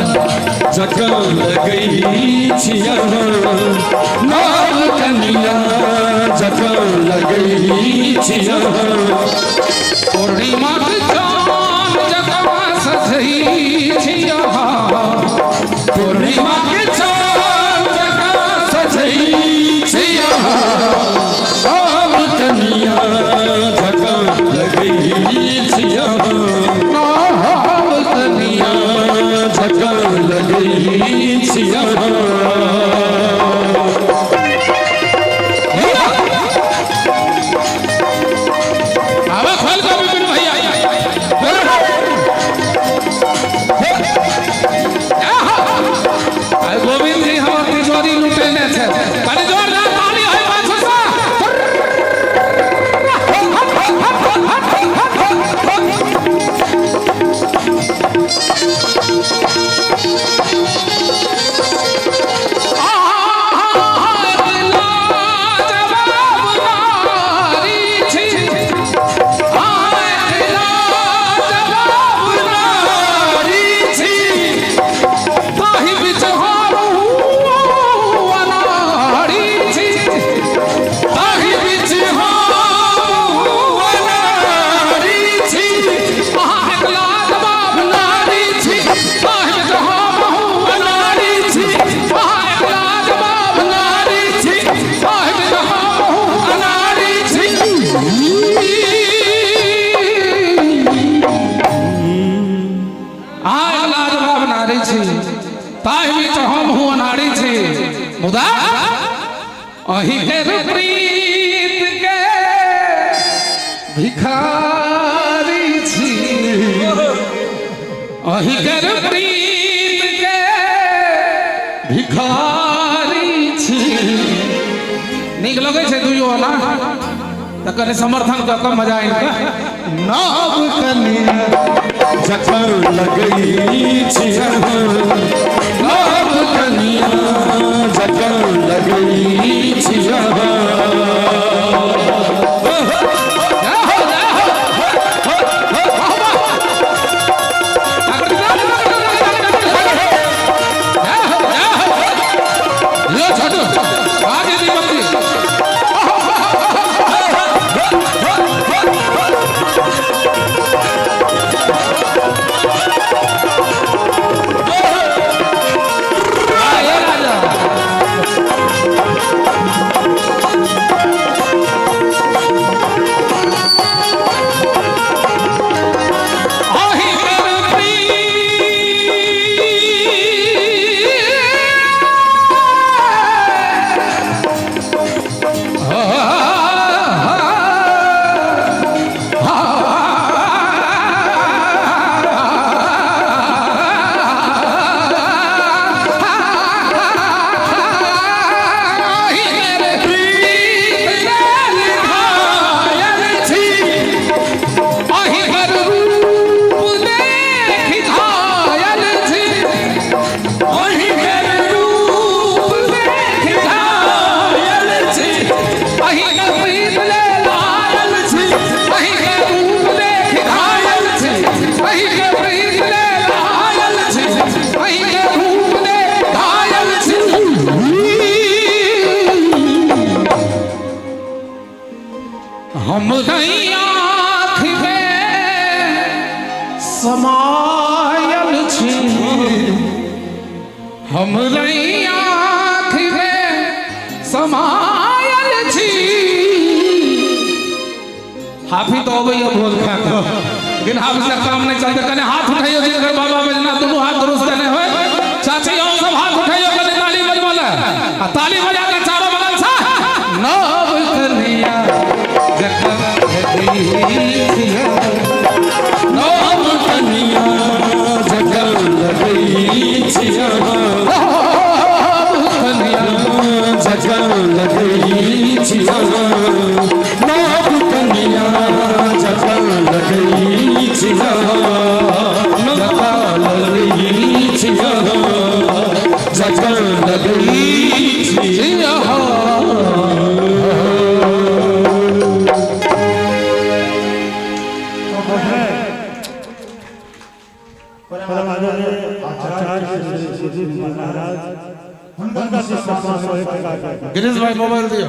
जगल लगई छिया नाव कन्या जगल लगई छिया पूर्णिमा के चांद जगवा सजई छिया पूर्णिमा के चांद जगह सजई छिया नाव कन्या जगल लगई छिया नाव कन्या जगल लगई छिया आवा खोल को बिपिन भैया आय गोविंद जी हमर तिजोरी लुटेने छे कनी जोरदार ताली होय पाछू से मुदा अही कर प्रीत के भिखारी छी अही कर प्रीत के भिखारी छी नीक लगे छै दुइयो ना त कने समर्थन क के मजा आइन नाव कन्या जगल लगई छिया नाव कन्या जगल लगई छिया हम नहीं आँख में समायल छी हम नहीं आँख में समायल छी हाफी तो अबे भोज खा के लेकिन हाफ से काम नहीं चलते कने हाथ उठाइयो जिनकर बाबा बजना दोनों हाथ दुरुस्त ने होय चाची और सब हाथ उठाइयो कने ताली बजवाला आ ताली बजा के चारों बगल से नाव कन्या जगल लगई छिया नाव कन्या जगल लगई छिया नाव कन्या जगल लगई छिया नाव कन्या जगल लगई छिया जगल लगई गिरीश भाई मोबाइल दियो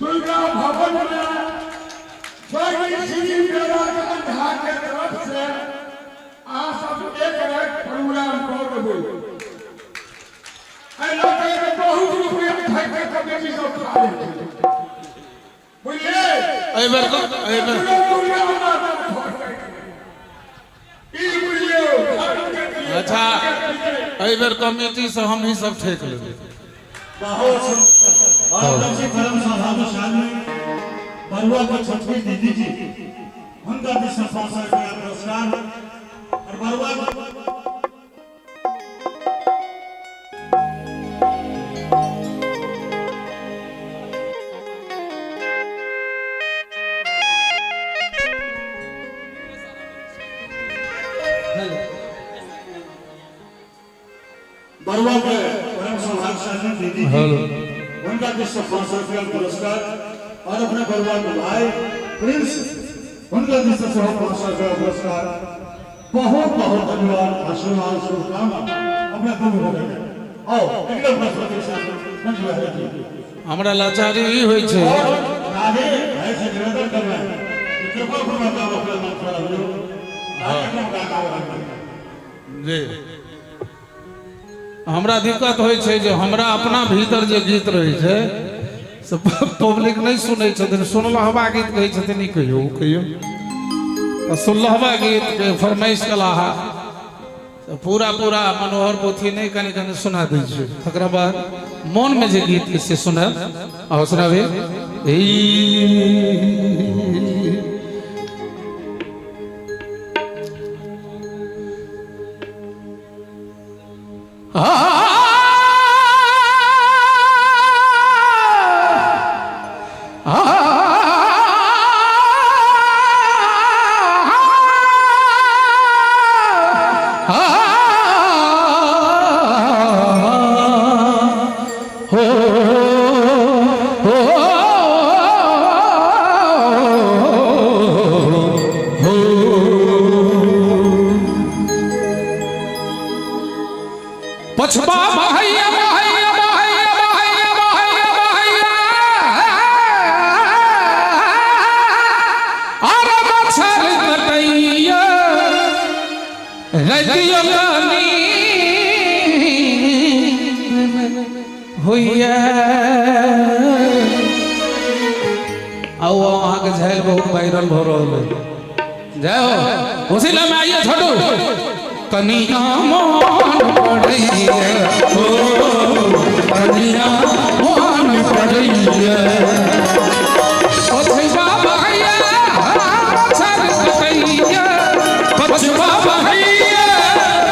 दुर्गा भवन में स्वर्गीय श्री मेरा के तरफ से आप सब एक प्रोग्राम कर देबो आई लोग के बहुत रुपया खाई के कमेटी सब खा ले बुझलिए एहि बेर अच्छा एहि बेर कमेटी से हम ही सब ठेक लेबै और परम साधारण में बरुआ को छठी दीदी जी उनका भी स्पॉन्सर किया पुरस्कार और बरुआ बरुआ के परम साधारण दीदी जी उनका भी स्पॉन्सर किया पुरस्कार और अपने बरुआ के भाई प्रिंस उनका भी स्पॉन्सर किया पुरस्कार बहुत बहुत धन्यवाद आशीर्वाद शुभकामना अपने तुम हो गए आओ एकदम हमरा लाचारी ही होई छै आगे ऐसे निरंतर कर रहे हैं कृपा पूर्वक आप अपना नाम खड़ा हो जी हमरा दिक्कत होइ छै जे हमरा अपना भीतर जे गीत रहै छै से पब्लिक नहीं सुनै छथिन सुनलहबा गीत कहै छथिन ई कहियो सुनलहबा गीत के फरमाइश कलाहा पूरा पूरा मनोहर पोथी नहीं कनी कनी सुना दै छै तकरा बाद मन में जे गीत से सुनब आ सुनाबे पछबा बहैया बहैया बहैया बहैया बहैया बहैया अरे मच्छर कटैया रतिया कानी होइया आओ वहाँ के झैल बहुत वायरल हो रहा है जय हो उसी में आइए छोटू कनिया मान पड़ैया हो कनिया मान पड़ैया ओ छैबा बहैया मच्छर कटैया पछबा बहैया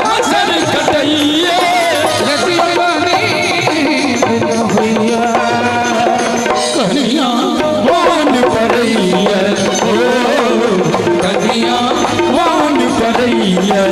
मच्छर कटैया रति बनी होइया कनिया मान पड़ैया हो कनिया मान पड़ैया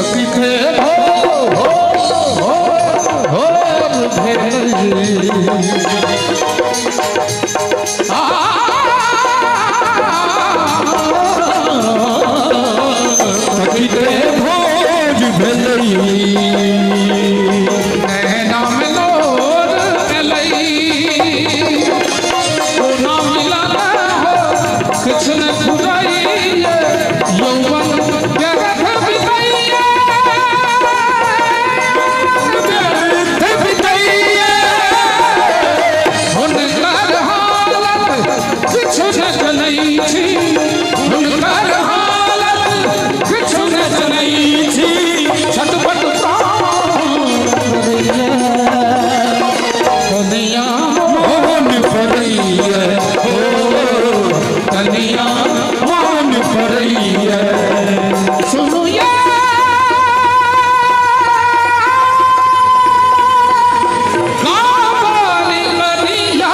सखी थे हो सखी के भोज भेलई नैना में नोर एलई ओ ना मिला हो कुछ न फुराई यौवन व्यर्थ बिताइए व्यर्थ बिताइए हुनकर हालत कुछ न जनई छी हुनकर हालत कुछ न जनई छी छटपट कन्या मोहन परैया हो कन्या मोहन परैया सुनो ये काली कन्या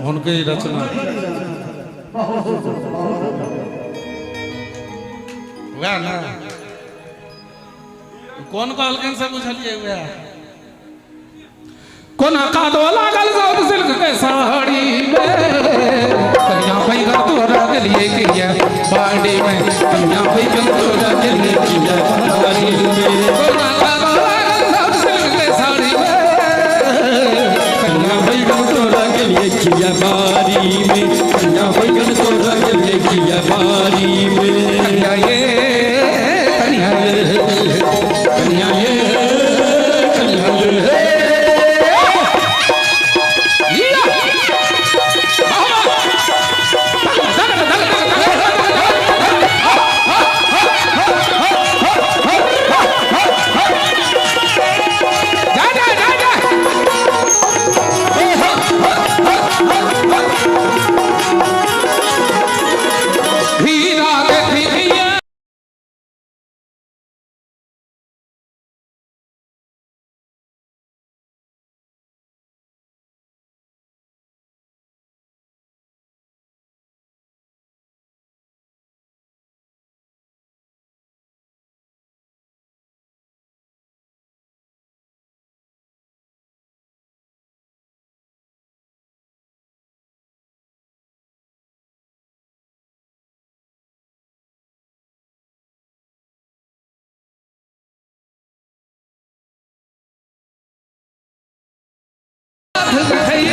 उनके ही रचना वह ना कौन कहलकन से बुझलिए वह कोना का दो लागल सब सिल्क के साड़ी में कन्या पैगर तोरा के लिए किया बाड़ी में कन्या पैगर तोरा के लिए किया बाड़ी में कोना का दो लागल सब सिल्क के साड़ी में कन्या बैगन तोरा के लिए किया बारी में कन्या बैगन तोरा के लिए किया बारी में कन्या ये कन्या ये कन्या ये कन्या ये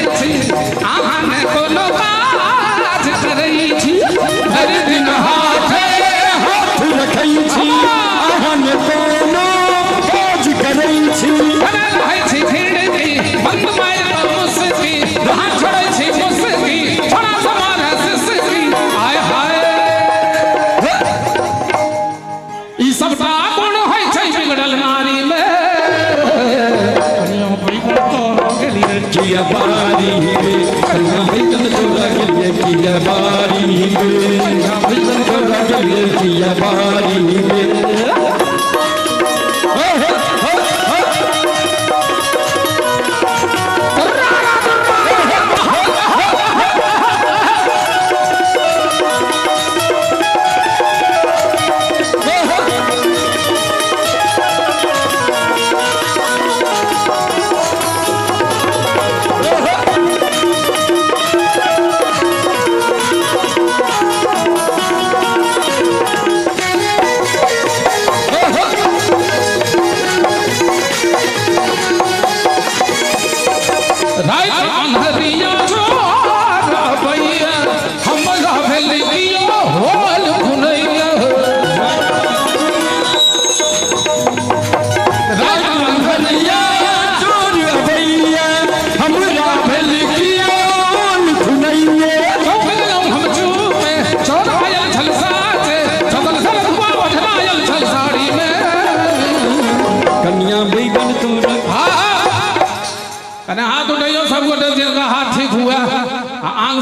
आने कोनो बात करई छी हर दिन हाथे हाथ रखै छी आने कोनो काज करै छी बना है छी खिड़की बंद माय मुस्की वहां छोड़ै छी मुस्की छोड़ा समान है सिसकी हाय हाय ई सबटा गुण होय छै बिगड़ल नारी में कन्या पैगर तोरा के लिए किया बारी में कन्या बैगन तोरा के लिए किया बारी में कन्या बैगन तोरा के लिए किया बारी में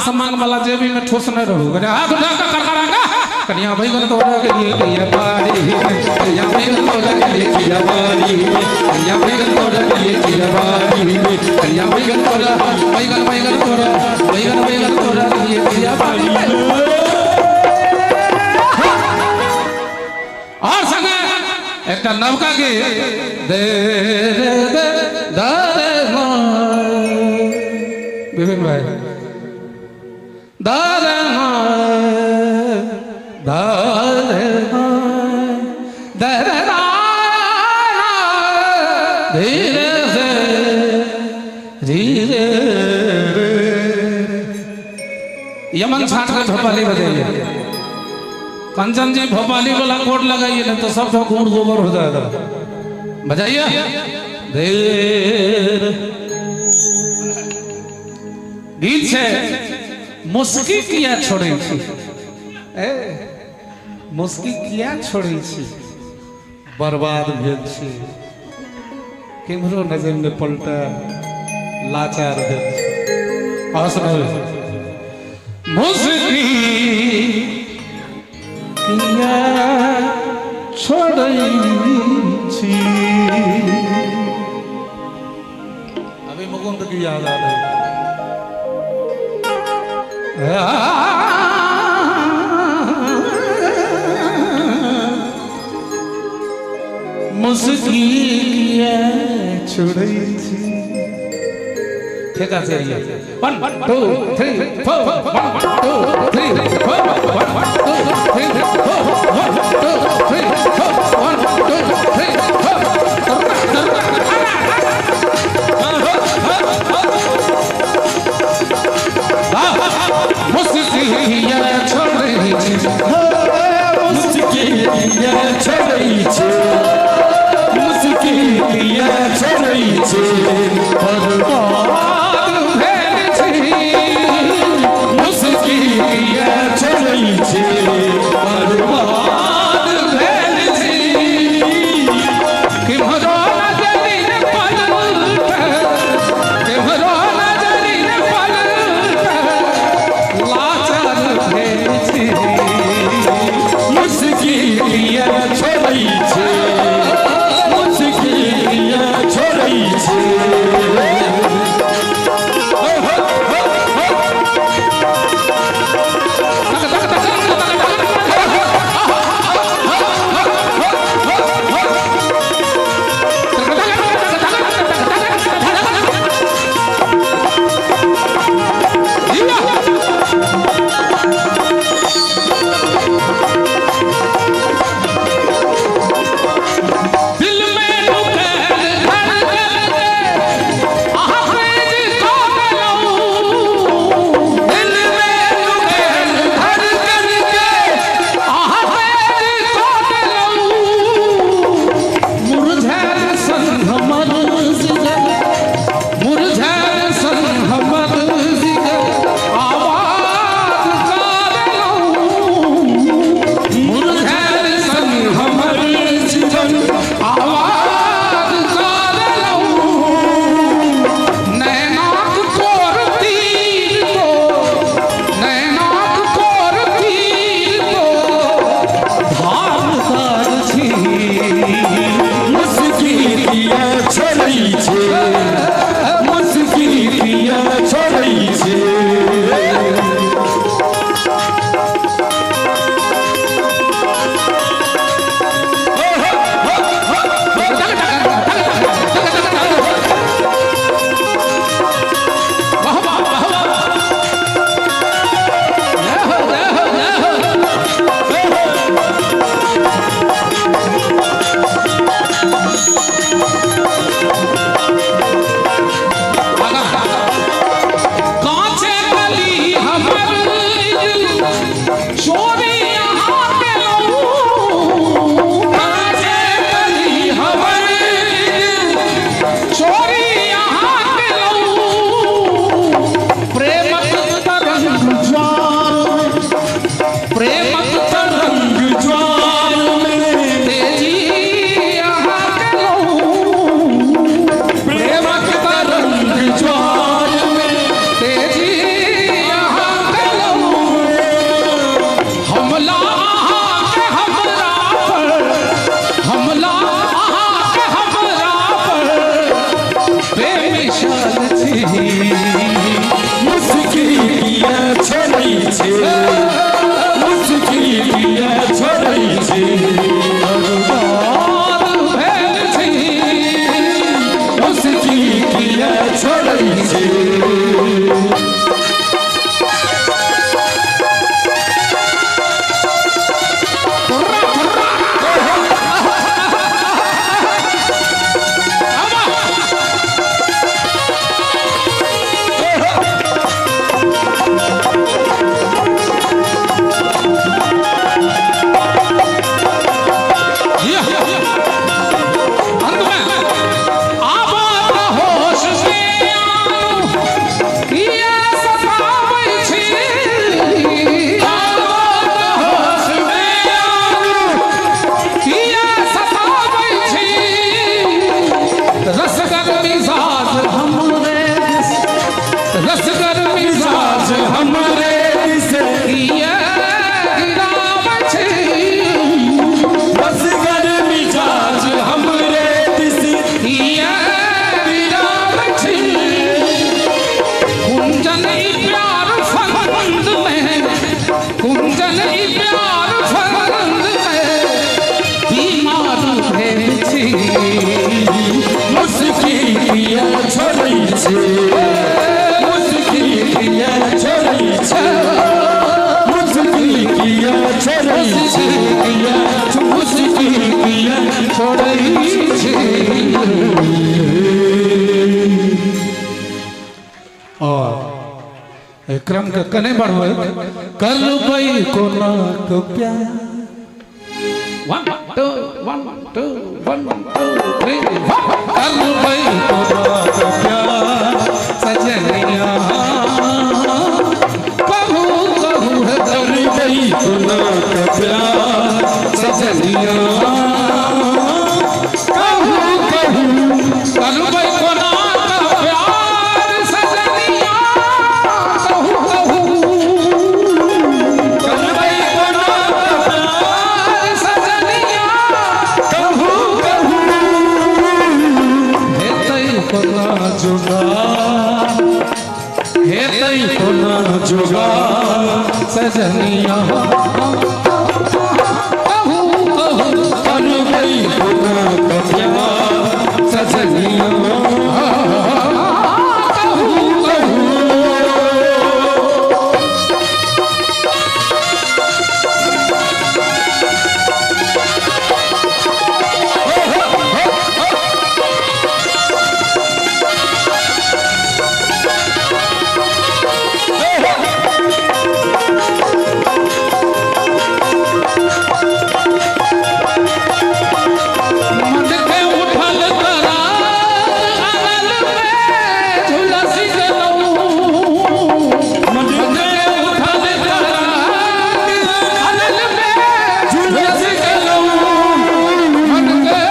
सामान वाला जेबी में ठोस न रहू अरे हाथ उठा कर करांगा कन्या भाई गन तोड़ा के लिए कहिया बाड़ी कन्या भाई गन तोड़ा के लिए कहिया बाड़ी कन्या भाई गन तोड़ा के लिए कहिया बाड़ी कन्या भाई गन तोड़ा भाई गन तोड़ा भाई गन तोड़ा के लिए कहिया बाड़ी और संग एक नवका के दे दे दे दारे विपिन भाई दारे दारे दारे धीरे से धीरे यमन छाट के भोपाली बजाइए कंचन जी भोपाली वाला कोट लगाइए ना तो सब गुड़ गोबर हो जाएगा बजाइए देर गीत से मुस्की किया छोड़ी थी मुस्की किया छोड़ी थी बर्बाद भेल छी केमरो नजर में पलटा लाचार भेल और सुनो मुस्की किया छोड़ी छी अभी मुकुंद की याद आ रही मुस्की किया छोड़ी थी ठेका से 1 2 3 4 1 2 3 4 1 2 3 4 1 2 3 4 1 2 3 4 मुस्की किया छोड़ी थी मुस्की किया छोड़ी थी मुस्की किया छोड़ी थी बर्बाद भेल छी मुस्की किया छोड़ी थी बर्बाद भेल छी कि भरो नजरी ने पलट कि भरो नजरी ने पलट लाचार भेल छी मुस्की किया छोड़ी थी मुस्की किया छोड़ी थी क्रम के कने बढ़वे कर बई को ना को प्यार 1 2 1 2 1 2 3 कर बई को ना को प्यार सजनिया कहू कहू है कर बई को ना को प्यार सजनिया कहू कहू कर बई को ना को प्यार सजनिया कहू कहू कर बई को ना को प्यार सजनिया कहू कहू हे तई को ना जुगा हे तई को ना जुगा सजनिया कहू कहू कर बई को ना को प्यार सजनिया कहू कहू मन के उठल करा आनल में झुलसी गलऊ मन के उठल करा आनल में झुलसी गलऊ मन के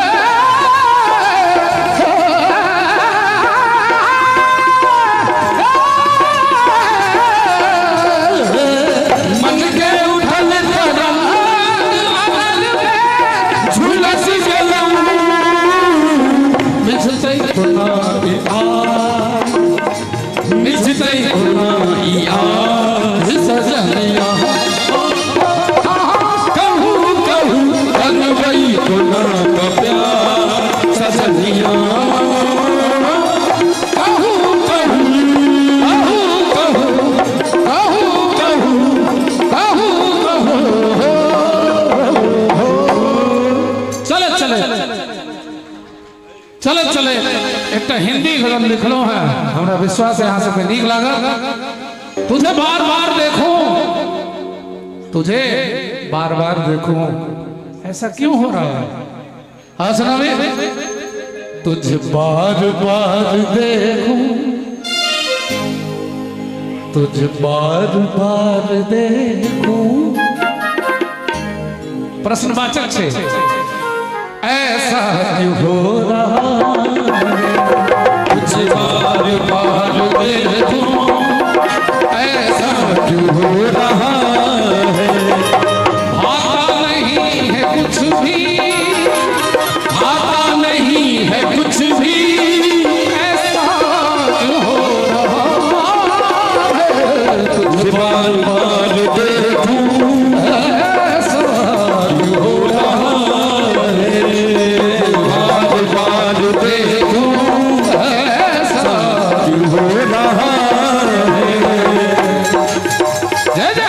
मन के उठल करा आनल में झुलसी गलऊ मिछतई कोना ई आ मिछतई कोना ई आ सजनिया कहू कहू करबई कोना का प्यार सजनिया कहू कहू कहू कहू कहू कहू कहू चले चले चले चले एक तो हिंदी गजल लिखलो है हमरा विश्वास है यहाँ से नीक लागल तुझे बार बार देखूं तुझे बार बार देखूं ऐसा क्यों हो रहा है हाँ सुनावे तुझे बार बार देखूं तुझे बार बार देखूं प्रश्नवाचक से ऐसा क्यों हो रहा है तुझे बार बार देखूं ऐसा क्यों हो रहा है भाता नहीं है कुछ भी भाता नहीं है कुछ भी ऐसा क्यों हो रहा है तुझे बार बार देखूं ऐसा क्यों हो रहा है बार बार देखूं ऐसा क्यों हो रहा है जय जय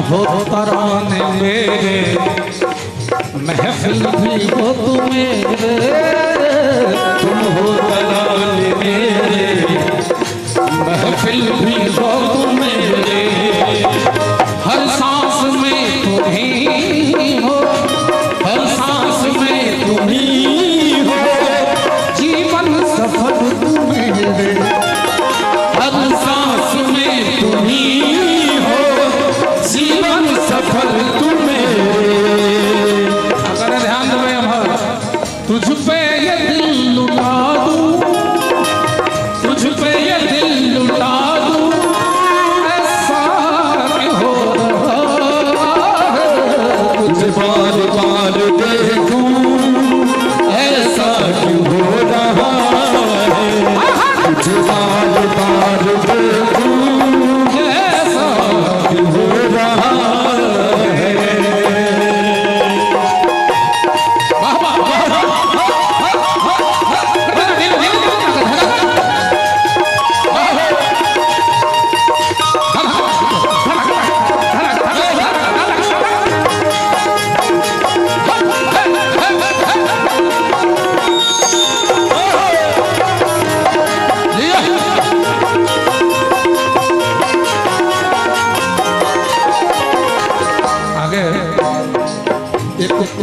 हो हो तराने मेरे महफिल भी हो तुम्हें तुम हो तराने मेरे महफिल भी हो मेरे हर सांस में तुम ही हो हर सांस में तुम ही हो जीवन सफल तुम मेरे हर सांस में तुम ही हो जीवन सफल तुम मेरे अगर ध्यान दो तुझ पे ये दिल लुटा दूं तुझ पे ये दिल लुटा दूं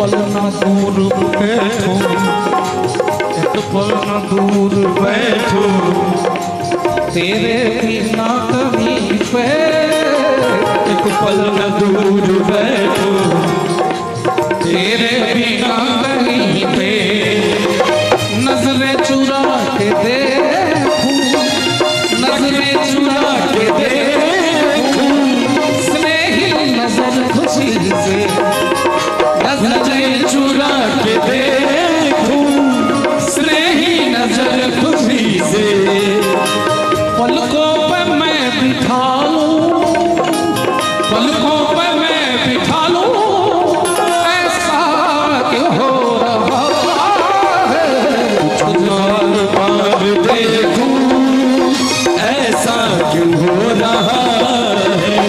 पल न दूर बैठो, एक पल न दूर बैठो, तेरे बिना कहीं पे एक पल न दूर बैठो, तेरे बिना कहीं पे नजरें चुरा के देखूं, नजरें चुरा के देखूं, स्नेही नजर खुशी से नजरें चुरा के देखूं, स्नेही नजर खुशी से पलकों पे मैं बिठा लूं, पलकों पे मैं बिठा लूं, ऐसा क्यों हो रहा है, तुझको बार देखूं, ऐसा क्यों हो रहा है,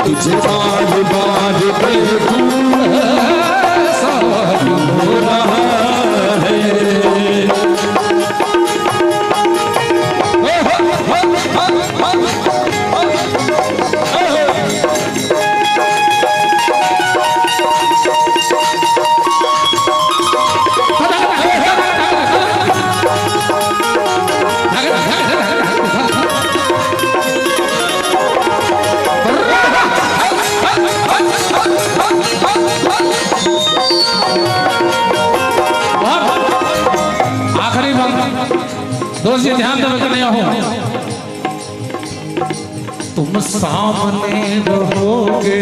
तुझे बार बार देखूं, ऐसा क्यों हो रहा है। आखिरी बात दोस्त ये ध्यान देवे कि नहीं हो, तुम सामने रहोगे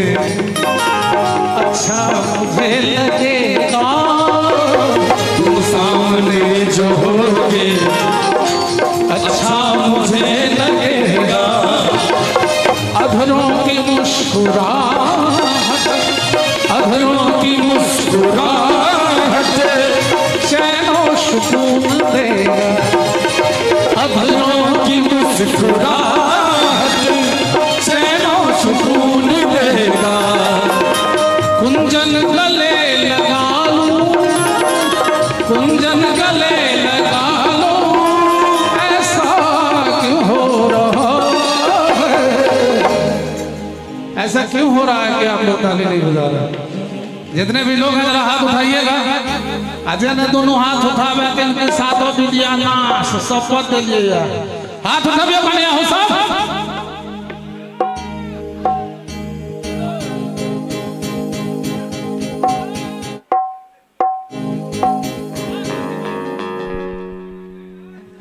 अच्छा मुझे लगेगा, तुम सामने जो होगे अच्छा मुझे लगेगा, अधरों की मुस्कुराहट, अधरों की मुस्कुराहट चैनो सुकून देगा, अधरों की मुस्कुराहट चैनो सुकून देगा, कुंजन गले लगा लूं, कुंजन गले लगा लूं, ऐसा क्यों हो रहा है, ऐसा क्यों हो रहा है कि आप लोग ताली नहीं बजा रहे। जितने भी लोग हैं जरा हाथ उठाइएगा, अजय ने दोनों हाथ उठावे के इनके साथों दीजिए नाश शपथ दीजिए, हाथ उठावे बने हो सब।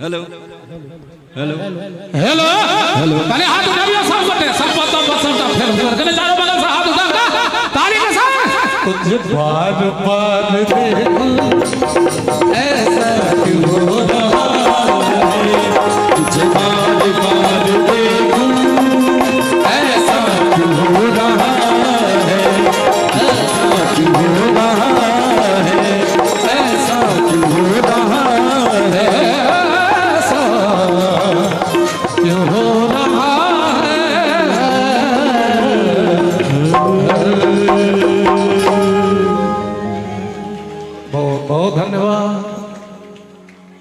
हेलो हेलो हेलो हेलो पहले हाथ उठाइए सब बटे सब पता बसंता फिर करके चारों बगल से हाथ उठा ताली के साथ तुझे बार बार देखूं ऐसा क्यों हो रहा है, तुझे बार बार देखूं ऐसा क्यों हो रहा है, ऐसा क्यों हो रहा है, ऐसा क्यों हो रहा है, ऐसा क्यों हो रहा है। बहुत बहुत धन्यवाद।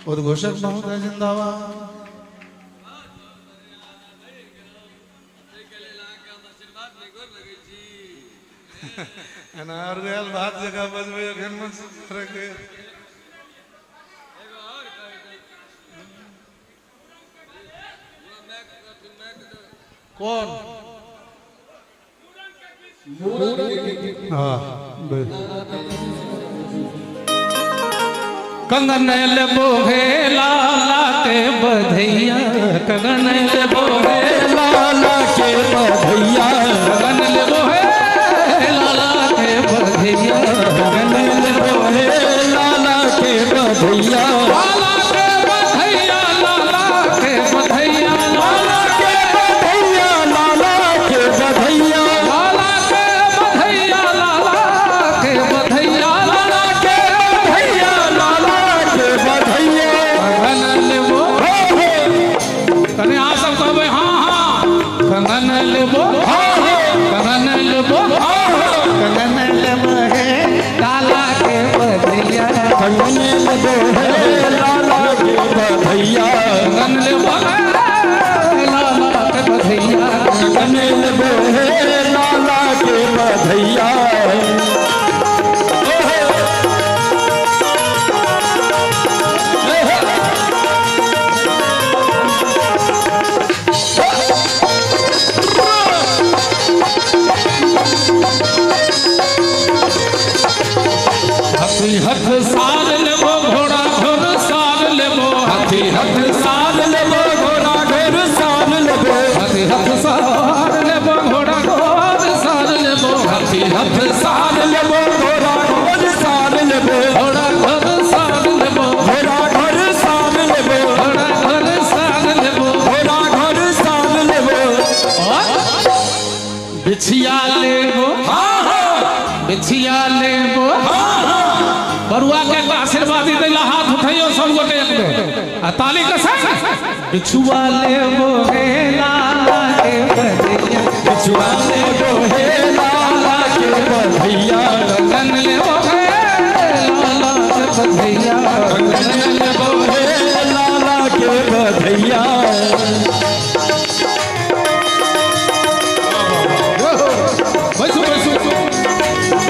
उद्घोषक महोदय जिंदाबाद। अनार गयल बात जगह बजबे अखन मन से रखे कौन हाँ कंगन लेबो हे लाला के बधैया, कंगन लेबो हे लाला के बधैया, कंगन लेबो हे लाला के बधैया, कंगन लेबो हे लाला के बधैया, लाला के बधैया, लाला के बधैया, लाला के बधैया, लाला के बधैया, लाला के बधैया, लाला के बधैया, लाला के बधैया, लाला के बधैया, कंगन लेबो कने आ सब कहबे हाँ हाँ, कंगन लेबो हाँ कंगन लेबो कंगन लेबो हे लाला के बधैया, कंगन लेबो हे लाला के बधैया, कंगन लेबो लाला के बधैया, कंगन लेबो हे लाला के बधैया। बिछिया लेबो बिछिया लेबो बरुआ के आशीर्वादी देला हाथ उठाइयो सब गोटे एक बेर आ ताली के संग बिछुआ लेबो हे लाला के बधैया बिछुआ लेबो हे लाला के बधैया कंगन लेबो हे लाला के बधैया कंगन लेबो हे लाला के बधैया बैसो बैसो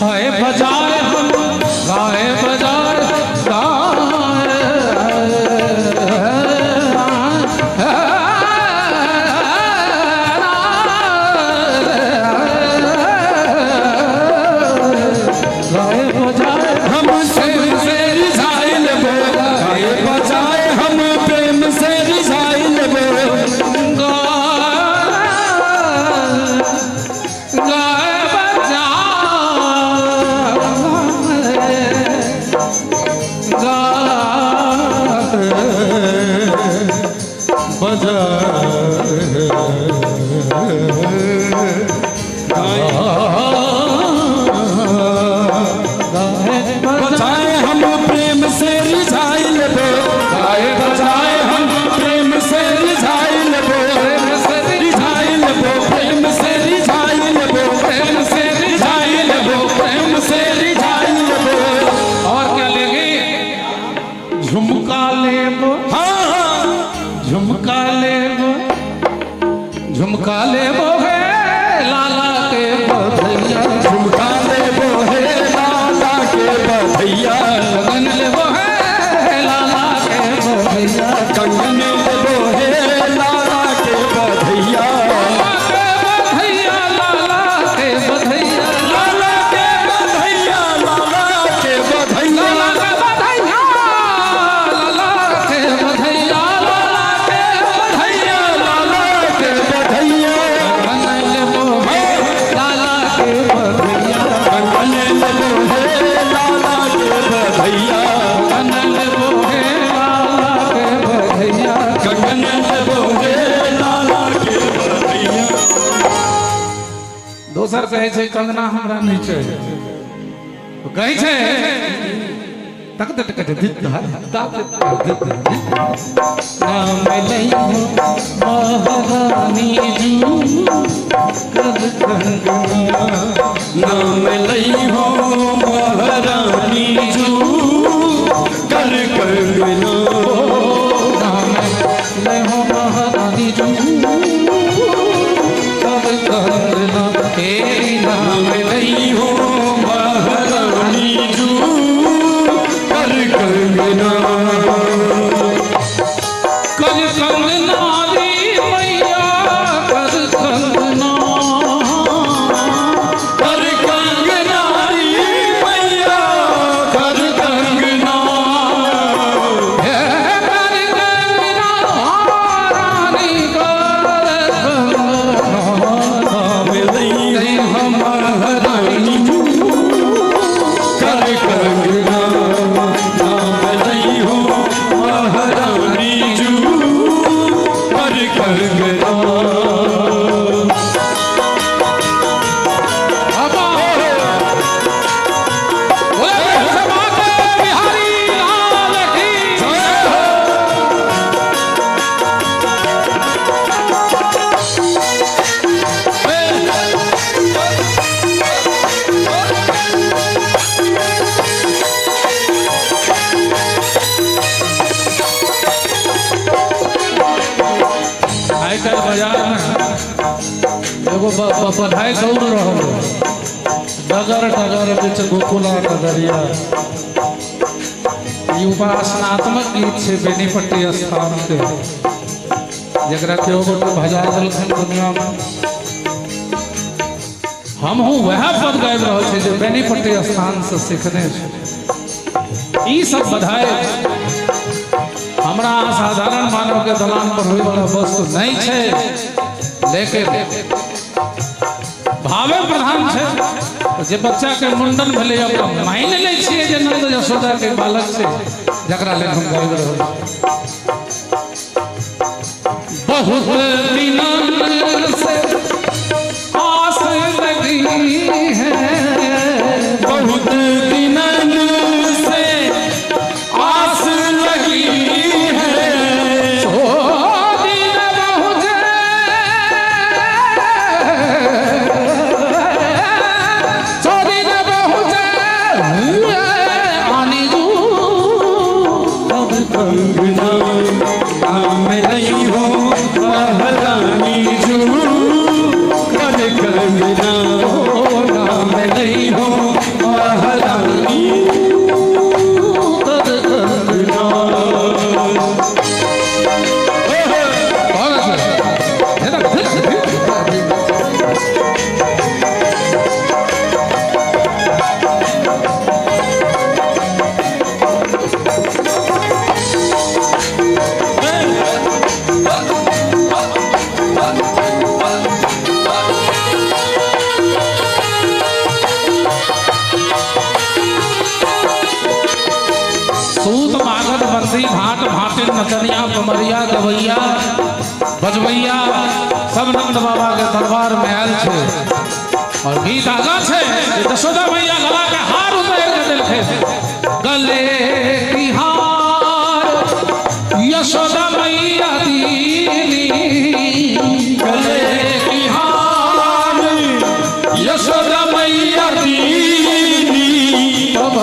हाय बजाए हम गाए बजाए गाए बजाए हम प्रेम से रिझाई लेबो गाए बजाए हम प्रेम से रिझाई लेबो गाए बजाए हम प्रेम से रिझाई लेबो गाए बजाए हम प्रेम से रिझाई लेबो प्रेम से रिझाई लेबो प्रेम से रिझाई लेबो प्रेम से रिझाई लेबो प्रेम से रिझाई लेबो और क्या लेंगे झुमका लेबो झुमका लेबो झुमका लेबो है लाला के बधैया झुमका लेबो है लाला के बधैया कंगन लेबो है लाला के बधैया कंगन लेबो है लाला के बधैया लाला के बधैया लाला के बधैया लाला के बधैया लाला के बधैया लाला के बधैया लाला के बधैया लाला के बधैया कंगन लेबो है लाला के बधैया कंगन लेबो है लाला के बधैया कंगन लेबो है लाला के बधैया कंगन लेबो है लाला के बधैया दोसर कहै छै कंगना हमरा नहीं छै तो कहै छै तक तक तक दित नाम लइहो महारानी जू कद कंगना नाम लइहो महारानी जू कर कंगना नाम लइहो महारानी जू कद कंगना तेरी नाम लइहो महारानी जू कर कंगना कर कंगना रे मैया कर कंगना कर कंगना रे मैया कर कंगना हे कर कंगना रानी कर कंगना नाम लई हम महारानी कर कंगना नाम लई हो महारानी जू कर कंगना बिहारी लाल की आजकल बाजार में एगो बधाई दौड़ रहा डगर डगर बीच गोकुला डगरिया ई उपासनात्मक गीत छै बेनीपट्टी स्थान के जरा केओ गोटे भजा देलखिन दुनिया में हमहूँ वह पद गाबि रहल छी जे बेनीपट्टी स्थान से सीखने छी ई सब बधाई हमरा साधारण मानव के दलान पर होय वाला वस्तु नहीं छै, लेकिन भावे प्रधान छे जे बच्चा के मुंडन भेले ओकरा मान लै छियै जे नंद यशोदा के बालक छै जकरा लेल हम गाबि रहल बहुत दिनन से आस लगी है बहुत दिनन से आस लगी है नचनिया कमरिया गवैया बजवैया सब नंद बाबा के दरबार में आयल छे और गीत आगा छे यशोदा मैया गला के हार उतार के देलखे गले की हार यशोदा मैया दीनी गले की हार यशोदा मैया दीनी तब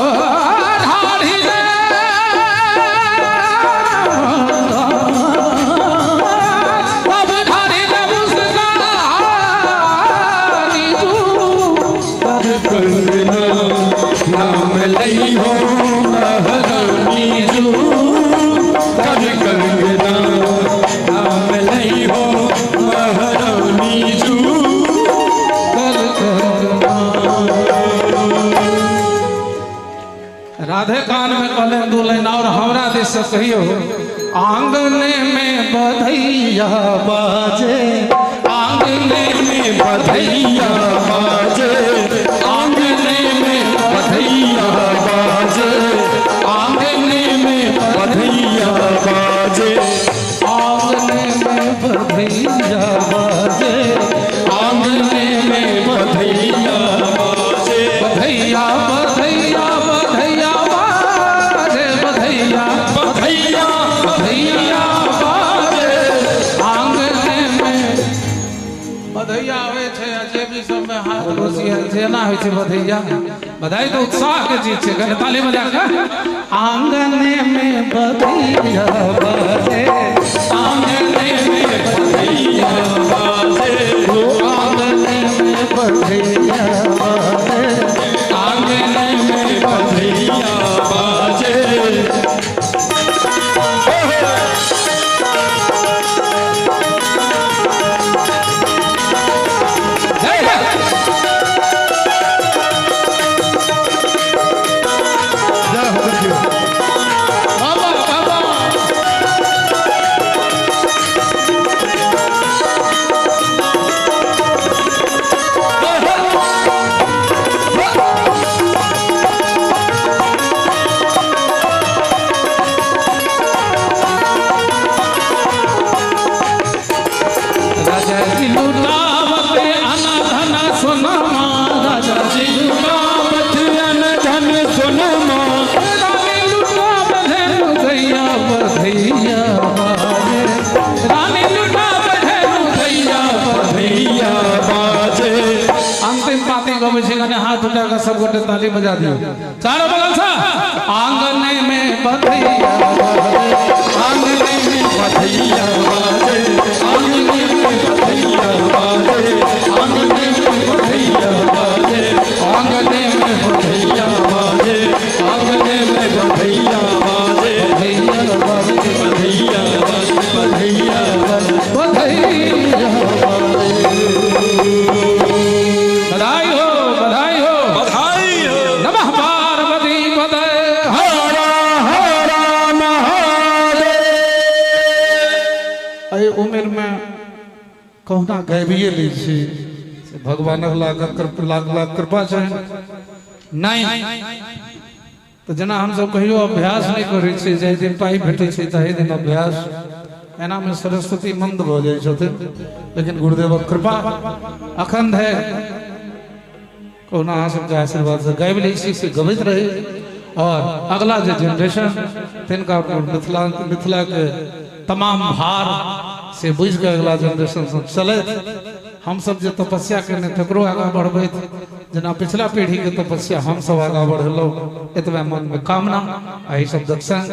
राधे कान में कहले दो लाइन और हमरा देश से कहियो आंगने में बधैया बाजे आंगने में बधैया बाजे आंगने में बधैया बाजे आंगने में बधैया बाजे आंगने में बधैया बाजे आंगने में बधैया बाजे बधैया बधैया बधाई तो उत्साह के चीज है ताली बजा के आंगने में बधैया बाजे आंगने में बधैया बाजे आंगने में बधैया बाजे आंगने में बधैया बाजे हाथ उठाकर सब गोटे ताली बजा दियो चारों बगल से आंगने में बधैया आंगने में बधैया बाजे आंगने में बधैया बाजे आंगने में बधैया बाजे आंगने में बधैया बाजे आंगने में बधैया बाजे बधैया बाजे बधैया बाजे बधैया बधैया बधाई हो बधाई हो बधाई हो नमः पार्वती पते हर हर महादेव। अरे उम्र में कहना गाबिए ली भगवान लाख लाख कृपा चाहे नहीं तो जना हम सब कहियो अभ्यास नहीं करे छे जे दिन पाई भेटे छे ताहि दिन अभ्यास एना में सरस्वती मंद भ जाय छथिन लेकिन गुरुदेव कृपा अखंड है कोना अहाँ सबके आशीर्वाद से गाबि लै छी से गबैत रहे और अगला जो जनरेशन तिनका मिथिला के तमाम भार से बुझ के अगला जनरेशन सब चले हम सब जो तपस्या करने तकरो आगा बढ़बैत जना पिछला पीढ़ी के तपस्या हम सब आगा बढ़लो एतबे मन में कामना एहि शब्दक संग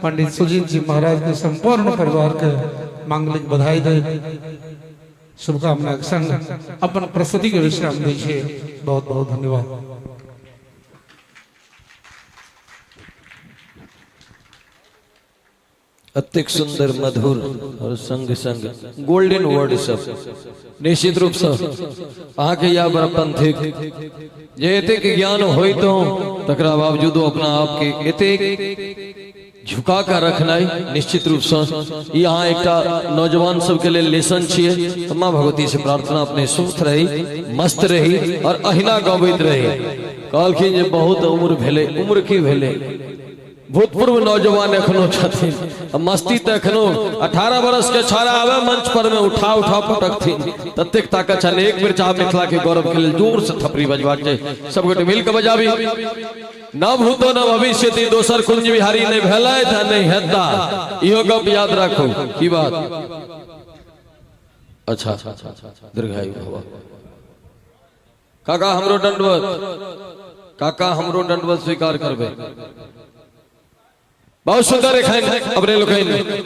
पंडित सुजीत जी महाराज के संपूर्ण परिवार के मांगलिक बधाई दे शुभकामना के संग अपन प्रस्तुति के विश्राम दीजिए। बहुत बहुत धन्यवाद। अत्यंत सुंदर मधुर और संग संग गोल्डन वर्ड सब निश्चित रूप से अहाँ के या बरपन थे जे एतेक ज्ञान होई तो तकरा बावजूद अपना आप के एतेक झुका कर रखना निश्चित रूप से यहाँ एक नौजवान सब के लिए लेसन छिए। माँ भगवती से प्रार्थना अपने स्वस्थ रही मस्त रही और अहिना गबैत रही। कहलखिन जे बहुत उम्र भेले, उम्र की भेले भूतपूर्व नौजवान एखनो छथिन मस्ती तो एखनो 18 बरस के छाड़ा आवे मंच पर में उठा उठा पटकथिन ततेक ताकत छल। एक बेर चाह मिथिला के गौरव के लिए जोर से थपड़ी बजबाक छै सब गोटे मिल के बजाबी। न भूतो न भविष्यति दोसर कुंज बिहारी नहीं भेलै त नहीं हेता इहो गप याद राखो की बात। अच्छा दीर्घायु भव। काका हमरो दंडवत, काका हमरो दंडवत स्वीकार करबे। बहुत सुंदर एखन अपने लोकनि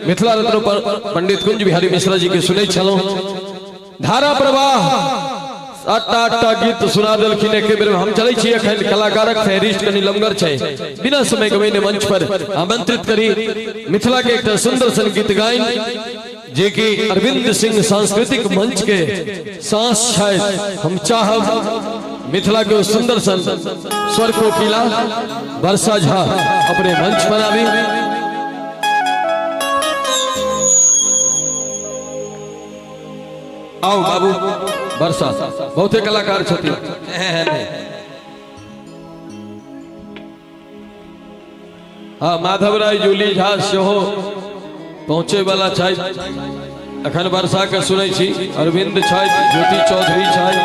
मिथिला रत्न पर पंडित कुंज बिहारी मिश्रा जी के सुनै छलहुँ। धारा प्रवाह 8टा गीत सुना देलखिन एके बेर में। हम चलै छी एखन कलाकारक फहरिस्त कनि लमगर छै बिना समय गवैने मंच पर आमंत्रित करी मिथिला के एकटा सुंदर सन गीत गायन जे कि अरविंद सिंह सांस्कृतिक मंच के सांस छथि। हम चाहब मिथिला के सुंदर सन स्वर कोकिला वर्षा झा अपने मंच पर आवी। आओ बाबू वर्षा बहुते कलाकार छथिन। हाँ माधव राय जूली झा सेहो पहुंचे वाला छथि। अखन वर्षा के सुनै छी अरविंद छथि, ज्योति चौधरी छथि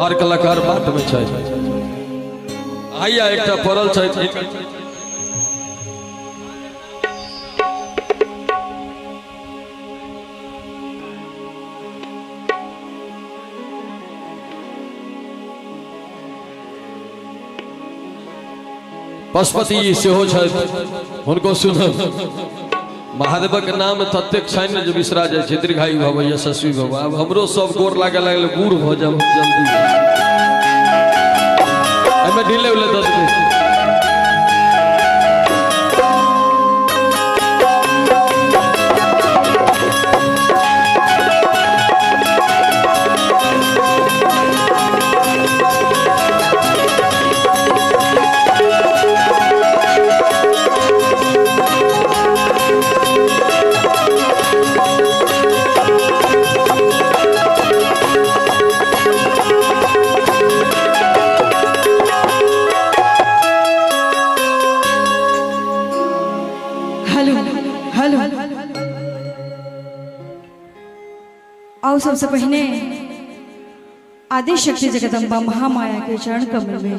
और कलाकार बाट में छथि। आइया एकटा पड़ल छथि पशुपति जी सेहो छथि हुनको सुनब। महादेव के नाम ततेक छनि जे बिसरा जाय छै। दीर्घायु भव यशस्वी भव। अब हमरो सब गोर लागे लागल बूढ़ भ जाब जल्दी एमे ढीले उले दस दे। आओ सबसे पहले आदि शक्ति जगदम्बा महामाया के चरण कमल में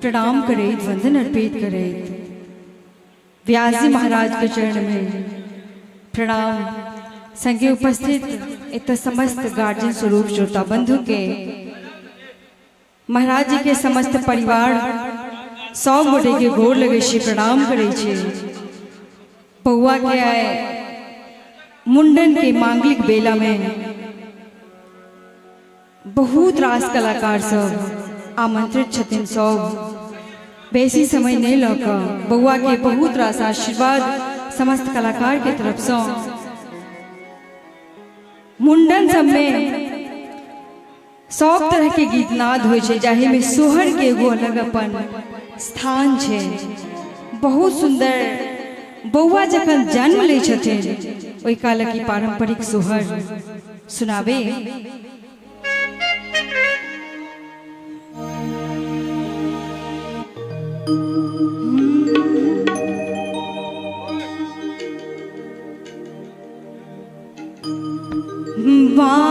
प्रणाम करे, वंदन अर्पित करे। व्यास जी महाराज के चरण में प्रणाम। संगे उपस्थित इत समस्त गार्जियन स्वरूप श्रोता बंधु के महाराज जी के समस्त परिवार 100 गोटे के गोर लगे छी प्रणाम करे छे। पौआ के आए मुंडन के मांगलिक बेला में बहुत रास कलाकार सब आमंत्रित छथिन। सब बेसी समय नहीं लग बउआ के बहुत रास आशीर्वाद समस्त कलाकार के तरफ से। मुंडन सब में 100 तरह के गीतनाद होइ छे जाहि में सोहर के एगो अलग अपन स्थान छे। बहुत सुंदर बउआ जखन जन्म ले छथिन ओई काल की पारंपरिक सोहर सुनाबे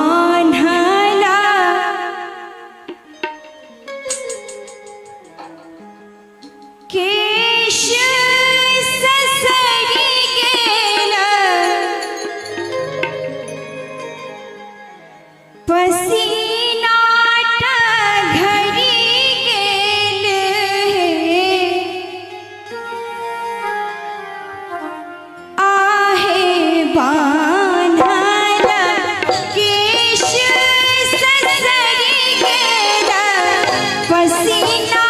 बान्हला केश ससरी गेला पसीना घरी गेल आहे बान्हला केश ससरी गेला पसीना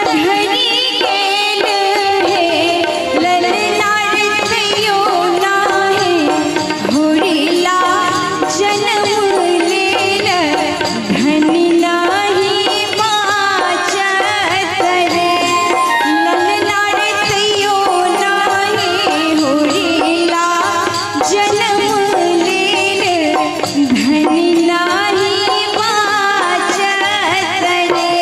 घरी गेल ललनार तयो नाही होरीला जन्म लेल धन नाही बाचत रे ललनार तयो नाही होरीला जन्म लेल धन नाही बाचत रे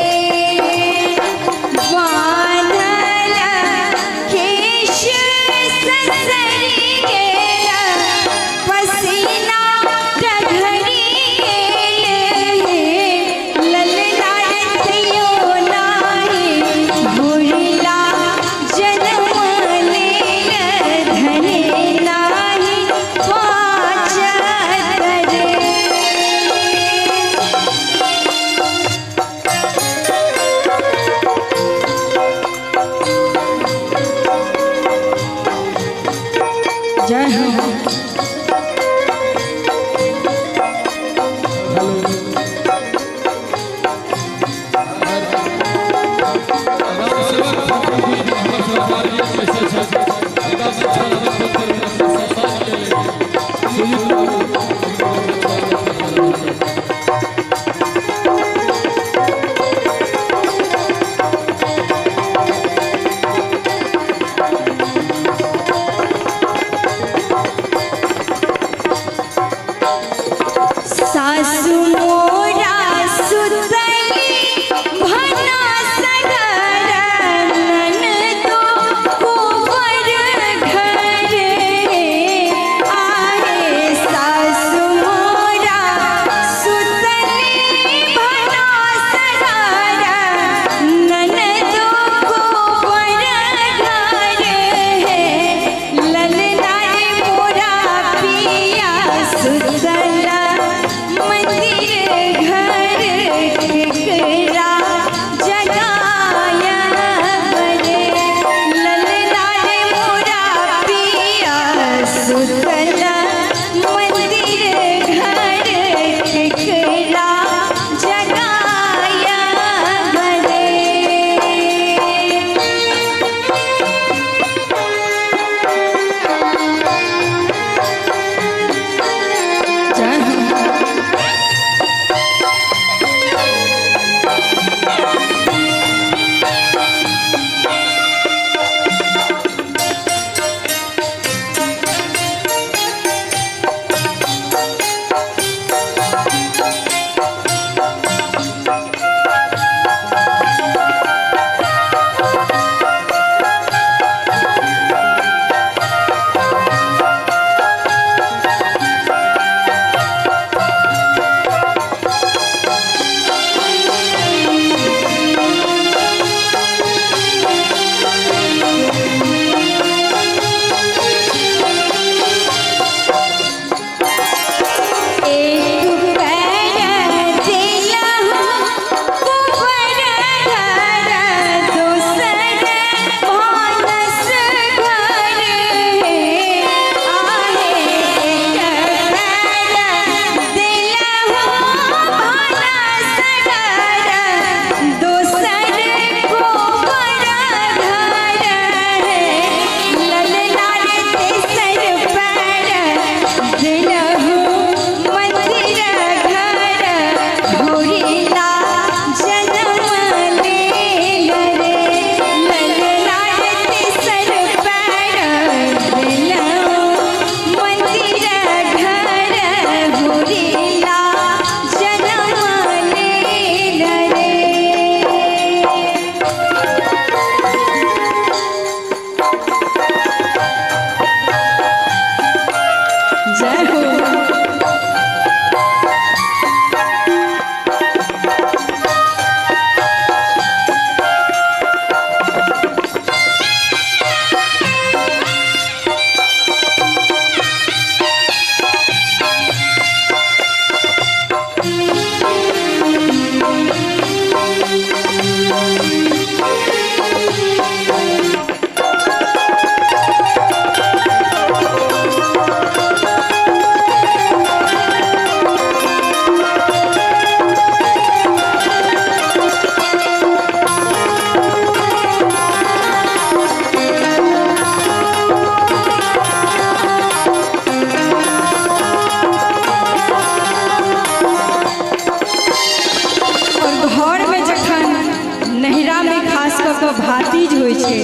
भातीज होइ छै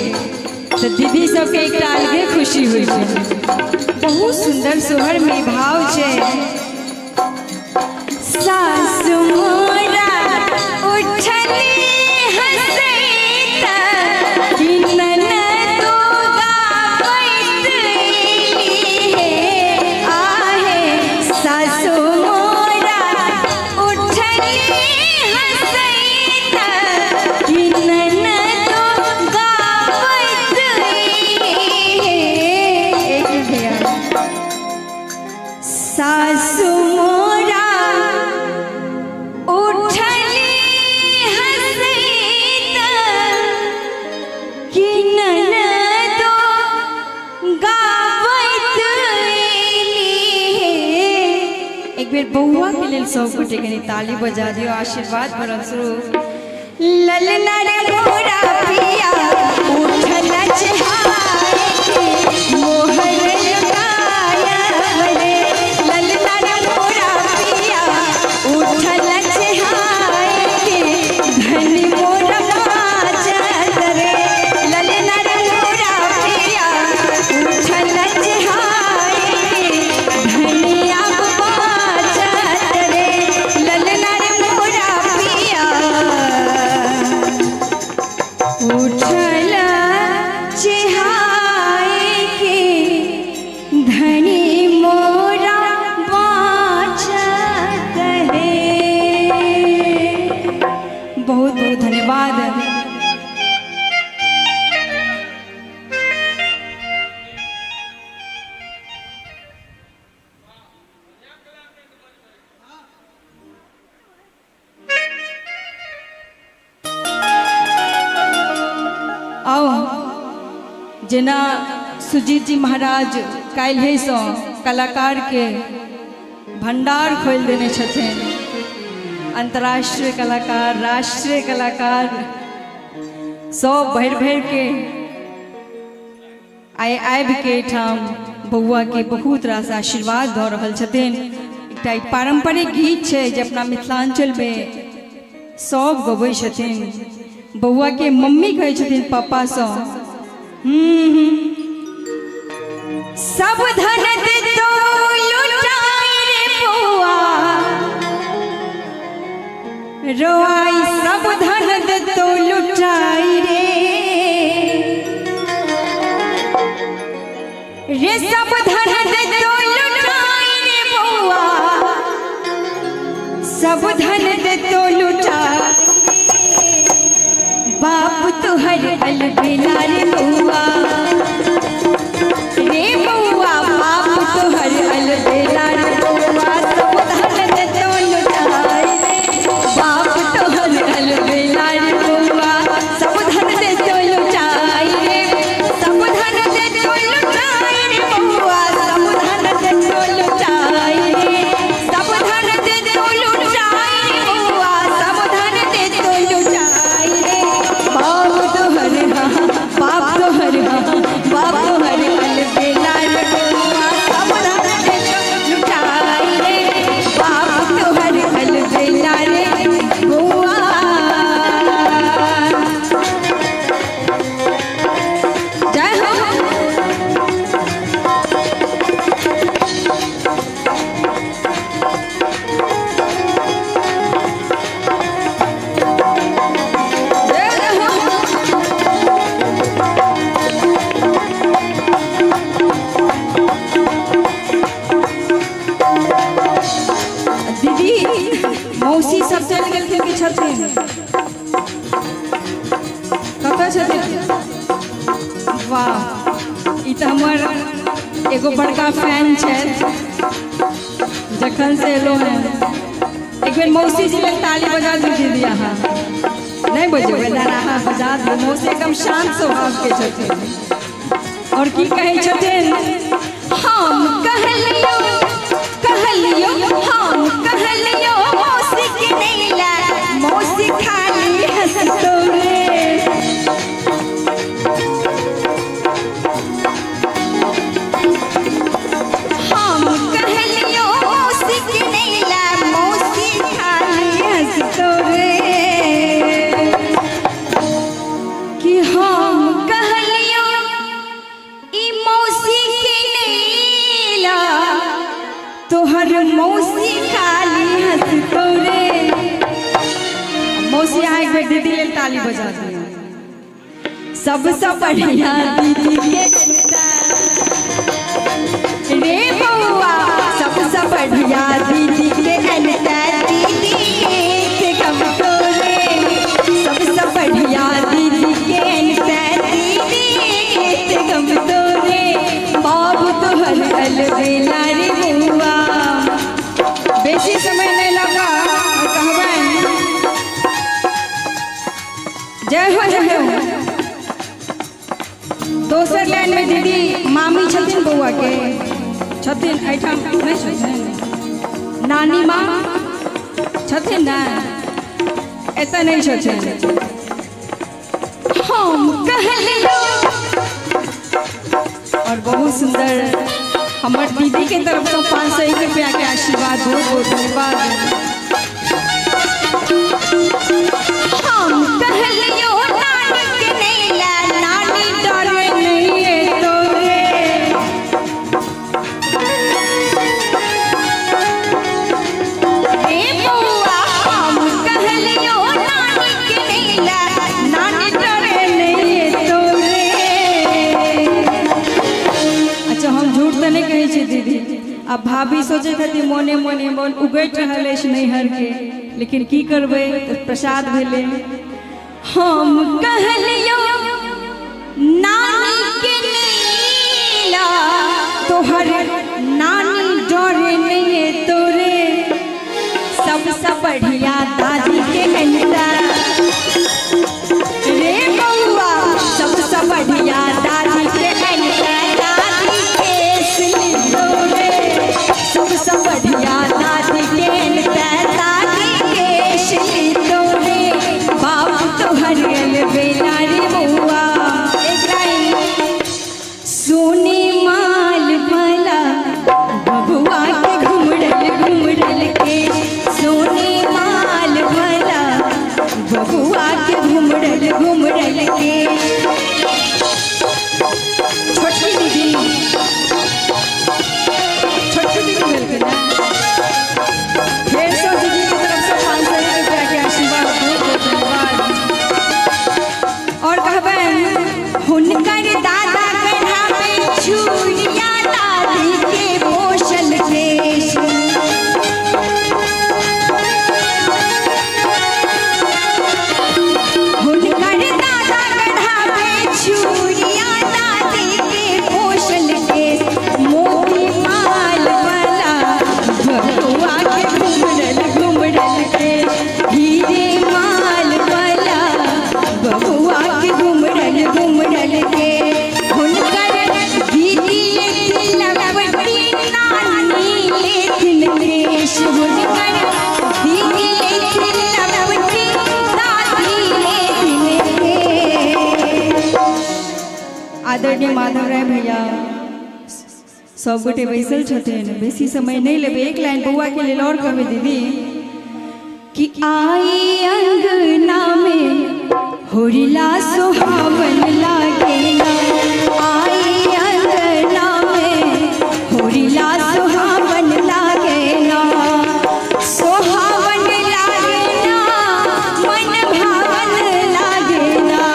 तऽ दीदी सबके एकटा अलगे खुशी होइ छै। बहुत सुंदर सोहर में भाव छै। सासु मोरा उठली हसैता कि ननदो गावैत हे आहे। सासु मोरा उठली हसैता कि ननदो गावैत हे। सासु मोरा उठली हसैता कि ननदो गावैत हे। एक बेर बउआ के लेल सब गोटे कनी ताली बजा दियो, आशीर्वाद भरल स्वरूप। ललना रे मोरा पिया उठल चहारे मोहर लगाया रे। ललना रे मोरा पिया उठल चहारे धनी मोरा बाजत रे। ललना रे मोरा पिया उठल चहारे धनिया बाजत रे। ललना रे मोरा पिया उठल चहाए के धनी मोरा बाँचत है। बहुत बहुत धन्यवाद। आओ जेना सुजीत जी महाराज काल्हि सँ कलाकार के भंडार खोल देने छथिन। अंतर्राष्ट्रीय कलाकार, राष्ट्रीय कलाकार सब भरि भरि के आबि के ठाम बउआ के बहुत रास आशीर्वाद दऽ रहल छथिन। एकटा ई पारंपरिक गीत छै जे अपना मिथिलांचल में सब गबै छथिन। बउआ के मम्मी कहै छथिन पापा सँ सब धन देतो लुटाई रे बउआ रोआई। सब धन देतो लुटाई रे सब धन देतो लुटाई रे बउआ। सब धन देतो लुटाई बाप तुहर अलबेला रे बउआ रे बउआ। बाप तुहर अलबेला रे बउआ। सब धन देतो लुटाई रे बाप तुहर अलबेला रे बउआ। सब धन देतो लुटाई रे सब धन देतो लुटाई रे बउआ। सब धन देतो लुटाई रे सब धन देतो लुटाई रे बउआ। सब धन देतो लुटाई रे बाप तोहर बाप तोहर बाप तोहर अलबेला रे बउआ। सब धन देतो लुटाई रे बाप तोहर अलबेला रे बउआ। जय हो। दीदी मौसी सब चलि गेलखिन कि छथिन? कतऽ छथिन? वाह, ई तऽ हमर एगो बड़का फैन छथि जखन से एलो हैं। एक बेर मौसी जी लेल ताली बजा दीजिए अहाँ। नहीं बजेबै नाना बजा दे मौसी एकदम शांत स्वभाव के छथिन और की कहै छथिन हम कहलियो हम कहलियो मौसी के नहीं ला मौसी खाली हंसतो रे हम कहलियो मौसी के नहीं ला मौसी खाली हंसतो रे कि हम कहलियो ई मौसी के नहीं ला तोहर मौसी खाली हंसतो रे मौसी आए के दीदी ले ताली बजा दिया सबसे बढ़िया दीदी के रे बउआ सबसे बढ़िया दीदी के अनता दीदी के कम तो रे सबसे बढ़िया दीदी के अनता दीदी के कम तो रे बाबू तो हल हल बेला रे बउआ बेसी समय नहीं लगा कहबन जय हो दोसर लाइन में दीदी मामी छथिन बउआ के छथिन एठाम नहीं छथिन नानी माँ छथिन ना ऐसा नहीं छथिन हम कहलियो और बहुत सुंदर हमार दीदी के तरफ से 501 रुपया के आशीर्वाद बहुत बहुत धन्यवाद हम कहलियो नानी के नहीं ला नानी डरे नहीं है तोरे ए बउआ हम कहलियो नानी के नहीं ला नानी डरे नहीं है तोरे अच्छा हम झूठ तो नहीं कहै छी दीदी अब भाभी सोचे थी मोने मोने मोन उगैठ रहल अछि नैहर के लेकिन की करबै प्रसाद भेले हम कहलियो नानी के नीला तोहर नानी डरे नहीं तोरे सबसे बढ़िया दादी के कनिता रे बउआ सबसे बढ़िया दादी के कनिता दादी के सुनी तोरे सबसे बढ़िया दादी के कनिता दादी के सुनी तोरे बाबू तो हरियल बेला रे बउआ एक लाइन सोने माल भला बबुआ के घुमड़ल घुमड़ल के सोने माल भला बबुआ के घुमड़ल घुमड़ल के छोटी दीदी मिल गई ना फिर सो दीदी की तरफ से 500 रुपया के आशीर्वाद बहुत बहुत धन्यवाद और कहबन हुनकर दादा कढ़ावे छुरिया दादी के पोषल देश हुनकर दादा कढ़ावे छुरिया दादी के पोषल देश मोती माल वाला बबुआ के घुमड़ल घुमड़ल के हीरे माल वाला बबुआ के घुमड़ल घुमड़ल के हुनकर दीदी लवटी नानी लेथिन केश हुनकर दीदी लवटी नानी लेथिन केश आदरणीय माधव राय भैया सब गोटे बैसल छथिन बेसी समय नहीं लेबे एक लाइन बउआ के लेल और कहबे दीदी कि आई अंगना में होरिला सुहावन लागेला आई अंगना में होरिला सुहावन लागेला सुहावन लागेला मन भावन लागेला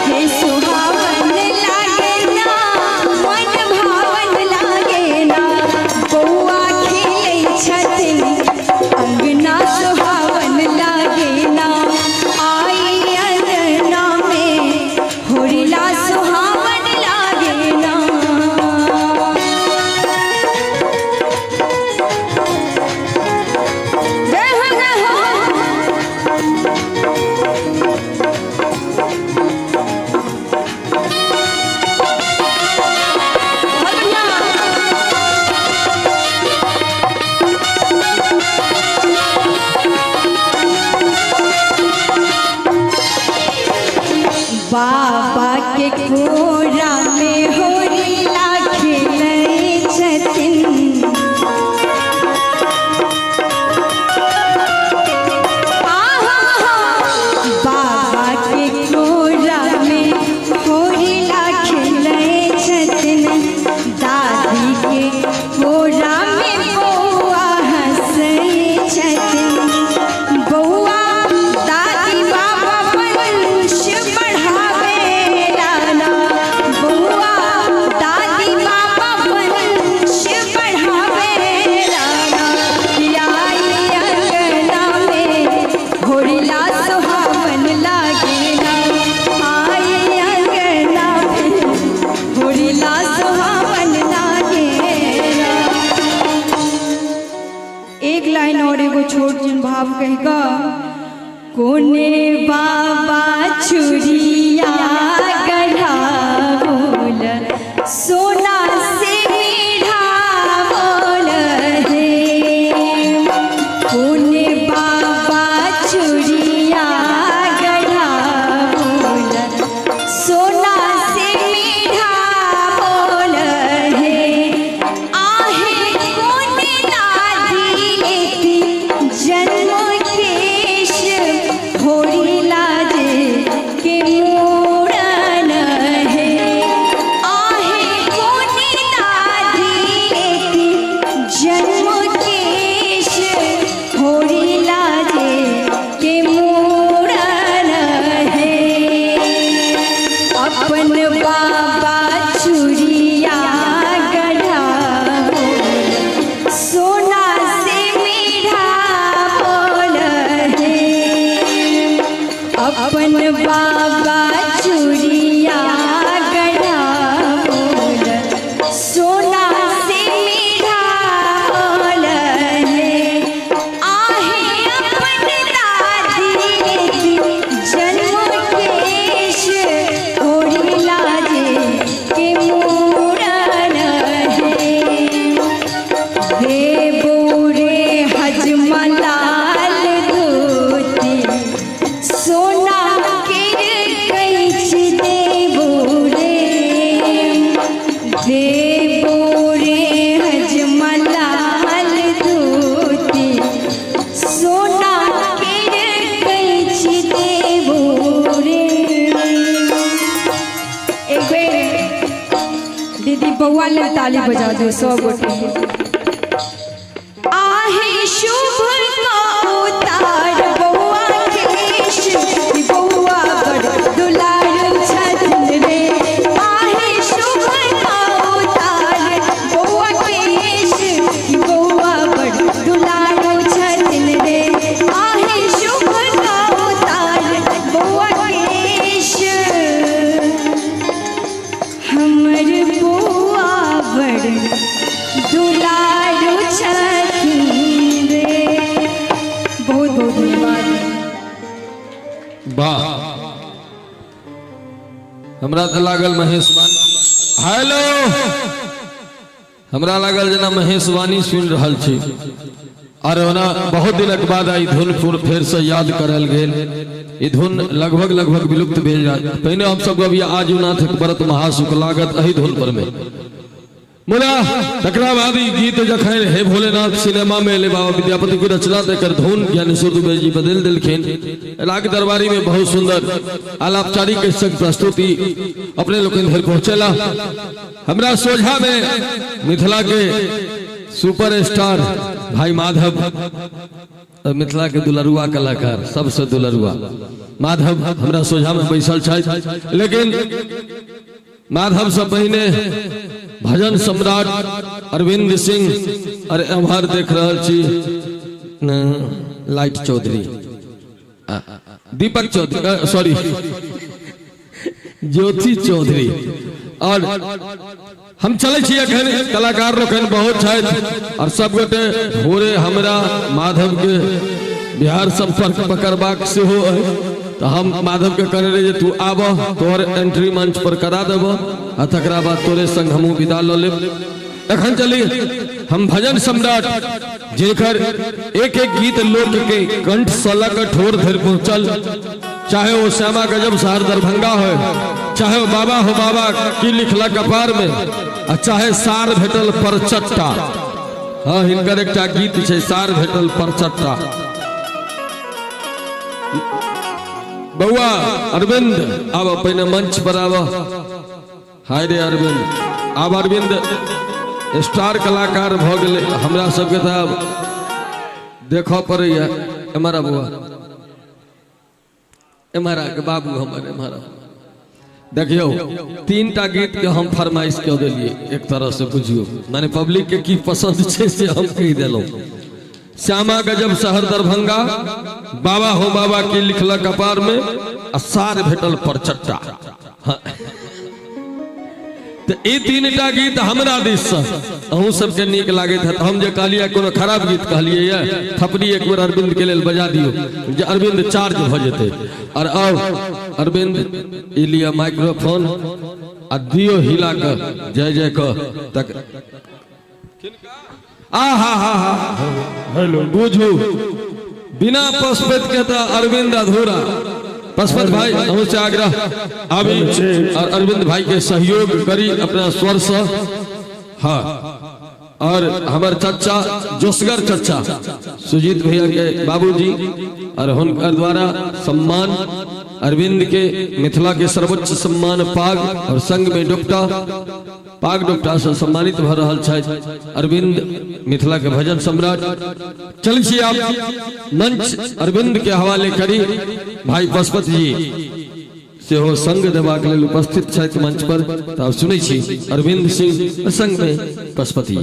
हे सुहावन लागेला मन भावन लागेला बउआ खेलै छथिन अंगना सुहावन लागेला आई अंगना में होरी बाबा के कोरा में होरीला खेलै छथिन। बाबा के कोरा में होरीला खेलै छथिन। दादी के कोरा में बौआ हंसै छथिन। बौआ दादी बाबा वंश बढ़ावे लाला। बौआ दादी बाबा वंश बढ़ावे लाला। आई अंगना में होरीला सुहावन लागेला। आई अंगना में होरीला सुहावन लागेला। एक लाइन और एगो छोट जिन भाव कहेगा। कोने बाबा चुरिया गढ़ावोल सोना से मीठा बोल है। कोने बाबा चुरिया गढ़ावोल सोना से मीठा बोल है। आहे कोने दादी लेती जन्म केश होरीला जे के मोड़न है। आहे कोने दादी लेती जन्म केश होरीला जे के मोड़न है। अपन बाबा चुरिया गढ़ावोल सोना से मीठा बोल है। अपन बाबा चुरिया गढ़ावोल सोना से मीठा बोल है। आहे अपन दादी लेती जन्म केश होरीला जे के मोड़न है। देबो रे हजमलाल धोती सोना के कैच देबो रे। देबो रे हजमलाल धोती सोना के कैच देबो रे। एक बेर दीदी बउआ ले ताली बजा दो सब गोटे। आहे शुभ का उतार बउआ केश की बउआ बड़ दुलार छथिन रे। आहे शुभ का उतार बउआ केश की बउआ बड़ दुलार छथिन रे। आहे शुभ का उतार बउआ केश हमर बउआ बड़ दुलार छथिन रे। बहुत बहुत धन्यवाद। वाह हमरा तो लागल महेश हेलो हमरा लागल जना महेश वाणी सुन रहल छी और ओना बहुत दिनक बाद आई धुन फिर से याद करल गेल। ई धुन लगभग विलुप्त भेल जात। पहिने हम सब अभी आजुनाथ व्रत महासुख लागत एही धुन पर में मुला तकरा बाद ई गीत जखन हे भोलेनाथ सिनेमा में ले बाबा विद्यापति की रचना देकर धुन ज्ञानेश्वर दुबे जी बदल दिलखिन। राग दरबारी में बहुत सुंदर आलापचारी के संग प्रस्तुति अपने लोग घर पहुंचेला। हमरा सोझा में मिथिला के सुपरस्टार भाई माधव मिथिला के दुलरुआ कलाकार सबसे दुलरुआ माधव हमरा सोझा में बैसल छथि। लेकिन माधव से पहले भजन सम्राट अरविंद सिंह और एम्हर देख रहल छी लाइट चौधरी दीपक चौधरी सॉरी ज्योति चौधरी और हम चले छी अखन कलाकार लोकन बहुत छथि और सब गोटे भोरे हमरा माधव के बिहार संपर्क पकड़बाक सेहो है। तो हम माधव के करे रहे तू आब तोहर एंट्री मंच पर करा देब आ तकरा बाद तोरे संग हमहू विदा ल लेब। एखन चली हम भजन सम्राट जेकर एक एक गीत लोक के कंठ सलक ठोर धरि पहुंचल चाहे वो श्यामा गजब शहर दरभंगा हो, चाहे वो बाबा हो बाबा की लिखला कपार में, और चाहे सार भेटल परचट्टा। हाँ, हिनकर एक गीत है सार भेटल परचट्टा। बउआ अरविंद अब अपने मंच पर आव। हाय रे अरविंद, अब अरविंद स्टार कलाकार भ गए। हमरा सबके तो अब देखो पड़ैया हमारा बुआ हमारा के बाबू हमारे हमारा देखियो 3टा गीत के हम फरमाइश कर दिलिए। एक तरह से बुझियो माने पब्लिक के की पसंद छे से हम कह देलो। श्यामा गजब शहर दरभंगा, बाबा हो बाबा की लिखला कपार में, असार भेटल परचट्टा। हाँ। तो ये 3टा गीत हमरा दिस से अहूँ सबके नीक लागत है। तो हम जे कहलिए कोनो खराब गीत कहलिए ये थपड़ी एक बार अरविंद के लेल बजा दियो जे अरविंद चार्ज हो जेते। और अब अरविंद ई लिया माइक्रोफोन आ दियो हिला कर जय जय कर तक हेलो बुझू बिना पशुपत के तो अरविंद अधूरा। पशुपत भाई हमसे आग्रह अभी और अरविंद भाई के सहयोग करी अपना स्वर से। हाँ, और हमारे चचा जोशगर चचा सुजीत भैया के बाबूजी और उनके द्वारा सम्मान अरविंद के मिथिला के सर्वोच्च सम्मान पाग और संग में डुपटा पाग डुपटा से सम्मानित भ रहल छथि अरविंद मिथिला के भजन सम्राट। चल छी आप मंच अरविंद के हवाले करी। भाई पशुपत जी से हो संग देवा के लिए उपस्थित छथि मंच पर। तो आप सुनै छी अरविंद सिंह संग में Pashupati.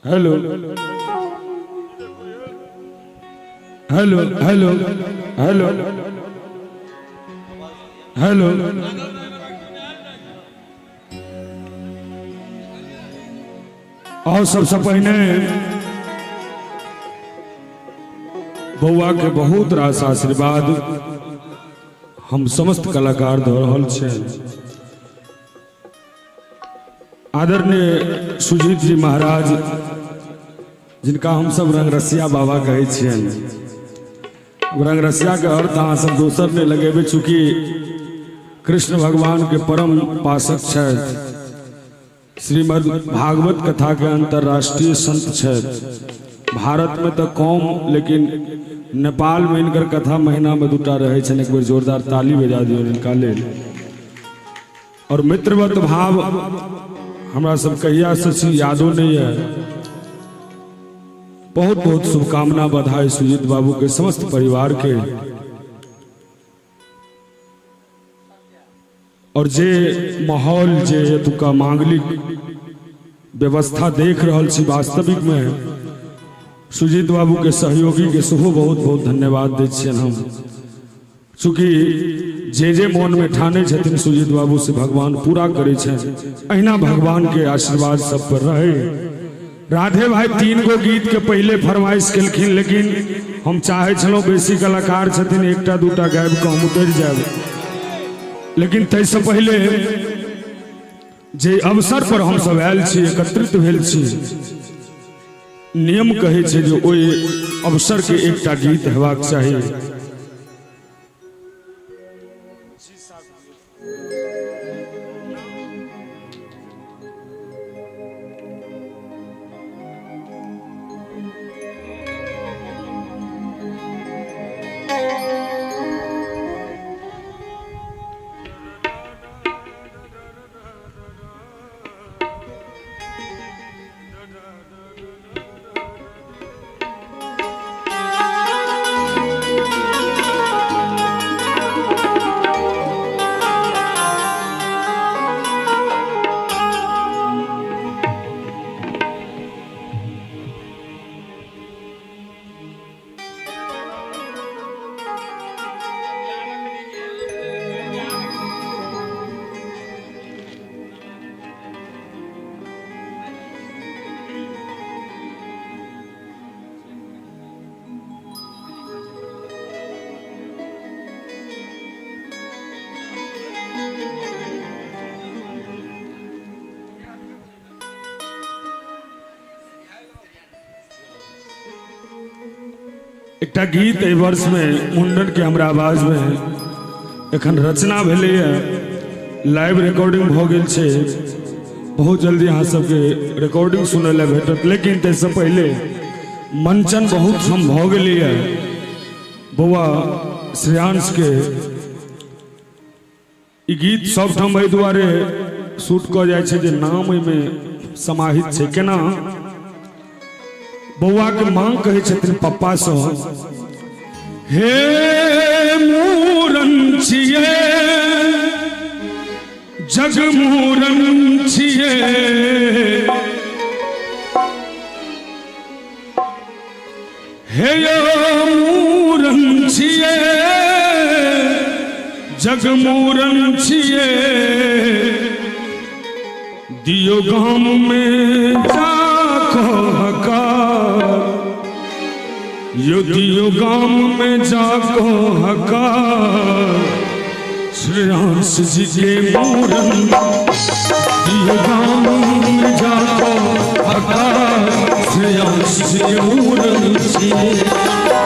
Hello hello hello hello hello और सबसे पहले बउआ के बहुत रास आशीर्वाद हम समस्त कलाकार दे रहल छे। आदरणीय सुजीत जी महाराज जिनका हम सब रंगरसिया बाबा कहे छियन। रंगरसिया के अर्थ अहाँ सब दोसर ने लगेबे, चूंकि कृष्ण भगवान के परम पासक छथि। श्रीमद् भागवत कथा के अंतरराष्ट्रीय संत छथि। भारत में तो कम, लेकिन नेपाल में इनकर कथा महीना में 2टा रहे छन। एक बार जोरदार ताली बजा दियो इनका लेल। और मित्रवत भाव हमरा सब कहिया से यादो नहीं है। बहुत बहुत शुभकामना बधाई सुजीत बाबू के समस्त परिवार के। और जे माहौल जे एतुका मांगलिक व्यवस्था देख रहल छी, वास्तविक में सुजीत बाबू के सहयोगी के सेहो बहुत बहुत धन्यवाद दै छियनि हम। चूँकि जे मन में ठाने छथिन सुजीत बाबू से भगवान पूरा करे छथि। अहिना भगवान के आशीर्वाद सब पर रहे। राधे भाई 3 गो गीत के पहले फरमाइश केलखिन, लेकिन हम चाहे छलहुँ बेसी कलाकार छथिन 1टा 2टा गाबि कऽ हम उतरि जायब। लेकिन तैसे पहले जे अवसर पर हम सब आयल छी, एकत्रित भेल छी, नियम कहे छै जे ओहि अवसर के 1टा गीत हेबाक चाही। एक गीत एहि वर्ष में मुंडन के हमरा आवाज में एखन रचना भेले लाइव रिकॉर्डिंग भ गेल छे। बहुत जल्दी अहाँ सबके रिकॉर्डिंग सुने ला भेटत, लेकिन तैसे पहले मंचन बहुत हम भ गेलिए बौआ श्रेयांश के ई गीत सब ठाम एहि दुआरे शूट क जाय छे जे नाम में समाहित छे। केना बौआ के मांग कहे छथिन पप्पा से, हे मूरन छिए जग मूरन छिए, हे मूरन छिए जग मूरन छिए, दियो गाम में जाको हकार, यो दियो गाम में जाको हकार, श्रेयांश जी के मूरन, दियो गाम में जाको हकार, श्रेयांश जी के मूरन छिए,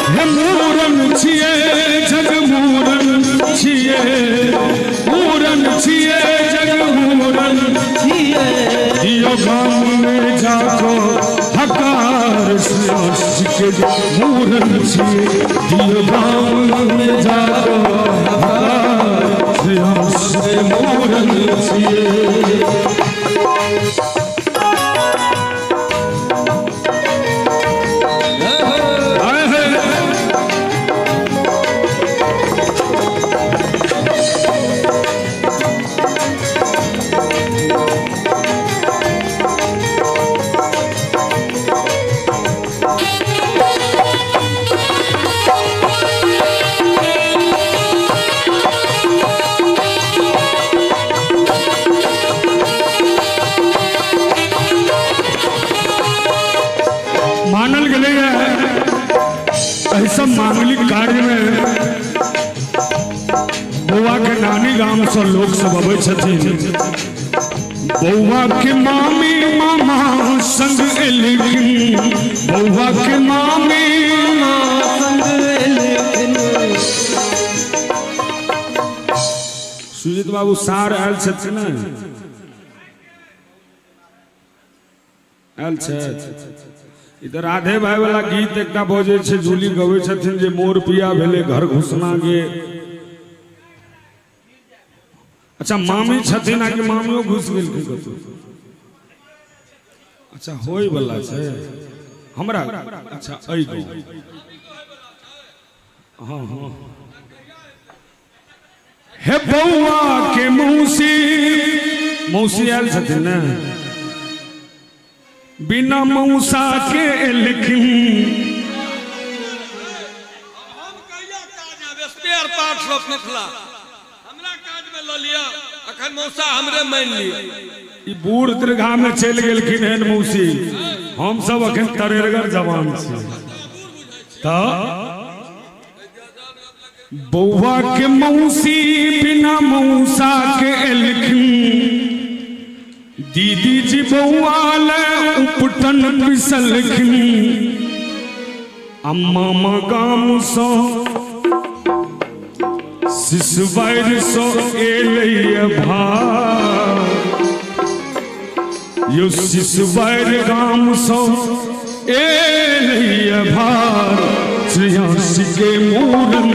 हे मूरन छिए जग मूरन छिए, मूरन छिए जग मूरन छिए, दियो गाम में जाको हकार, श्रेयांश जी के मूरन छिए, दियो गाम में जाको हकार, श्रेयांश जी के मूरन छिए। ऐसा मांगलिक कार्य में बौआ के नानी गांव से लोग सब अबै छथिन। बौआ के मामी मामा संग एलखिन, बौआ के मामी संग एलखिन। सुजीत बाबू सार आयल छथिन ने, आयल छथि। इधर राधे भाई वाला गीत एकटा बजे छे, जूली गवे छथिन जे मोर पिया भेले घर घुसना गे। अच्छा मामी छथिन आ कि मामियो घुस गेल के कतो? अच्छा होय वाला छे हमरा। अच्छा अई गो हां हां हे बौआ के मौसी, मौसी आयल छथिन ने, बिना मौसा के एलखिन। हम कहिया काज आबे स्पेयर पार्ट्स ऑफ मिथिला हमरा काज में ल लिया, अखन मौसा हमरे मान लिया। ई बूढ़ दीर्घा में चल गेलखिन हन मौसी, हम सब अखन तरेरगर जवान छी। त बौआ के मौसी बिना मौसा के एलखिन, दीदी जी बौआ ले उपटन पिसलखिन, अम्मा गाम सो सिसवार सो एलैया भार, यो सिसवार गाम सो एलैया भार, श्रेयांश के मूरन,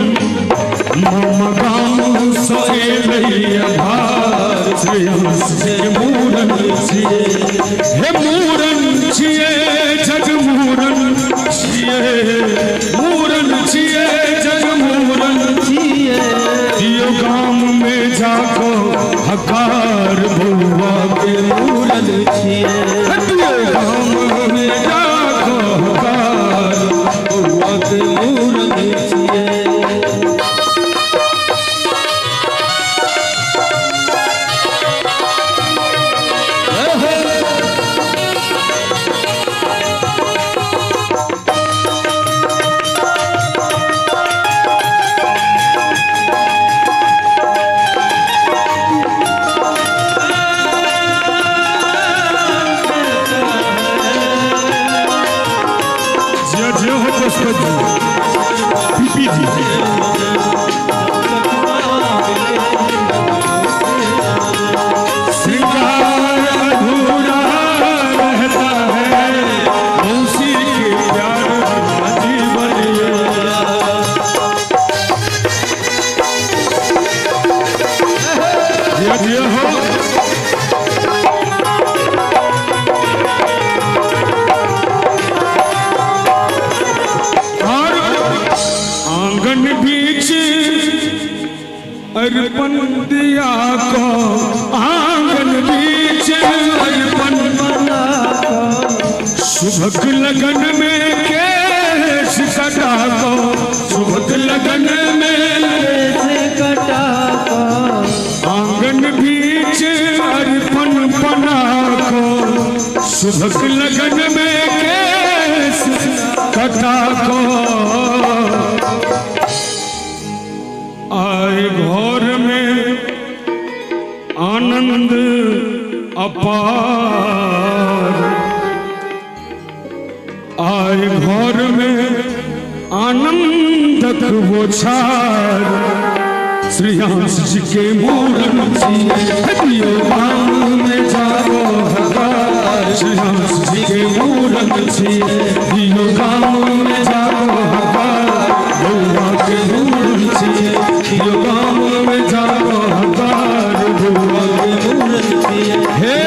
मामा गाम सो एलैया भार, श्रेयांश के मूरन छिए, हे मूरन छिए जग मूरन छिए, मूरन छिए जग मूरन छिए, दियो गाम में जाको हकार, बौआ के मूरन छिए, दियो गाम में जाको हकार, बौआ के मूरन छिए। जिया हो और आंगन बीच अर्पण दिया को आंगन बीच अर्पण सुभग लगन में केश कटा को सुभग लगन में केश कटा को आंगन बीच अर्पण बना को सुभग लगन में केश कटा को आए घर में आनंद अपार आए घर में आनंदक वो छार श्री हंस जी के मूरन दियो गाँव में जाओ हकार श्री हंस जी के मूरन दियो गाँव में जाओ हकार बउआ के मूरन दियो गाँव में जाओ हकार बउआ के मूरन हे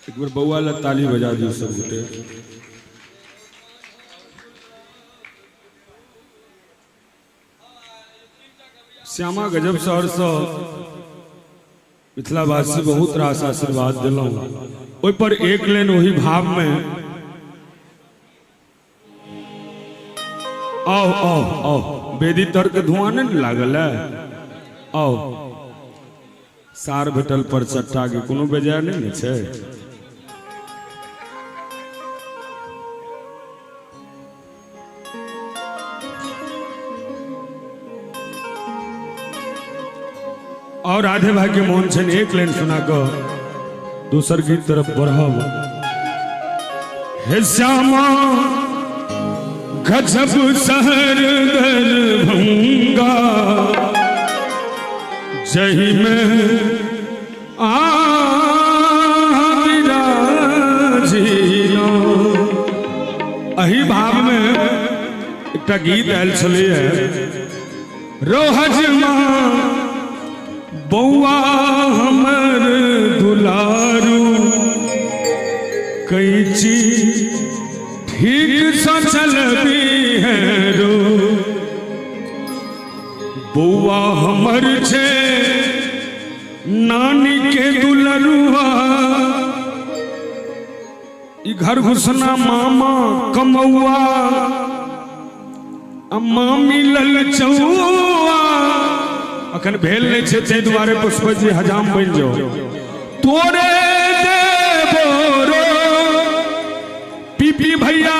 एक बार बउआ ला ताली बजा दी सब गोटे श्यामा गजब शहर से मिथिलावासी बहुत रास आशीर्वाद दिलों ओहि पर एक लेन वही भाव में आओ आओ आओ बेदी तर के धुआं नहीं लागल है आओ सार भेटल पर चट्टा के कोनो बेजाय नहीं छै और आधे भाई के मोहन छन एक लाइन सुना कर दूसर की तरफ बढ़ब हे श्यामा गजब शहर दरभंगा जही में विराजिलो अही भाव में एक गीत आयल छलिए रोहजमा बउआ हमर दुलारू कई चीज ठीक सा चलती है रो बउआ हमर छे नानी के दुलरुआ ई घर घुसना मामा कमौआ मामी ललचौआ अखन भेल नहीं छे ते दुआरे पुष्प जी हजाम बन जाओ तोरे देवरो पीपी भैया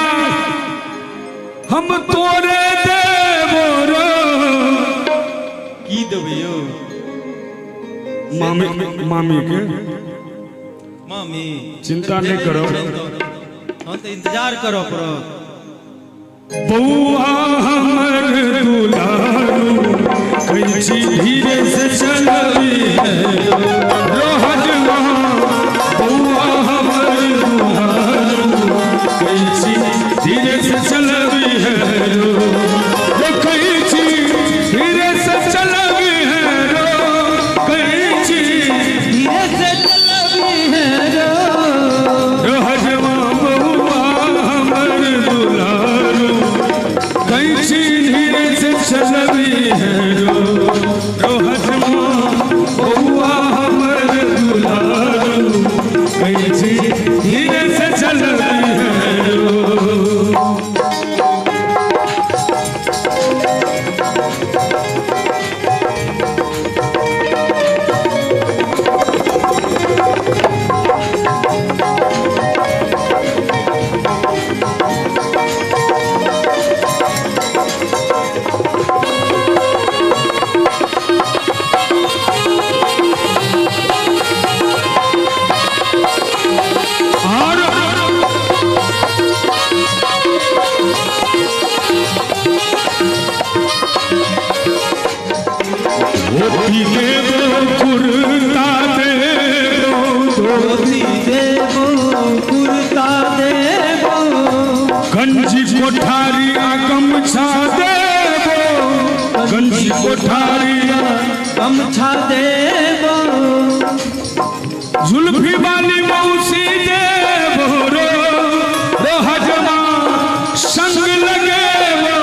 हम तोरे देवरो की देबियो मामी मामी के मामी चिंता नहीं करो हम तो इंतजार करो पड़ो बउआ हमर दुलारू कैसी धीरे से चलती है रोहजमा बउआ हमर दुलारू कैसी धीरे से चलती है रो कैसी धीरे से चलती है रो कैसी धीरे से चलती है रो रोहजमा बउआ हमर दुलारू कैसी धीरे से चलती धोती देवो कुर्ता देवो धोती देवो कुर्ता देवो गंजी कोठारी गमछा देवो गंजी कोठारी गमछा देवो जुल्फी वाली मौसी देवो रो रो हजमा संग लगे रो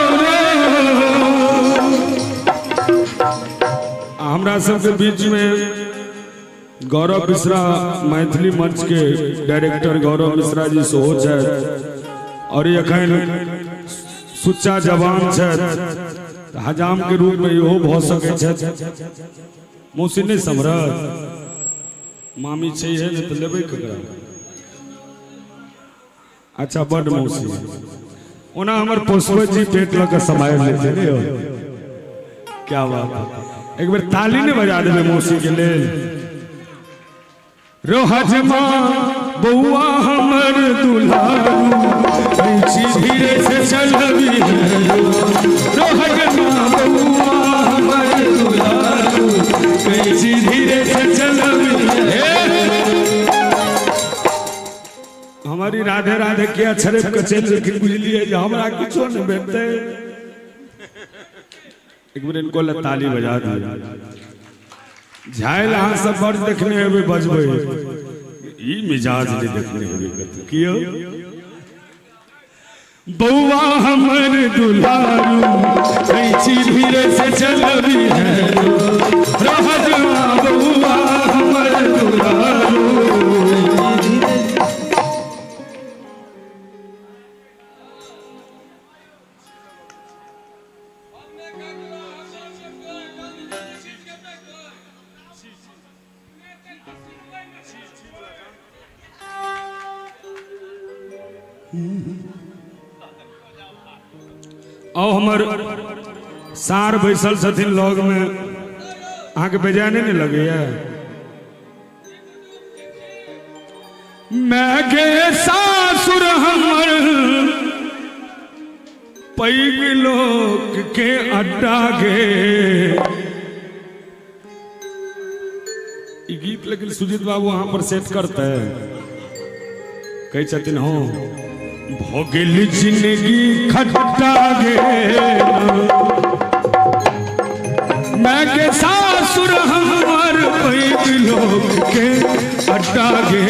हमरा सबके बीच में गौरव मिश्रा मैथिली मंच के डायरेक्टर गौरव मिश्रा जी सेहो छथि और एखन सुच्चा जवान छथि हजाम के रूप में इहो भऽ सकै छथि मौसी नहीं समरत मामी चाहिए नहीं तो लेबै ककरा अच्छा बड़ मौसी ओना हमर पुष्पा जी पेट लग समाये लेते नहीं हो क्या बात है एक बार ताली ने बजा देबे मौसी के लेल रोहजमा बउआ हमर दुलारू ऐसी धीरे से चलबी रोहजमा बउआ हमर दुलारू ऐसी धीरे से चलबी हमारी राधे राधे के अक्षरे के चल लेकिन बुझलिए जे हमरा किछो नहीं भेटते एक बार इनको ताली बजा दी झाइल अहाँ सब बड़ देखने हेबे बजबै ई मिजाज नहीं देखने हेबे कियो बउआ हमर दुलारू ऐसी धीरे से चलबी है रहजवा बउआ हमर दुलारू और हमर सार बैसल छथिन लग में अहाँ के बेजाने नहीं लगे मैं गे सासुर हमर पैग लोक के अड्डा गे ई गीत लेकिन सुजीत बाबू वहां पर सेट करते कही छथिन हो भोगिल जिंदगी खट्टा गे मैं के सासुर हमर पैग लोग के अड्डा गे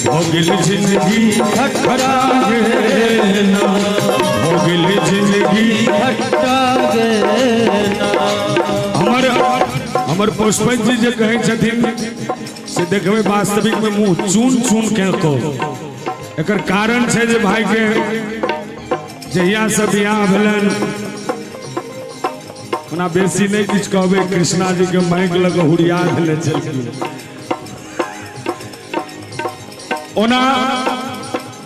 भोगिल जिंदगी खट्टा गे भोगिल जिंदगी खट्टा गे हमर पुष्पा जी जे कहे छथिन से देखबे वास्तविक में मुंह चून चून के को एकर कारण छै जे भाई के जहिया से बियाह भेलन ओना बेसी नहीं किछ कहबे कृष्णा जी के माइक लग हुरिया भेले छलखिन ओना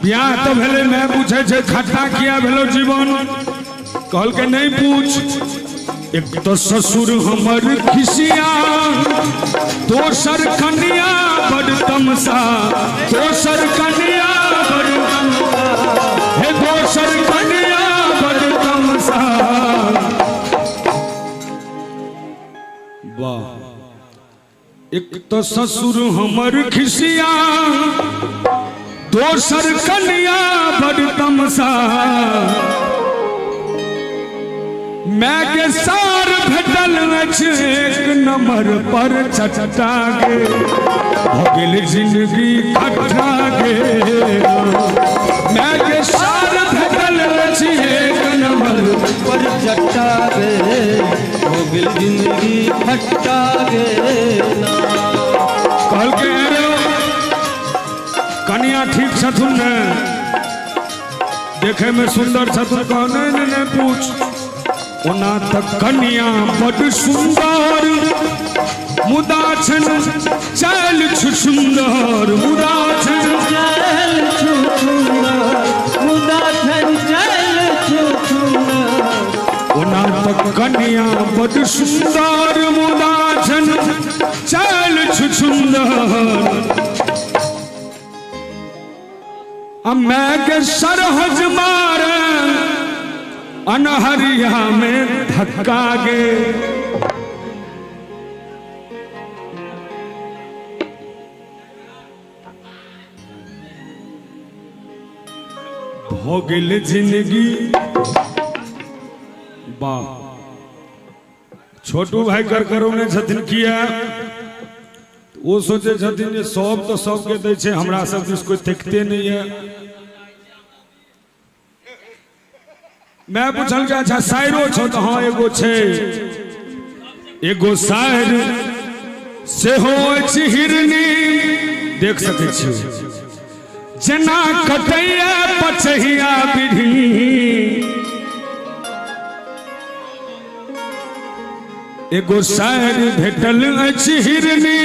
बियाह तो भेले मैं पूछे छे खट्टा किया भेलो जीवन कहल के नहीं पूछ एक तो ससुर हमर खिसिया दोसर कन्या बड़ तमसा दोसर कन्या हे दोसर कन्या बड़ तमसा वाह एक तो ससुर हमर खिसिया दोसर कन्या बड़ तमसा मैं के सार भेटल अछि एक नंबर पर चटा गे भगिल जिंदगी खट्टा गे मैं के सार भेटल अछि एक नंबर पर चटा गे भगिल जिंदगी खट्टा गे कहल के कन्या ठीक छथुन ने देखे में सुंदर छथुन कह नहीं पूछ ओना तक कन्या बड़ सुंदर मुदा छन चल छु सुंदर मुदा छन चल छु सुंदर मुदा छन चल छु सुंदर ओना तक कन्या बड़ सुंदर मुदा छन चल छु सुंदर मैं के सरहज मारे अनहरिया में धक्का गे हो गेल जिंदगी वाह छोटू भाई कर करौने छथिन किया वो सोचे छथिन जे सब तो सबके दै छै हमरा सब दिस कोई देखते नहीं है। मैं पूछल के अच्छा शायरो छो तो हाँ एगो छै एगो शायर से हो हिरनी देख सकै छियै जना कटैया पछहिया बिढ़नी एगो शायर भेटल अछि हिरनी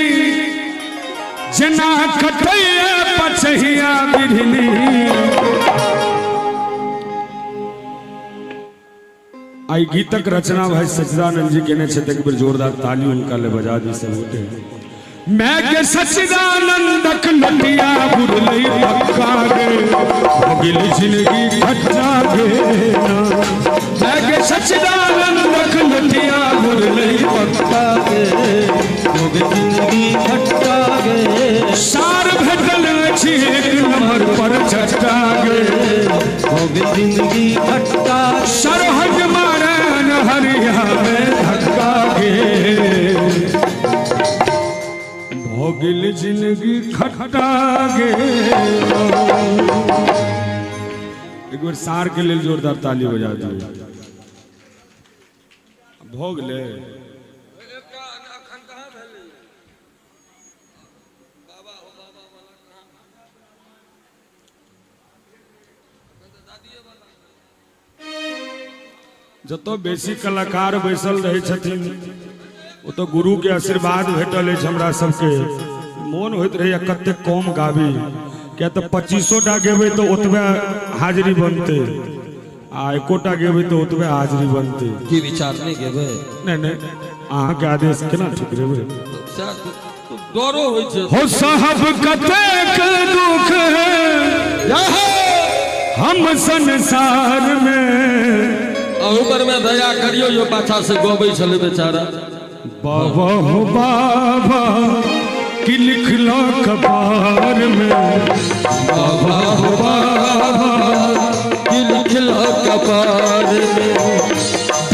जना कटैया पछहिया बिढ़नी। आई गीतक रचना भाई सच्चिदानंद जी केने छे एक बेर जोरदार ताली उनका ले बजा दी सब उठे। मैं के सच्चिदानंदक लटिया बुरलई पक्का गे भगिल जिंदगी खट्टा गे मैं के सच्चिदानंदक लटिया बुरलई पक्का गे भगिल जिंदगी खट्टा गे सार भेटल अछि एक नंबर पर चट्टा गे भगिल जिंदगी खट्टा सरहज मारन हरिया में धक्का गे हो गेल जिंदगी खट्टा गे। एक बार सार के लिए जोरदार ताली बजा दिए भोग ले जतो बेसी कलाकार बैसल रहे छथिन वो तो गुरु के आशीर्वाद भेटल है हमरा सबके मोन होइत रहे कते कम गाबी क्या तो 2500टा गेबे तो ओतबे हाजिरी बनते आ 1टा गेबे तो ओतबे हाजिरी बनते की विचार नहीं गेबे नहीं अहाँ के आदेश केना ठीक रहबे डरो होय छै हो साहब कतेक दुख है हम संसार में ऊपर में दया करियो यो पाछा से गोबै छले बेचारा बाबा हो बाबा कि लिखला कपार में बाबा हो बाबा कि लिखला कपार में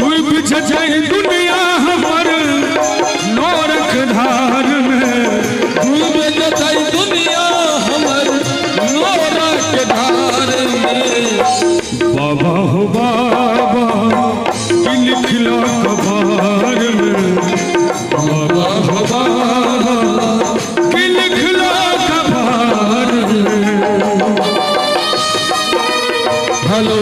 डूब जाए दुनिया हमर नौरख धार में डूब जाए दुनिया हमर नौरख धार में बाबा हो बाबा कि लिखला कपार में बाबा हो बाबा कि लिखला कपार में। हेलो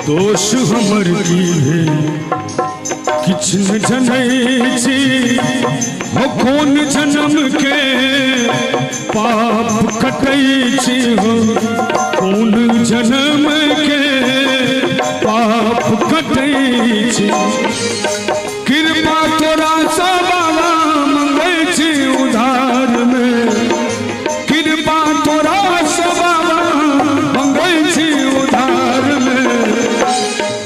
दोष हमर की है किछ न जनै छी हो कोन जन्म के पाप कटै छी हो कोन जन्म के पाप कटै छी कृपा तोरा सा बाबा मंगै छी उधार में कृपा तोरा सा बाबा मंगै छी उधार में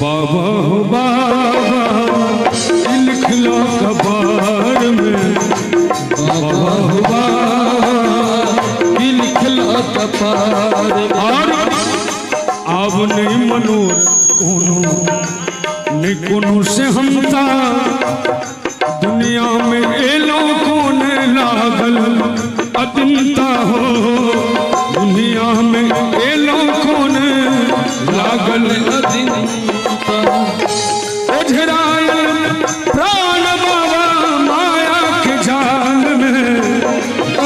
बाबा हो बाबा लिखला कपार में बाबा हो बाबा लिखला कपार और अब नहीं मनोरथ कोनो से हमता दुनिया में एलो कौन लागल अदिनता हो दुनिया में एलो कौन लागल अदिनता ओझरायल प्राण बाबा माया के जाल में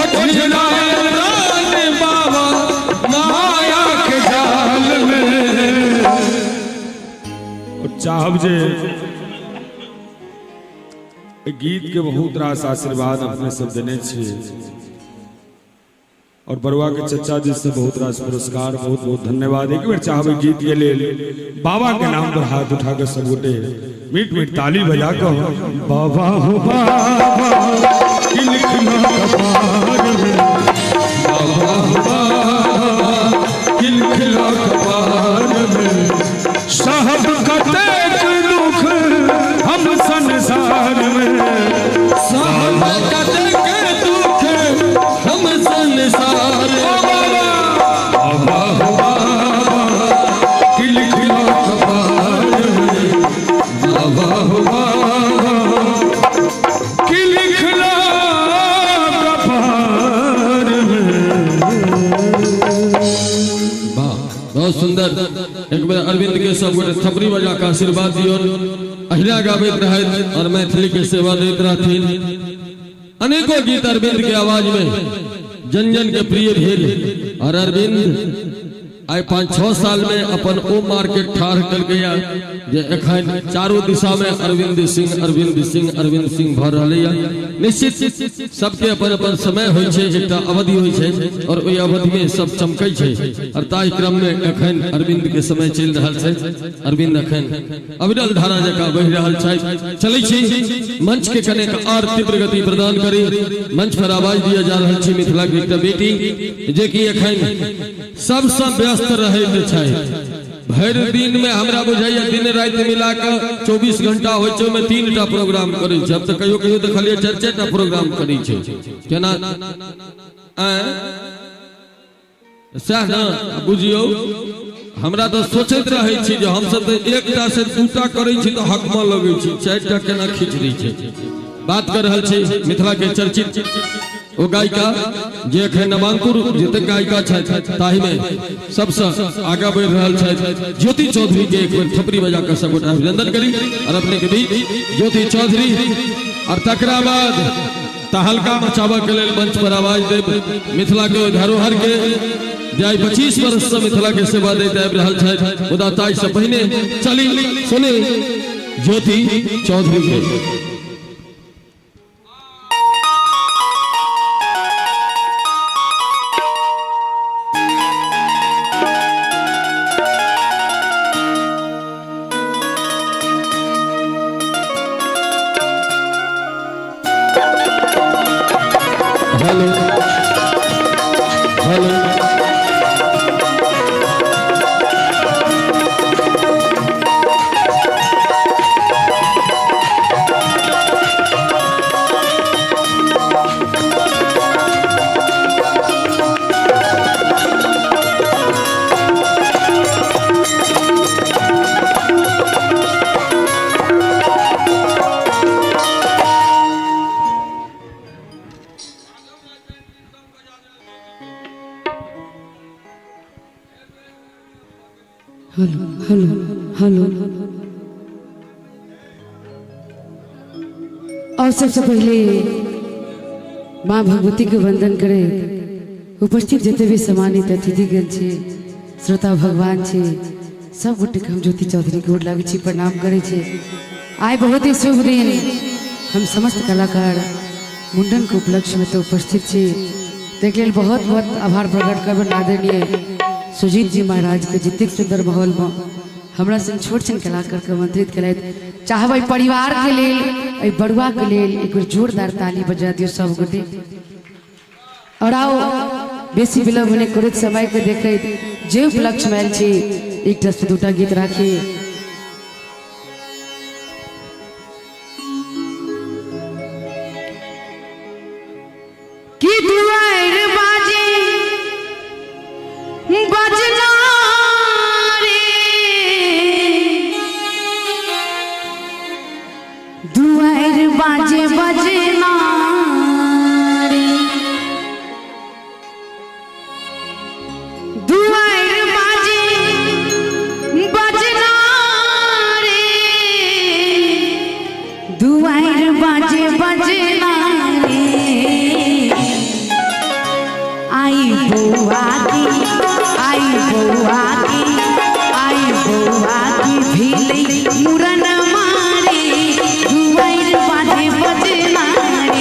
ओझरायल प्राण बाबा माया के जाल में। चाहब जे गीत के बहुत रास आशीर्वाद अपने सब देने छिए और बरुआ के चचा जी से बहुत रास पुरस्कार बहुत बहुत धन्यवाद। एक बार चाहब गीत के लिए बाबा के नाम पर हाथ उठा कर सब गोटे मीट मीट ताली बजा कर बाबा हो बाबा खिलखिला कपार में बाबा खिलखिला कपार में साहब कतेक दुख हम संसार में साहब कतेक दुख हम संसार बाबा खिलखिला कपार में बाबा खिलखिला कपार में। बहुत सुंदर एक बार अरविंद के सब गोटे थपरी बजा का आशीर्वाद दियो अहिरा गाबैत रहत और मैथिली के सेवा देत रहथिन। अनेकों गीत अरविंद के आवाज में जन जन के प्रिय भेल और अरविंद आई 5-6 साल में अपन ओ मार्केट ठाढ़ कर गया जे एखन चारों दिशा में अरविंद सिंह भ रहले या। निश्चित सबके अपन अपन समय होय छे, एकटा अवधि होय छे और ओई अवधि में सब चमकै छे और ताहि क्रम में एखन अरविंद के समय चल रहल छे। अरविंद एखन अविरल धारा जका बहि रहल छे, चलै छी मंच के कने और तीव्र गति प्रदान करी। मंच पर आवाज दिया जा रहल छे मिथिला के एकटा बेटी जे कि एखन सबसे व्यस्त रहैत छै। भर दिन में हमरा बुझाइया दिन रात मिला के 24 घंटा होय छै, में 3टा प्रोग्राम करै छै। अब तो कहियो कहियो देखलिए 4-4टा प्रोग्राम करै छै। केना सह ना बुझियो, हमरा तो सोचैत रहै छी जे हम सब तो एकटा से 2टा करै छी तो हकमा लगै छी, 4टा केना खींच दै छै। बात कर रहल छी मिथिला के चर्चित ओ गायिका जे एखन नवांकुर जते गायिका छथि ताहि में सबसे आगे बढ़ रहल छथि ज्योति चौधरी के एक बार थपरी बजा कर सबगोटा अभिनंदन करी और अपने के बीच ज्योति चौधरी और तकरा बाद तहलका मचाबा के लेल मंच पर आवाज देव मिथिला के धरोहर के जे 25 वर्ष से मिथिला के सेवा देते आबि रहल छथि। मुदा ताहि से पहिने चली सुनी ज्योति चौधरी के। Hello hello hello hello hello. और सबसे पहले माँ भगवती के वंदन करे। उपस्थित जिते भी सम्मानित अतिथिगण छे, श्रोता भगवान छे, सब गोटे के हम ज्योति चौधरी के गोर लागे छी, प्रणाम करे छे। आइ बहुत ही शुभ दिन हम समस्त कलाकार मुंडन के उपलक्ष्य में तो उपस्थित छे। देख लेल बहुत बहुत आभार प्रकट करब आदरणीय सुजीत जी महाराज के जतेक सुंदर माहौल में हमरा संग छोट छन कलाकार के आमंत्रित कलैत। चाहबै परिवार के लेल ए बड़ुआ के लेल एक बार जोरदार ताली बजा दियो सब गोटे। और आओ बेसी विलंब होने करत समय के देखैत जे उपलक्ष्य में आयल छी एकटा से 2टा गीत राखी। की दुआर बाजी बजना रे, दुआर बाजे बजना रे, दुआर बाजे बजना रे, दुआर बाजे बजना रे। आई बउआ की भेलै मुरन मारे, दुआर बाजे बजना रे।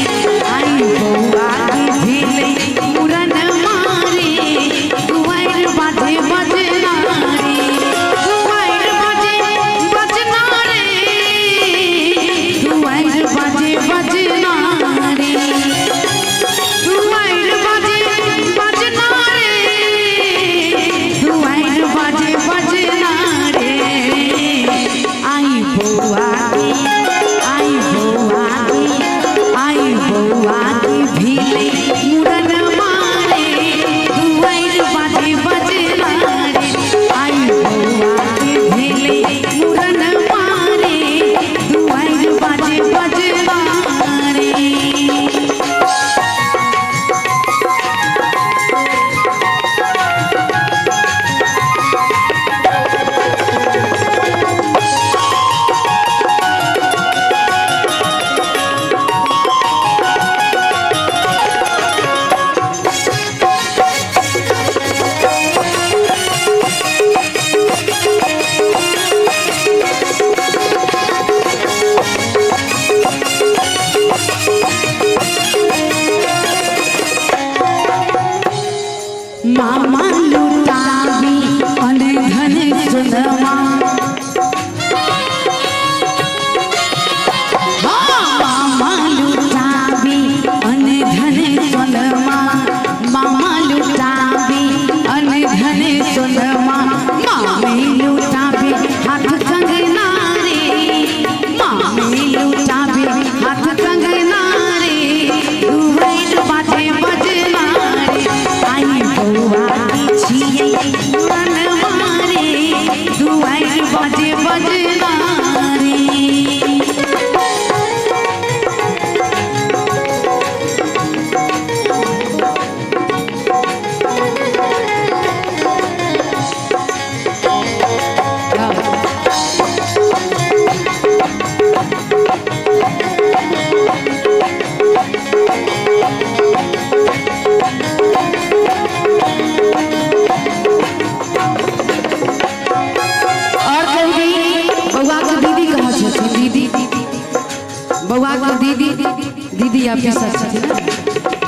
दीदी आप सच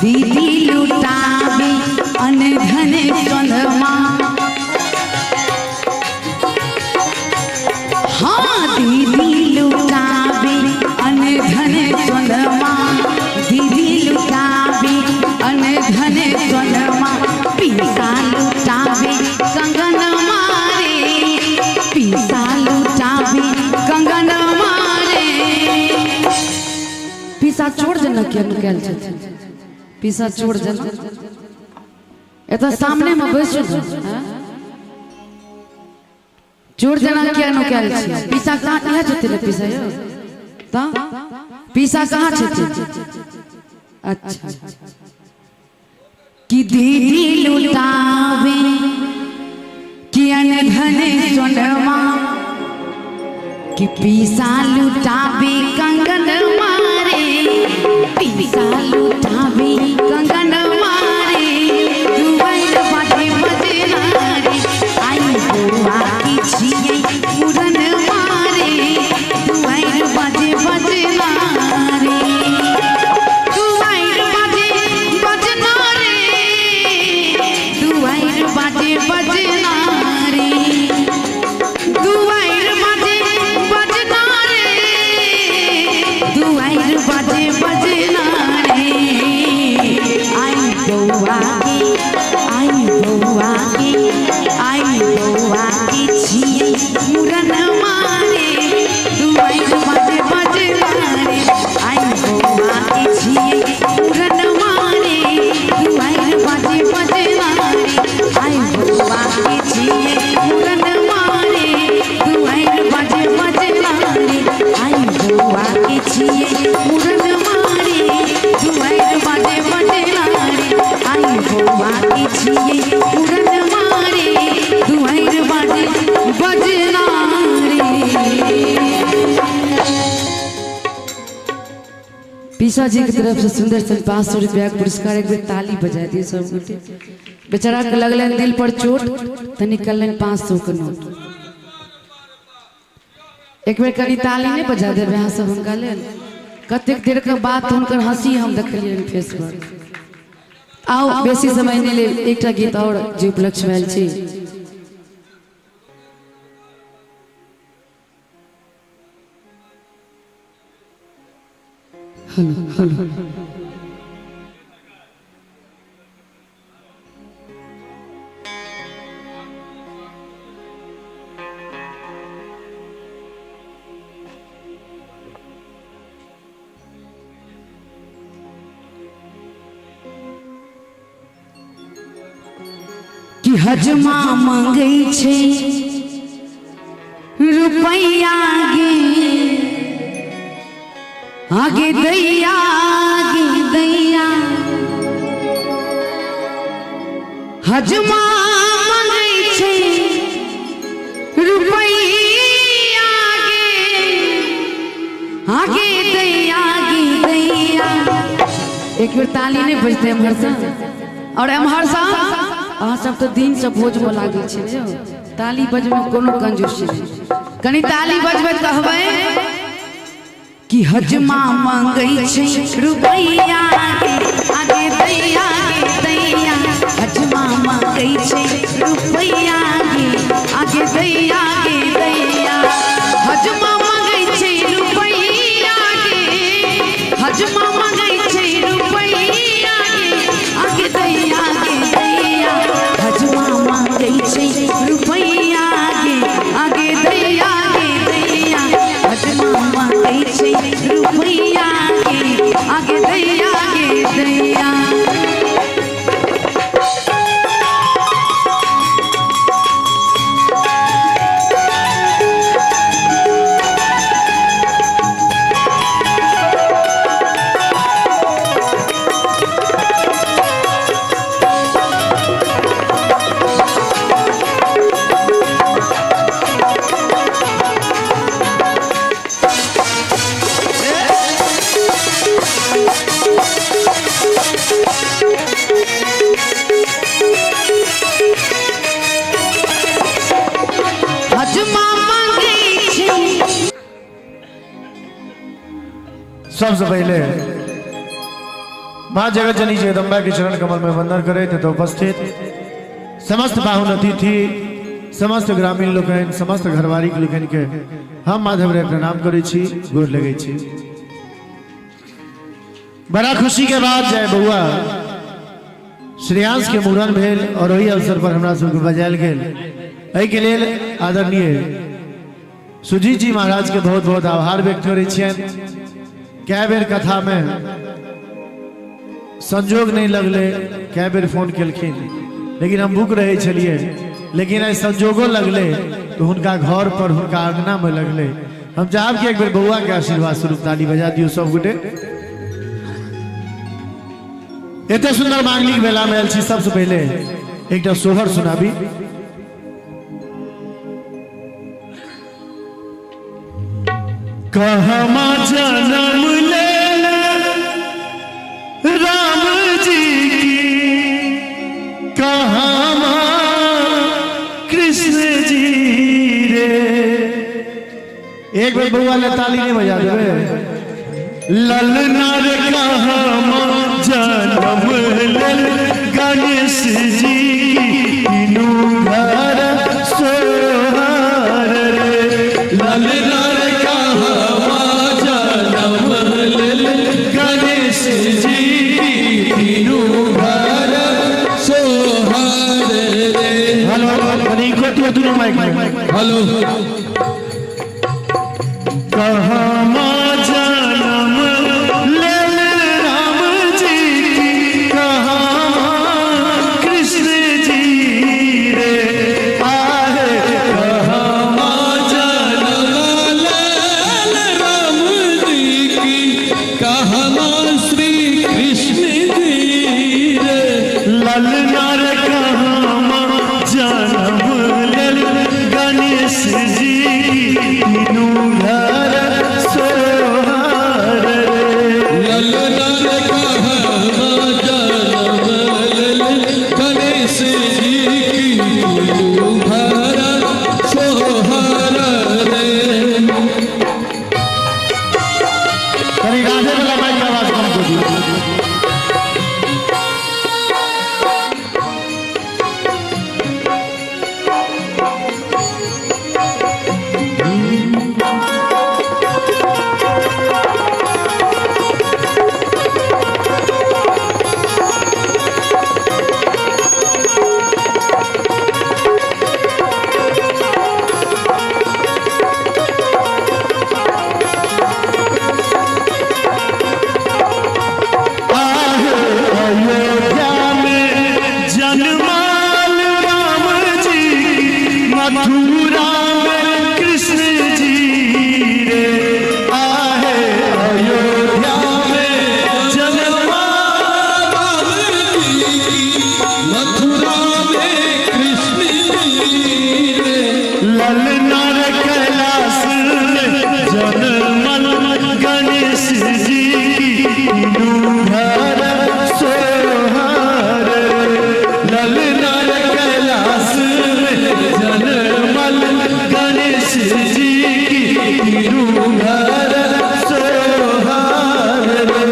दीदी लुटावे अनधन सोनमा हाँ दीदी लुटावे अनधन सोनमा दीदी लुटावे अनधन सोनमा पीसा लुटावे कंगन मारे पीसा लुटावे कंगन मारे पीसा छोड़ जना क्या निकल छे पीसा छोड़ जना ए तो सामने में बैसो छोड़ जना क्या निकल छे पीसा कहां इहा जते रे पीसा यो ता पीसा कहां छे अच्छा कि दीदी लुटावे कि अनधन सोनमा कि पीसा लुटावे कंगन मारे पीसा लुटावे कंगन मारे दुआर बाटे बजना रे आई बुआ की छिए मुरन मारे दुआर बाटे बजना रे दुआर बाटे बजना रे दुआर बाटे बजना रे दुआर बाटे बजना रे दुआर बाटे बजना रे आई बउआ की छिए मुरन मारे दुआर बाटे बजना रे आई बउआ की छिए मुरन मारे दुआर बाटे बजना रे आई बउआ की छिए मुरन मारे दुआर बाटे बजना रे आई बउआ की छिए मुरन मारे दुआर बाटे बजना रे आई बउआ की छिए मुरन मारे दुआर बाटे बजना रे पीसा जी की तरफ से सुंदर सन 500 रुपया का पुरस्कार एक बार ताली बजा दिए सब गोटे बेचारा के लगलन दिल पर चोट तो निकलन 500 का नोट एक बार करी ताली नहीं बजा दे यहाँ सब उनका ले कतेक देर के बाद उनकर हंसी हम देखलिए फेस पर आओ बेसी समय नहीं ले एक गीत और जो उपलक्ष्य भेल छी कि हजमा मांगे छे रुपैया आगे दैया हजमा मांगे छे रुपैया आगे दैया एक बार ताली नहीं बजते हम हर और हम हर अहाँ सब तो दिन से भोज में लागे छे ताली बजबे कोनो कंजूसी नहीं कनी ताली बजबे कहबे कि हजमा मांगे छे रुपैया आगे दैया हजमा मांगे छे रुपैया आगे दैया हजमा मांगे छे रुपैया हजमा मांगे छे रुपैया आगे दैया हजमा मांगे छे रुपैया आगे दैया हजमा मांगे छे रुपैया आगे दैया सबसे पहले माँ जगत जननी जगदम्बा के चरण कमल में वंदन करे तथा उपस्थित समस्त बाहुन अतिथि समस्त ग्रामीण लोकन समस्त घरवारी लोकन के हम माधव रे प्रणाम करे छी, गोर लगे छी। बड़ा खुशी के बाद जय बउआ श्रेयांश के मुड़न भेल और वही अवसर पर हमरा सबके बजायल गेल। एहि के लेल आदरणीय सुजीत जी महाराज के बहुत बहुत आभार व्यक्त करे छियन। कै बेर कथा में संजोग नहीं लगले, कै बेर फोन केलखिन, लेकिन हम बुक रहे छलिए, लेकिन आई संजोगो लगले तो हुनका घर पर हुनका अंगना में लगले। हम चाहब कि एक बेर बउआ के आशीर्वाद स्वरूप ताली बजा दियो सब गोटे। एते सुंदर मांगलिक बेला में आयल छी, सबसे पहले एकटा सोहर सुनाबी। कहमा जन्म ले राम जी की, कहमा कृष्ण जी रे। एक बार बउआ ले ताली नहीं बजा देवे। ललना रे कहमा जन्म ले गणेश जी की, तीनों घर सोहर रे। ललना रे कहमा जन्म ले गणेश जी की, तीनों घर सोहर रे। हेलो बनी को दोनों माइक में हेलो। कहमा जन्म ले राम जी की, कहमा कृष्ण जी रे। आहे कहमा जन्म ले राम जी की, कहमा श्री कृष्ण जी रे। ललना रे कहमा जन्म ले गणेश जी की, तीनों घर सोहर रे। ललना रे कहमा जन्म ले गणेश जी की, तीनों घर सोहर रे। करी राधे वाला माइक की आवाज कम कर दियो। अयोध्या में जन्माल राम जी की, मथुरा में कृष्ण जी रे। आहे अयोध्या में जन्माल राम जी की, मथुरा में कृष्ण जी रे। ललना रे कैलाश में जन्मल गणेश जी की, तीनों घर सोहर रे। ललना रे कैलाश में जन्मल गणेश जी की, तीनों घर सोहर रे।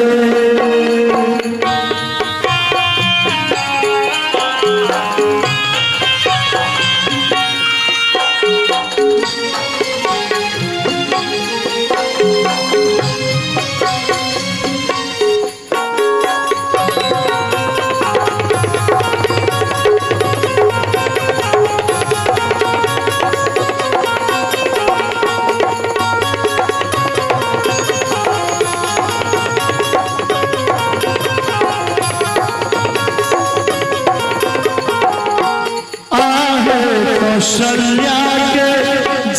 कौशल्या के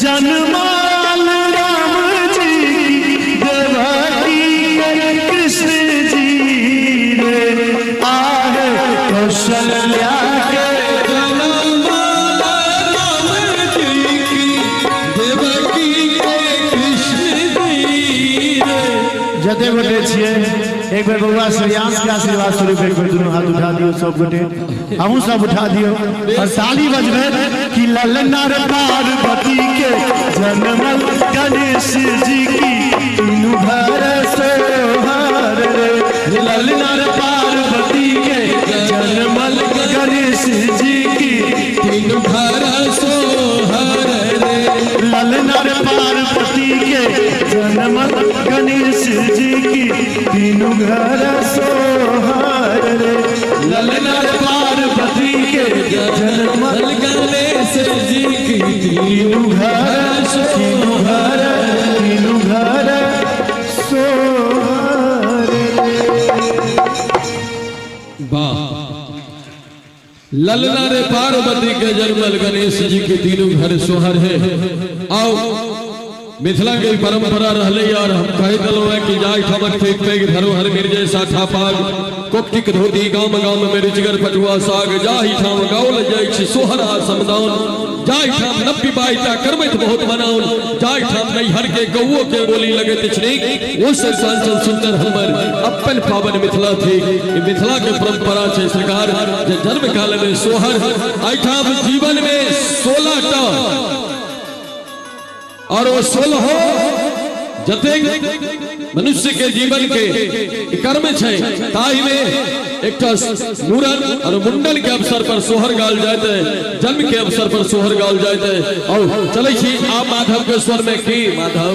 जन्माल राम जी की, देवकी के कृष्ण जी रे। आहे कौशल्या के जन्माल राम जी की, देवकी के कृष्ण जी रे। जते गोटे छिए एक बेर बउआ श्रेयांश के आशीर्वाद स्वरूप एक बेर दोनों हाथ उठा दियो सब गोटे। हमहू सब उठा दियो और ताली बजबे कि ललना रे पार्वती के जन्मल गणेश जी की, तीनों घर सोहर रे। ललना रे जन्मल गणेश जी की तीनों घर सोहर रे ललना पार्वती के जन्मल गणेश जी की तीनों घर सोहर वाह। ललना रे पार्वती के जन्मल गणेश जी के तीनों घर सोहर है। आओ मिथिला के परंपरा रहले यार हम कहे दलो है कि जाय ठमक फेंक फेंक धरोहर मिर जैसा ठापाग कोपटिक धोती गाम गाम में रुचिगर पटुआ साग जाहि ठाम गाउल जाय छी सोहरा समदान जाय ठाम नब्बी बाईटा करमत बहुत बनाउन जाय ठाम नहीं हर के गौओं के बोली लगे तिछनी वो संसांचल सुंदर हमर अपन पावन मिथिला थी। मिथिला के परंपरा छे सरकार जे जन्म काल में सोहर आय ठाम जीवन में 16टा और वो 16 जते मनुष्य के जीवन के कर्म छे ताई में एक मूरन और मुंडन के अवसर पर सोहर गाल जाते जन्म के अवसर पर सोहर गाल जाते और चले छी आप माधव के स्वर में की माधव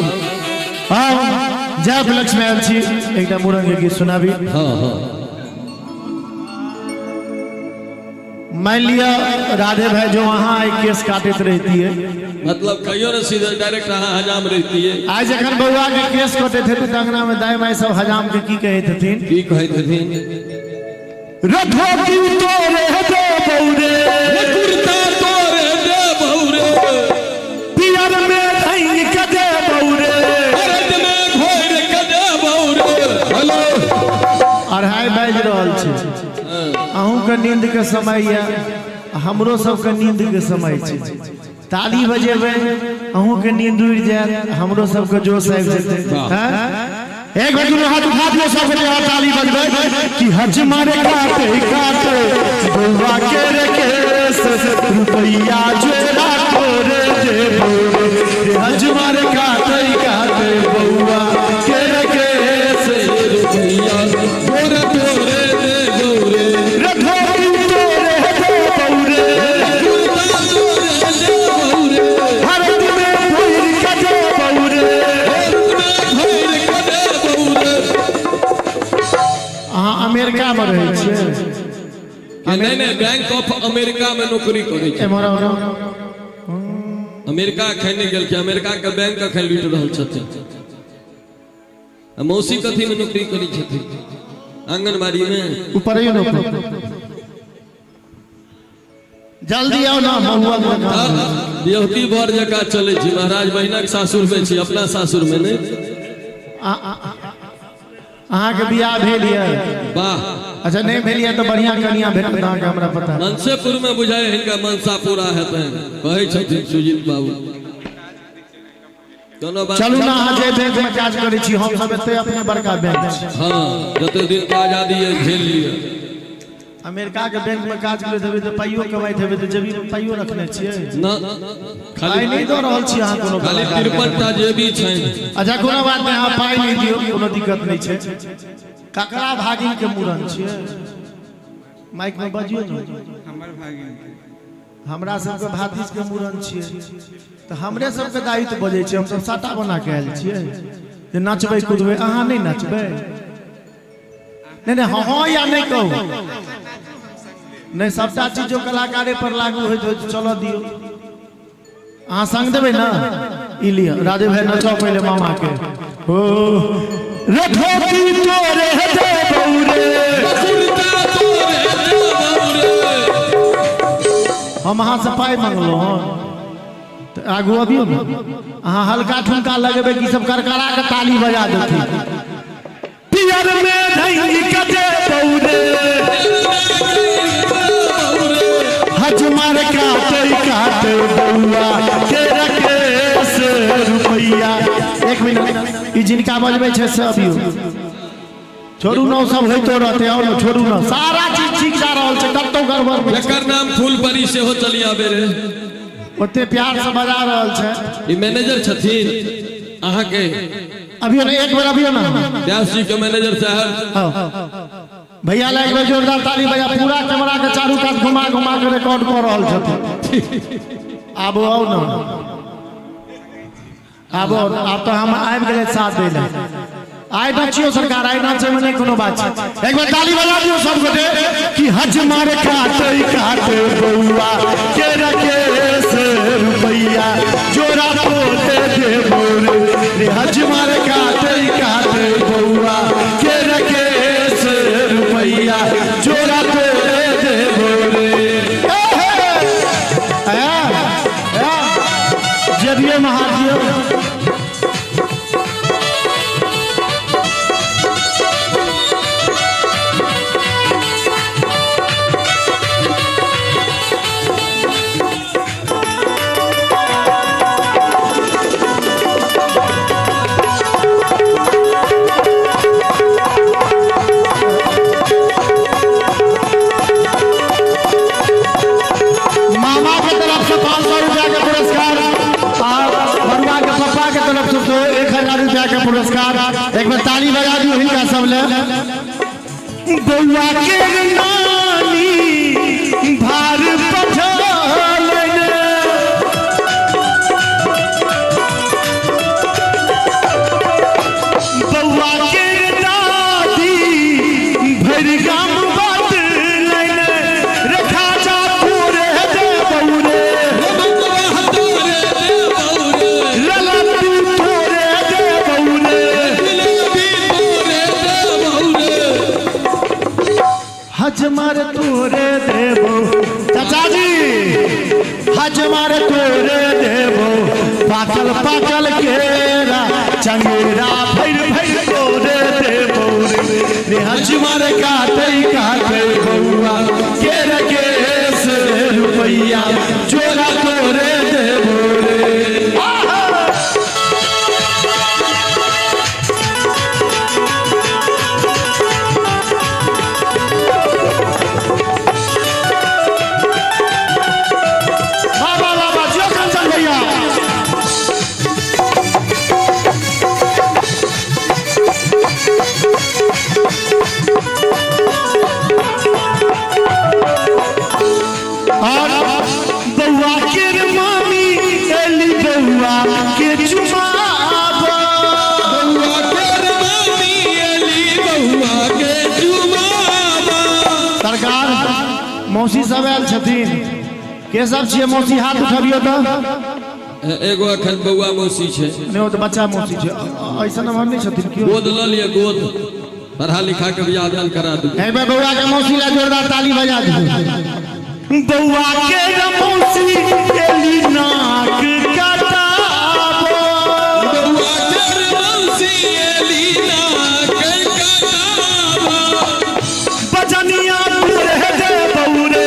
हाँ जय उपलक्ष्य में आयल छी एकटा मूरन के गीत सुनाबी। हाँ हाँ मान लिया राधे भाई जो वहाँ आई केस काटत रहती है मतलब कहियो न सीधे डायरेक्ट यहाँ हजाम रहती है। आज जखन बउआ के केस कटे थे तो अंगना में दाई माई सब हजाम के की कहे थथिन रथो की तोरे दे बौरे कुर्ता तोरे दे बौरे पियर में धंग के दे बौरे हरद में घोर के दे बौरे। हेलो अढ़ाई बाज रहल छै अहूँ के नींद के समय है हमरो सब के नींद के समय छै ताली बजेबे अहूँ के नींद उड़ जाए हमरो सब के जोश आबि जेतै। एक बार दुनू हाथ उठा दियो सब के ताली बजबै कि हज मारे काटे काटे बउआ के रे केस रुपैया जोड़ा तोरे दे बौरे हज मारे काटे काटे बउआ के रे केस रुपैया जोड़ा तोरे दे बौरे रखो तोरे दे बौरे अमेरिका में रहे छे नहीं बैंक ऑफ अमेरिका में नौकरी करे छे अमेरिका खैने गेल के अमेरिका के बैंक अखन लूट रहल छथिन मौसी कथी में नौकरी करी छथिन आंगनबाड़ी में ऊपर ही नौकरी जल्दी आओ ना महुआ बिहती बर जका चले छी महाराज बहिना के सासुर में छी अपना सासुर में नहीं अहाँ के बियाह भेल ये वाह अच्छा नहीं भेल ये तो बढ़िया कनिया भेटत अहाँ के हमरा पता मनसेपुर में बुझाए हिनका मनसा पूरा हेतै कहै छथिन सुजीत बाबू कोनो बात चलू ना अहाँ जे बैंक में काज करै छी हम सब एते अपने बड़का बैंक हां जते दिन के आजादी है झेल लिया अमेरिका के बैंक में काज करैत हेबै तो पाइयो कमाइत हेबै तो जेबी में पाइयो रखने छियै ना खाली नहीं दो रहल छी अहाँ कोनो खाली 53टा जेबी छै। अच्छा कोनो बात नहीं अहाँ पाइ नहीं दियौ कोनो दिक्कत नहीं छै ककरा भागिन के मूरन छियै माइक में बजियो न हमर भागिन हमरा सब के भातिज के मूरन छियै तो हमरे सब के दायित्व बजै छै हम सब साटा बना के आयल छियै जे नचबै कूदबै अहाँ नहीं नचबै नहीं हाँ या नहीं कहू नहीं सबटा चीज जो कलाकारे पर लागू हो चलो दियो अहाँ संग देबै ना ई लिया राधे भाई नचो पहले मामा के ओ रखो की तोरे दे बौरे कुर्ता तोरे दे बौरे हम अहाँ से पाई मांगलो हन तो आगू अबियो ना अहाँ हल्का ठुमका लगेबै कि सब करकरा के ताली बजा देथिन पियर में धंग के दे बौरे हज मार काटे काटे बउआ के रकेश रुपैया। एक मिनट ई जिनका बजबै छै सब यौ छोड़ू ना सब होइतो रहते और छोड़ू ना सारा चीज ठीक जा रहल छै कतौ गड़बड़ एकर नाम फूलपरी से हो चली आबे रे ओते प्यार से बजा रहल छै ई मैनेजर छथिन अहाँ के अभियो ना एक बार अभियो ना व्यास जी के मैनेजर साहब भैया ला एक बार जोरदार ताली बजा पूरा कैमरा के चारों कात घुमा घुमा के रिकॉर्ड कर रहल छथिन आब आओ ना अब तो हम आबि गेलै साथ दै लए आइ नाचियो सरकार आइ नाचे में नहीं कोनो बात छै। एक बार ताली बजा दियो सब गोटे कि हज मारे काटे बउआ के रखे से रुपैया जोरा पोते दे बोरे रे हज मारे काटे बउआ के रखे से रुपैया जोरा पोते दे बोरे जदिए महादियो पुरस्कार एक बार ताली बजा दियो हिनका सब ले। बउआ के नानी भार पठल बउआ के दादी भर गाम बात रखा जा पूरे दे बउरे हज मारे तोरे देवो चाचा जी हज मारे तोरे देवो पाकल केरा चंगेरा भैर तोरे देवो रे हज मारे काटे बउआ के रखे से रुपैया जोरा तोरे देवो रे मौसी सब आयल छथिन के सब छियै मौसी हाथ उठबियो तो एगो अखन बउआ मौसी छै नहीं तो बच्चा मौसी छै ऐसा हम नहीं छथिन क्यों गोद ल लिया गोद पढ़ा लिखा के बियाह दान करा दू एक बार बउआ के मौसी ला जोरदार ताली बजा दी। बउआ के मौसी एली नाक कटाबो बउआ के मौसी एली नाक कटाबो बजनिया पूरे दे बउरे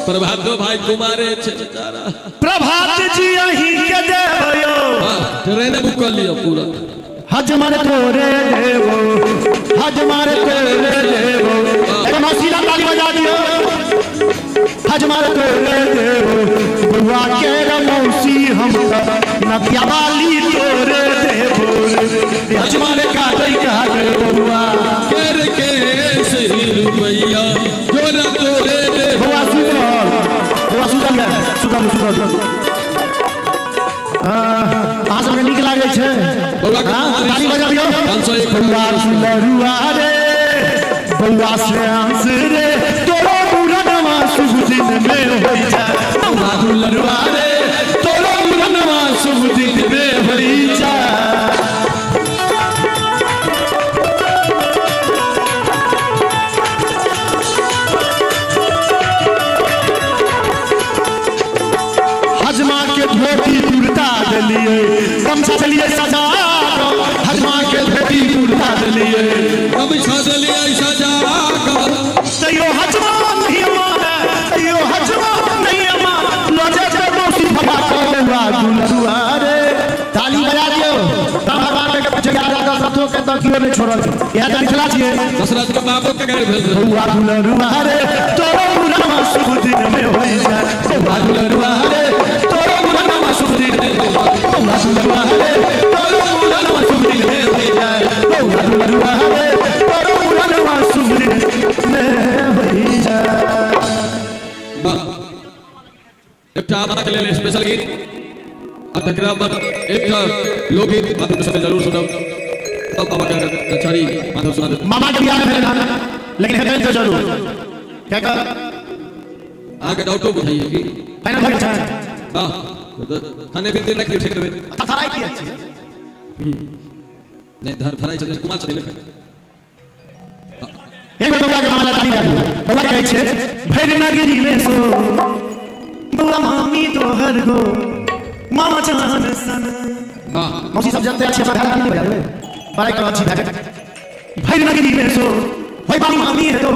प्रभात भाई कुमारे प्रभात जी अहीं के देवयो ट्रेन बुक कर लियो पूरा हज मारे तोरे देवो हज मारे तोरे देवो एक मौसीला ताली बजा दियो हज मारे तोरे देवो बुआ के मौसी हम नदिया वाली तोरे देवो हज मारे काटे बुआ के से रुपैया जोरा तोरे देवो सबके नीक लागे छै ताली बजा दियो बउआ रे बउआ से हंस रे तोरो मुरनवा शुभ दिन में होई जा बउआ रे तोरो मुरनवा शुभ दिन में होई जा हजमा के धोती कुर्ता दिलिए गमछा दिलिए सजा हजमा के धोती कुर्ता दिलिए गमछा दिलिए सजा तैयो हजमा नहीं माने तैयो हजमा नहीं मा नजर से मौसी भगा बउआ दुआरे ताली बजा दियो भगवान के पीछे याद आदा सतो के तो क्यों नहीं छोड़ल यह तो निकला छिए दशरथ के बाबू के घर भेज बउआ दुआरे तोरो मुरनवा शुभ दिन में होई जा बउआ दुआरे तोरो मुरनवा शुभ दिन में बउआ दुआरे तोरो मुरनवा शुभ दिन में होई जा बउआ दुआरे तोरो मुरनवा शुभ दिन में आपके लिए स्पेशल गीत और तकरा पर एक लोकगीत आप सब जरूर सुनो तब बाबा का कचहरी माधव सुना मामा के बियाह में गाना लेकिन है तो जरूर क्या का आगे डाउट को बताइए कि है ना अच्छा हां खाने पीने ना ठीक करबे थराई की अच्छी नहीं धर धराई चले कुमार चले एक बार बउआ के माला ताली डालू बउआ कहै छै भैर नगरी में सो बउआ मामी तोहर गो मामा चाहन सन हां मौसी सब जानते अच्छे से गाना नहीं बजावे पढ़ाई तो अच्छी है भैर नगरी में सो होय बानी मामी है तो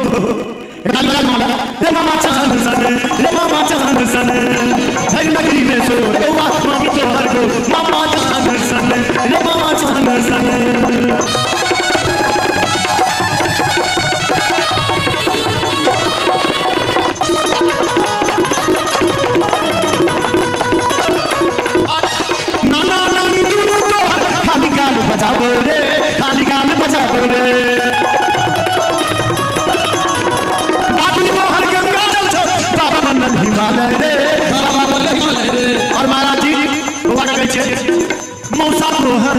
गाली बजा माला रे मामा चाहन सन रे मामा चाहन सन भैर नगरी में सो बउआ मामी तोहर गो मामा चाहन सन रे मामा चाहन सन बजाओ रे खाली गान बजाओ रे बाबू मोहन गंगा जल छो बाबा बंदन हिमालय रे बाबा बंदन हिमालय रे और महाराज जी बाबा का कहै छै मौसा तोहर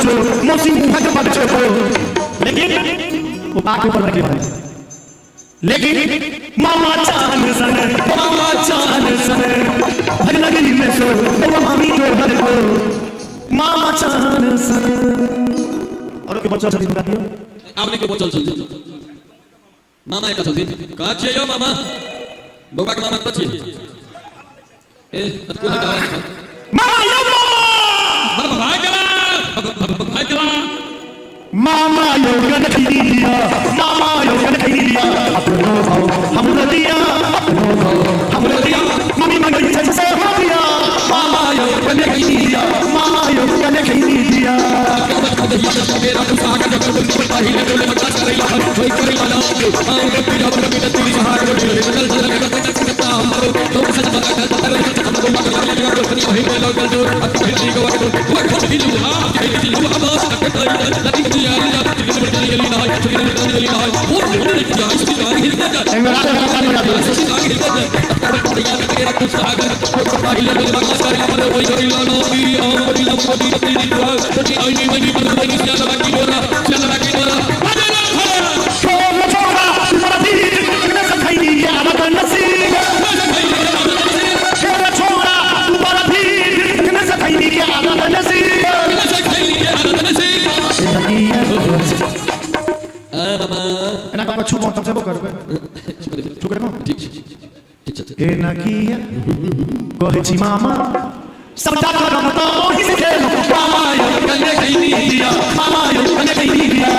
जो मौसी मुहक बच्चो को लेकिन वो बात ऊपर रखे भाई लेकिन मामा चांद सन भगनगरी में सो मामी तो हर को मामा चांद सन और के बच्चा छथि बता दियो आपने के बोचल चल मामा एक चल का छिए यो मामा बौका के मामा त छिए ए तको हटा मामा यो भाई चला मामा यो गन खिलिया मामा यो गन खिलिया अपनो भाव हमरो दिया मम्मी मंगल छछ से हो गया मामा यो गन खिलिया मामा यो गन खिलिया मेरा सागर जब पाही ने डोले मचा करैला कोई करैला आओ रे पीड़ा पर पीड़ा तेरी सहार को डोले बदल चल करता हमरो तो सच बता कर तेरे हम को मगर लगा को नहीं वही में लोग जो हिंदी को वो खुद ही लू हां हिंदी लू आवाज करता लगी दिया दिल में चली गली ना चली गली ना वो नहीं किया इसकी गाड़ी हिल जा मेरा तो गाड़ी इसकी गाड़ी हिल जा तेरा कुछ सागर पाही ने डोले मचा कर हमरो कोई करैला नो मेरी आमरी लंबी तेरी दुआ सच्ची आईनी मनी पर कोई नहीं चल बाकी डोरा बदला छोड़ छोड़ा तुम्हारा दिल न सखाई दिया मत नसीब छोड़ छोड़ा तुम्हारा दिल न सखाई दिया मत नसीब ना बाबा छुपो तब से वो करबे छुकरे मो ठीक ए ना किया कहै छी मामा सबटा करम तो ओही से खेल मामा यो कने कहि दिया मामा यो कने कहि दिया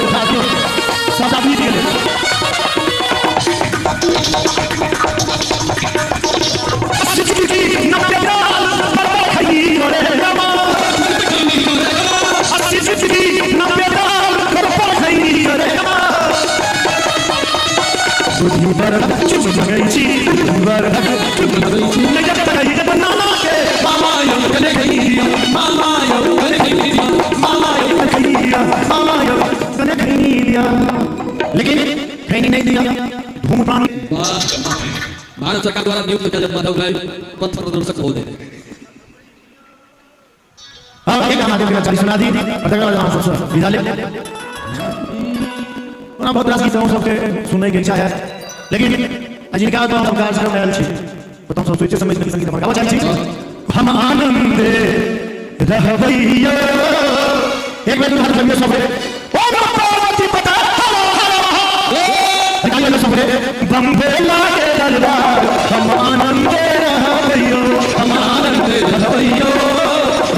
सबटा बीत गेलै सिचकी न प्यार पर खई रे मामा सिचकी न प्यार पर खई रे मामा बर चुप गई छी बर चुप गई छी न जब तक ये बनाना के मामा यो कने गई मामा यो कने गई मामा यो कने गई मामा यो कने गई लेकिन कहीं नहीं दिया भूमि प्राण भारत सरकार द्वारा नियुक्त किया जाता माधव भाई पंथ प्रदर्शक हो दे हां एक गाना देख चालीस सुना दी पटका वाला सब विदा ले ना बहुत रास गीत सबके सुनने की इच्छा है लेकिन जिनका तो हम कार्यक्रम में आयल छी तो हम सब सोचे समझ के संगीत गावा चाहै छी हम आनंद रहबैया एक बेर हर कवियो सब ओ पार्वती पता निकाल लो सब बम्बे लागे दरबार हम आनंद रहबैया हम आनंद रहबैया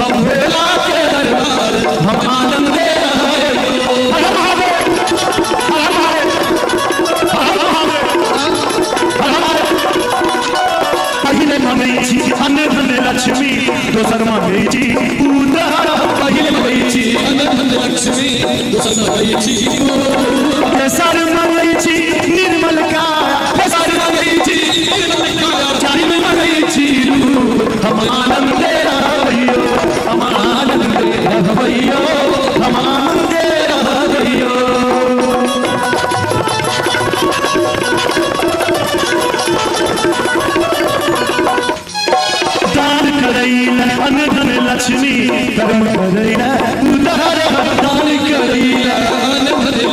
बम्बे लागे दरबार हम आनंद पहले मगई छी अन्न धन लक्ष्मी दोसर मगई छी पूरा पहले मगई छी अन्न धन लक्ष्मी दोसर मगई छी तेसर मगई छी निर्मल काया तेसर मगई छी निर्मल काया चारि में मगई छी हम आनंद रहबै लक्ष्मी कर्म करेला उदार दान करेला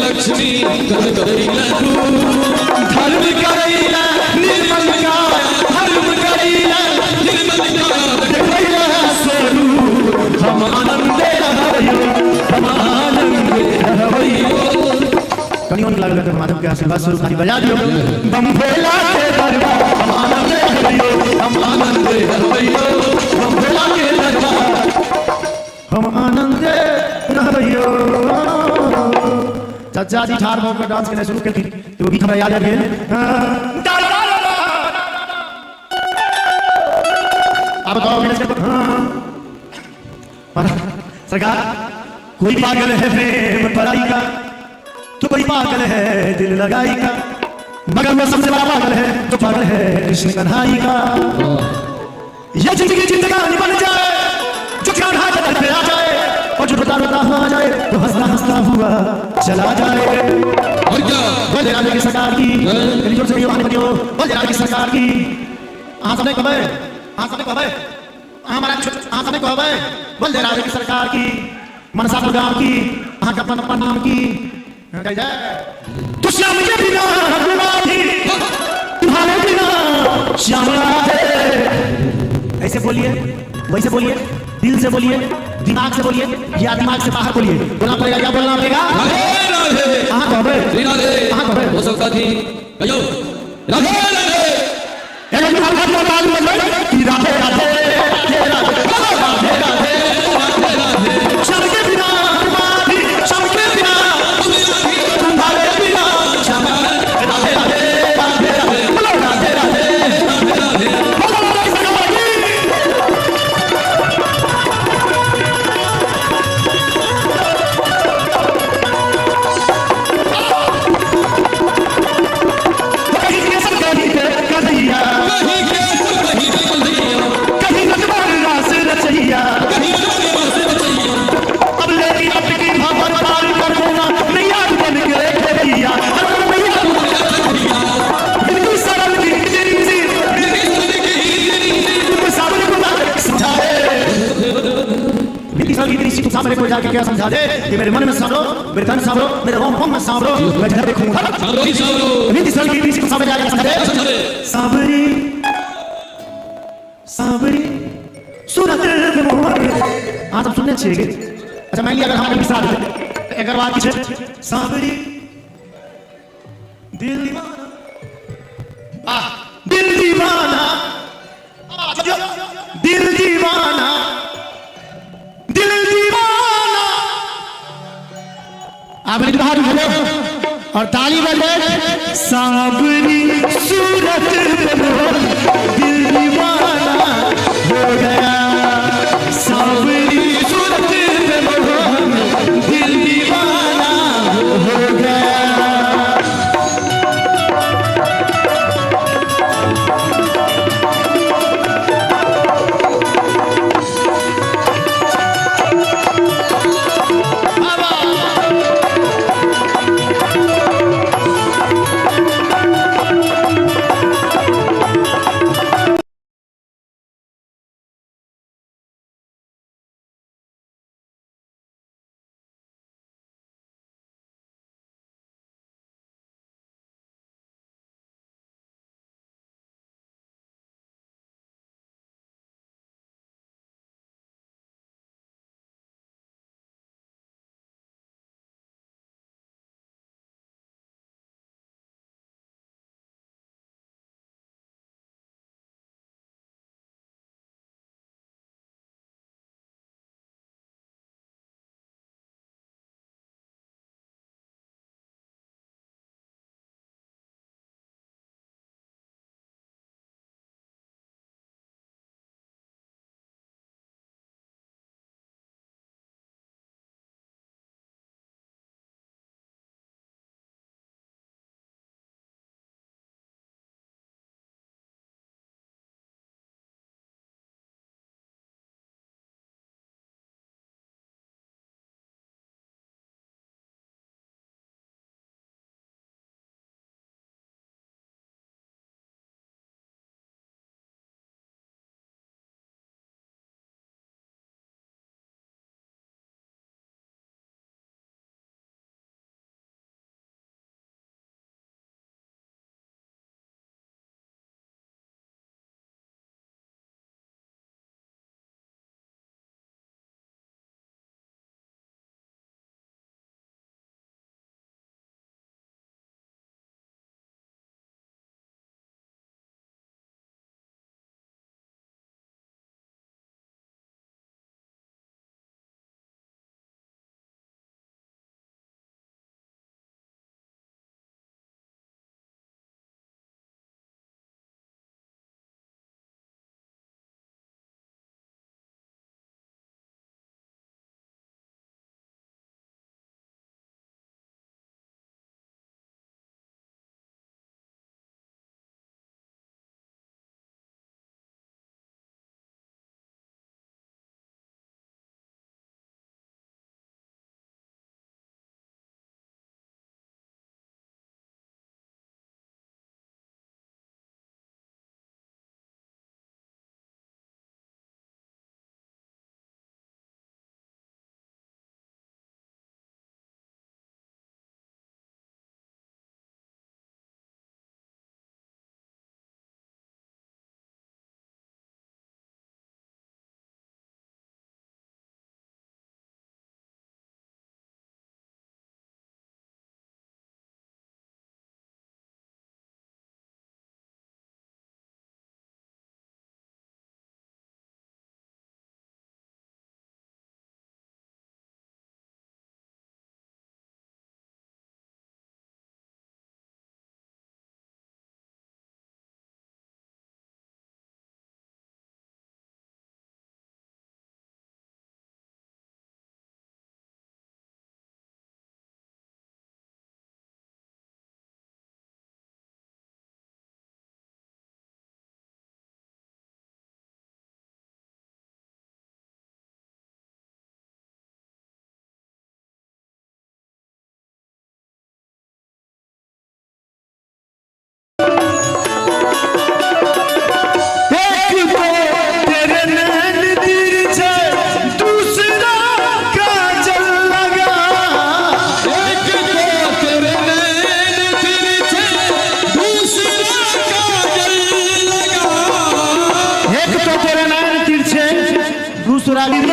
लक्ष्मी कर करेला धर्म करेला निर्मल का धर्म करेला निर्मल का देखैला स्वरूप हम आनंदे रहयो हम आनंदे रहयो कहीं और लग रहा माधव के आशीर्वाद स्वरूप खाली बजा दियो बम भोला के दरबार हम आनंदे रहयो हम आनंदे रहयो बम भोला के दरबार हम आनंदे रहयो। चाचा जी ठार होकर डांस करना शुरू कर दी तो गीत हमें याद आ गया अब बताओ सरकार कोई पागल है प्रेम पराई का तो कोई पागल है दिल लगाई का मगर वो सबसे बड़ा पागल है जो पागल है कृष्ण कन्हई का ये जिंदगी जिंदगानी बन जाए जो कान्हा के दर पे आ जाए और जो रोता रोता हुआ जाए तो हंसता हंसता हुआ चला जाए। और क्या बोले राजे की सरकार की मेरी जोर से ये बात बतियो बोले राजे की सरकार की हाँ सबने कब है हाँ सबने कब है हमारा हाँ सबने कब है बोले राजे की सरकार की मनसा गाँव की हाँ का नाम की तो श्याम के बिना तुम्हारे बिना श्यामला है। ऐसे बोलिए वैसे बोलिए दिल से बोलिए दिमाग से बोलिए या दिमाग से बाहर बोलिए बोलना पड़ेगा क्या बोलना पड़ेगा कहाँ कहोगे कहाँ कहोगे हो सकता थी कहो राधे राधे राधे राधे राधे राधे श्याम के बिना श्याम के बिना तुम्हारे बिना राधे राधे राधे राधे बोलो राधे राधे राधे मेरे को जाके क्या समझा दे कि मेरे मन में सांभरो मेरे तन सांभरो मेरे रोम में सांभरो मैं जब देखूंगा नीति सल की किसी को समझ आ गया समझ दे सांभरी सांभरी सूरत मोहर हां सब सुनने चाहिए अच्छा मान लिया अगर हम मिसाल देते एक बार पीछे सांभरी दिल दीवाना दिल दीवाना दिल दीवाना दिल दीवाना आप बाहर बोलो और ताली बजे सांवरी सूरत दिल दीवाना हो गया सांवरी सूरत दिल दीवाना हो गया।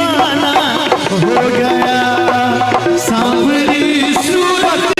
दीवाना हो गया सांवरी सूरत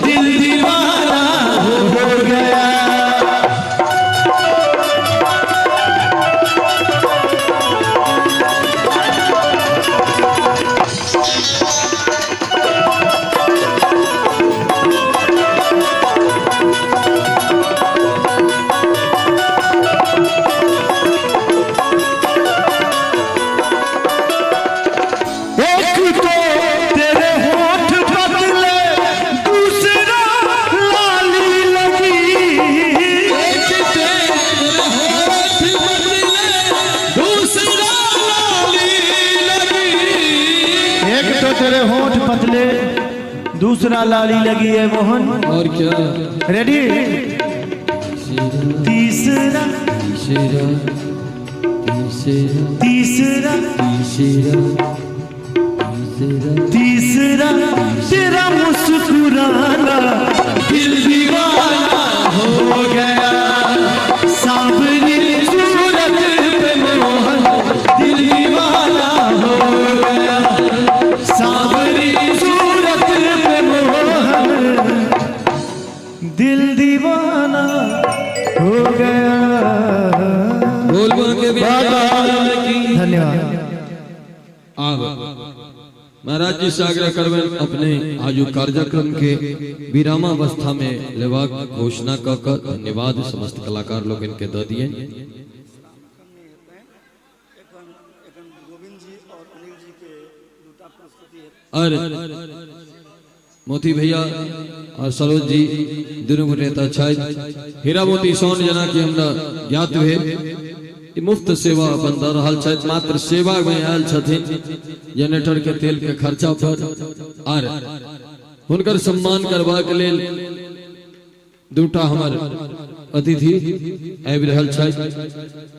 दिल दीवाना हो गया एक तो तेरे होठ बदले दूसरा लाली लगी एक तो तेरे होठ पतले दूसरा लाली लगी है मोहन और क्या रेडी तीसरा तीसरा तीसरा तेरा मुस्कुराना दिल दीवाना हो गया सांवरी सूरत पे मोहन दिल दीवाना हो गया सांवरी सूरत पे मोहन दिल दीवाना हो गया बोल के भी धन्यवाद महाराज जी से आग्रह करवे अपने आयु कार्यक्रम के विरामावस्था में लेवाक घोषणा कर धन्यवाद समस्त कलाकार लोग इनके दे दिए और मोती भैया और सरोज जी दोनों नेता शायद हीरा मोती सोन जना की हमरा ज्ञात हुए मुफ्त सेवा अपन दे रहल छथि मात्र सेवा में आयल छथिन जनरेटर के तेल के खर्चा पर और हुनकर सम्मान करबाक लेल दूटा हमर अतिथि आबि रहल छथि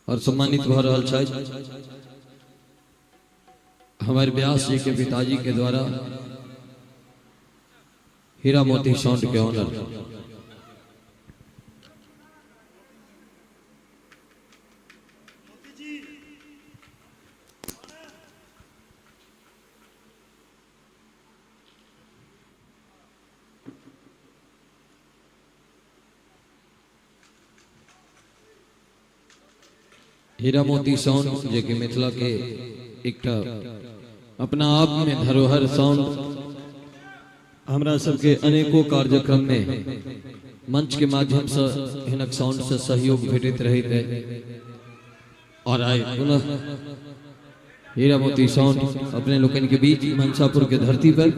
और सम्मानित भ रहल छथि हमारे व्यास जी के पिताजी के द्वारा हीरा मोती साउंड के ऑनर हीरा मोती साउंड जे कि मिथिला के एक अपना आप में धरोहर साउंड हमरा सबके अनेकों कार्यक्रम में मंच के माध्यम से हिनक साउंड से सहयोग भेटत रहैत है और आए पुनः हीरा मोती साउंड अपने लोगन के बीच मनसापुर के धरती पर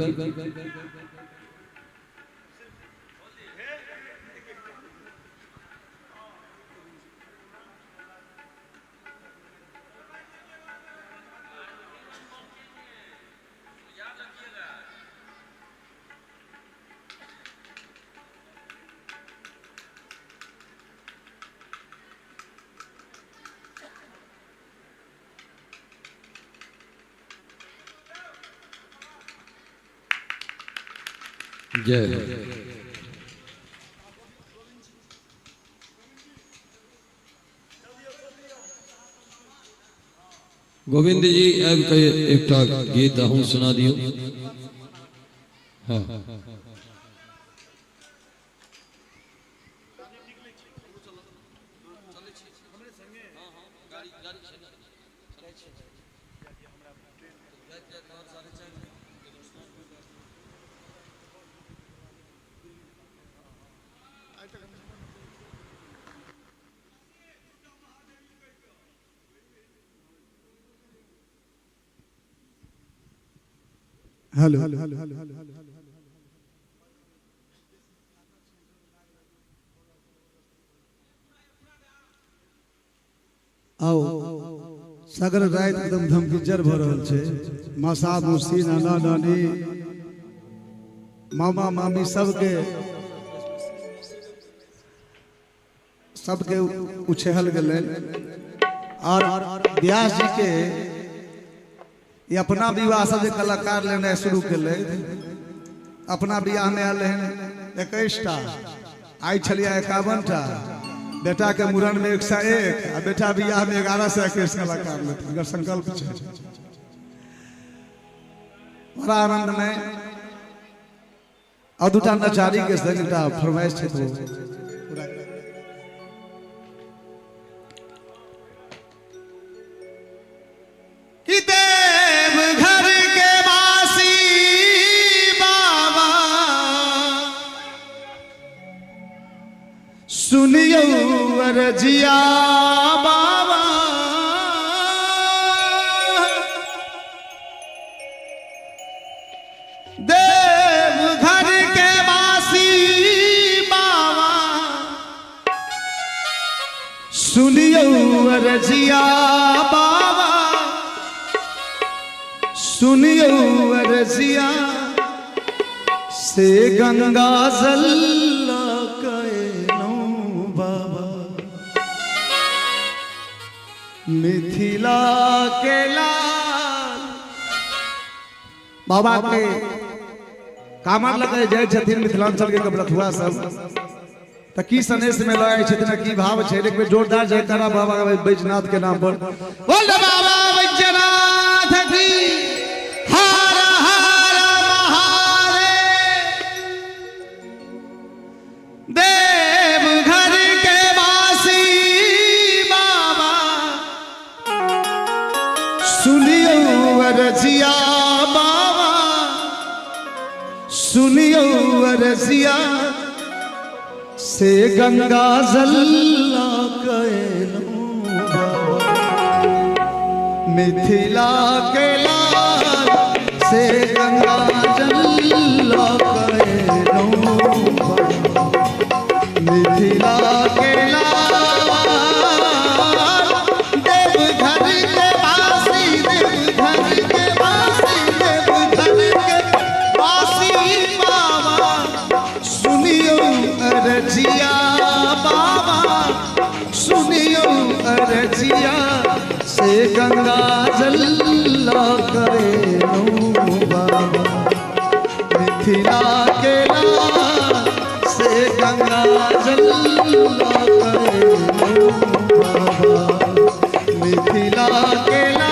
जय गोविंद जी अब एक गीत अहूँ सुना दियो हाँ हेलो आओ सागर रात एकदम धमकीचर भ रहल छै। मासा मौसी नाना नानी मामा मामी सबके उछेहल गेलै और व्यास जी के ये अपना विवाह से कलाकार लेने शुरू केले। अपना विवाह में आल 21टा आई छलिया 51टा बेटा के मुरन में 101 आ बेटा विवाह में 11 से 21 कलाकार लेते अगर संकल्प छै। बड़ा आनंद में और दूटा नचारी के संग फरमाइश छै तो कि देव घर के वासी बाबा सुनियो अरजिया बाबा देव घर के वासी बाबा सुनियो अरजिया बाबा सुनियो अरजिया से गंगा जल कैनो बाबा मिथिला के लाल बाबा के कामर लगे जाय छथिन मिथिलांचल के कबरथुआ सब त की सनेश में लगाय छथिन की भाव छै। एक बेर जोरदार जयकारा बाबा बैजनाथ के नाम पर बोल बाबा बैजनाथ की हर हर महादेव। देव घर के वासी बाबा सुनियो अरजिया बाबा सुनियो अरजिया से गंगा जल कैनो बाबा मिथिला के लाल से गंगा जल कैनो बाबा मिथिला के लाल। देव घर के वासी देव घर के वासी देव घर के वासी बाबा सुनियो अरजिया बाबा सुनियो अरजिया से गंगा जल कैनो बाबा मिथिला के लाल से गंगा जल कैनो बाबा मिथिला के लाल।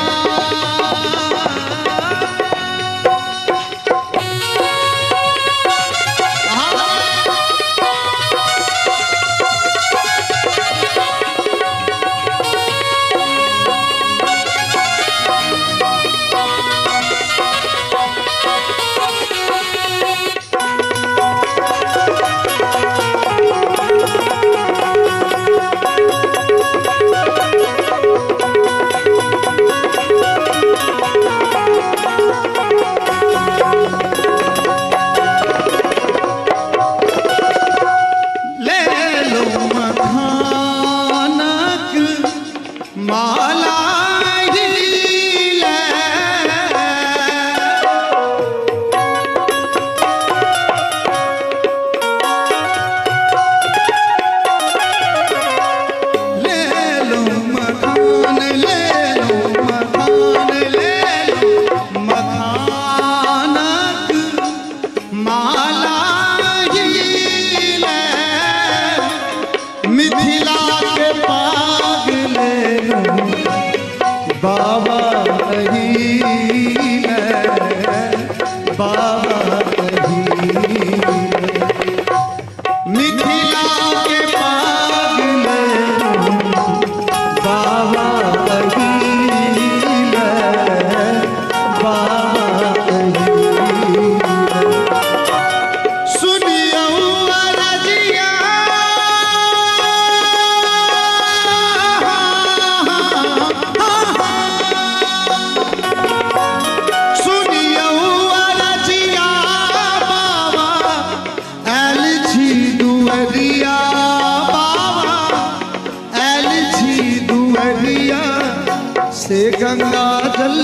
गंगा जल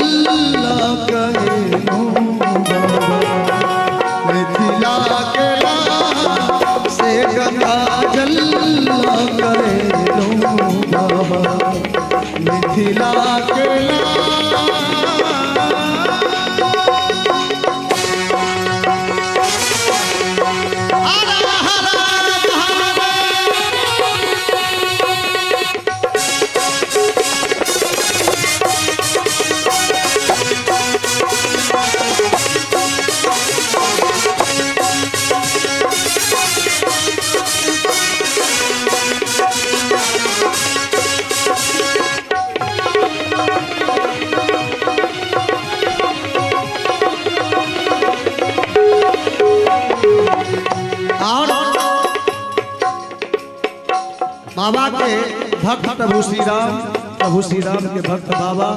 कहनो मिथिला के लाल से गंगा जल कहनो बाबा मिथिला के बाबा के भक्त प्रभु श्री राम के भक्त बाबा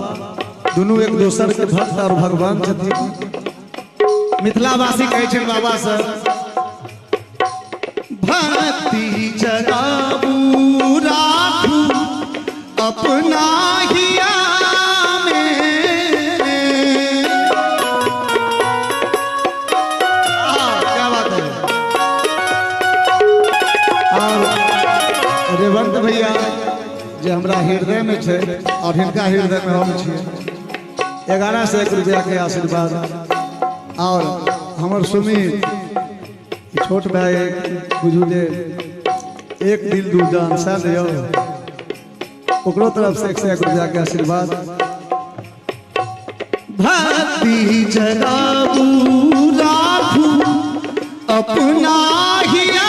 दोनों एक दोसर के भक्त और भगवान छथिन। मिथिलावासी कहै छै बाबा से भक्ति जगाबू राखू अपना हिया में। क्या बात है। और रेवंत भैया जे हमरा हृदय में छे और हिनका हृदय में हम छी 11 से 1 रुपया के आशीर्वाद। और हमर सुमित छोट भाई बुझू जे एक दिल दू जान सा दियो ओकरो तरफ से 101 रुपया के आशीर्वाद। भक्ति जगाबू राखू अपना हिया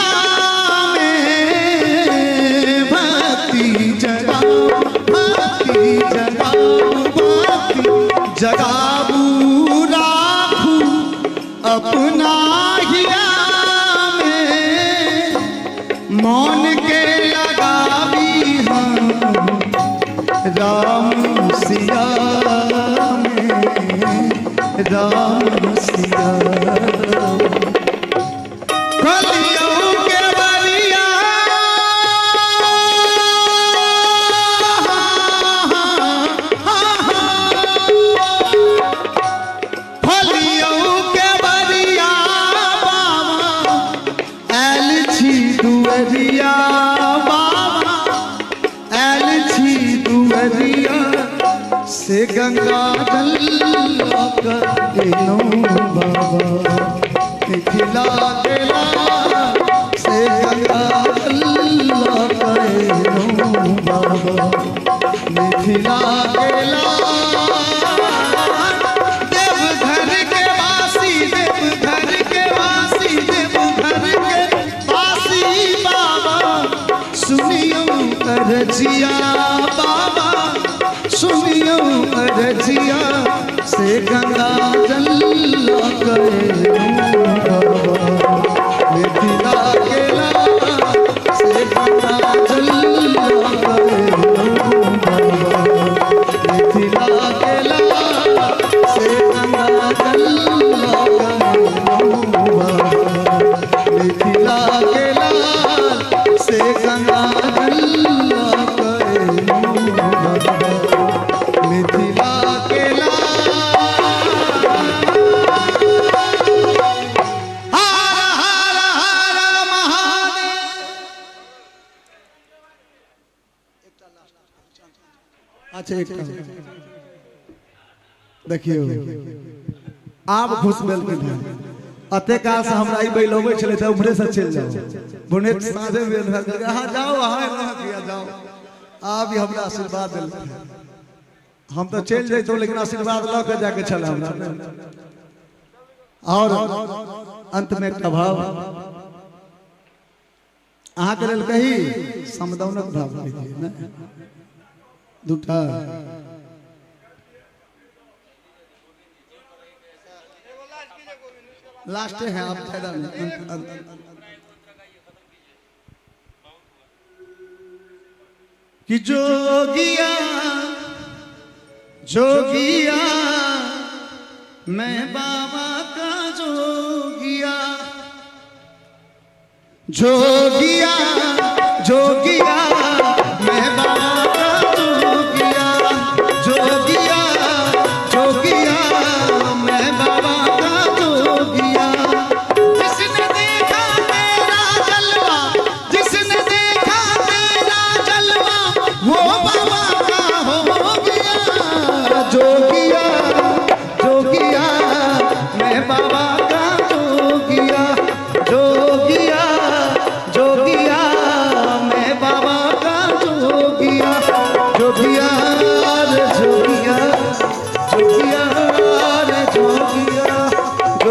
जगाबू राखू अपना हिया में मौन के लगाबी हम राम सिया में राम सिया। से गंगा जल कहनो बाबा मिथिला के लाल से गंगा जल कहनो बाबा मिथिला के लाल। देवघर के वासी देवघर के वासी देवघर के वासी बाबा सुनियो अरजिया बाबा सुनियो अरजिया से गंगा जल कहनो बाबा मिथिला के लाल से गंगा जल कहनो बाबा मिथिला के लाल से गंगा जल कहनो बाबा मिथिला के लाल से गंगा जल कहनो बाबा मिथिला के लाल। हर हर महादेव। अच्छा एक देखियो आब खुश भेल के अते काल से हमरा ई बैलबै छले त उम्हरे से चल जाओ बुने साझे भेल हां जाओ हां किया जाओ आप ही हमरा आशीर्वाद देल। हम तो चल जैतो लेकिन आशीर्वाद ल के जाके चल हमरा। और अंत में प्रभाव अहाँ के लेल कही समदौनक भाव लीजिए ना दूटा लास्ट है आप फायदा नहीं। कि जोगिया जोगिया मैं बाबा का जोगिया जोगिया जोगिया मैं बाबा का जोगिया जोगिया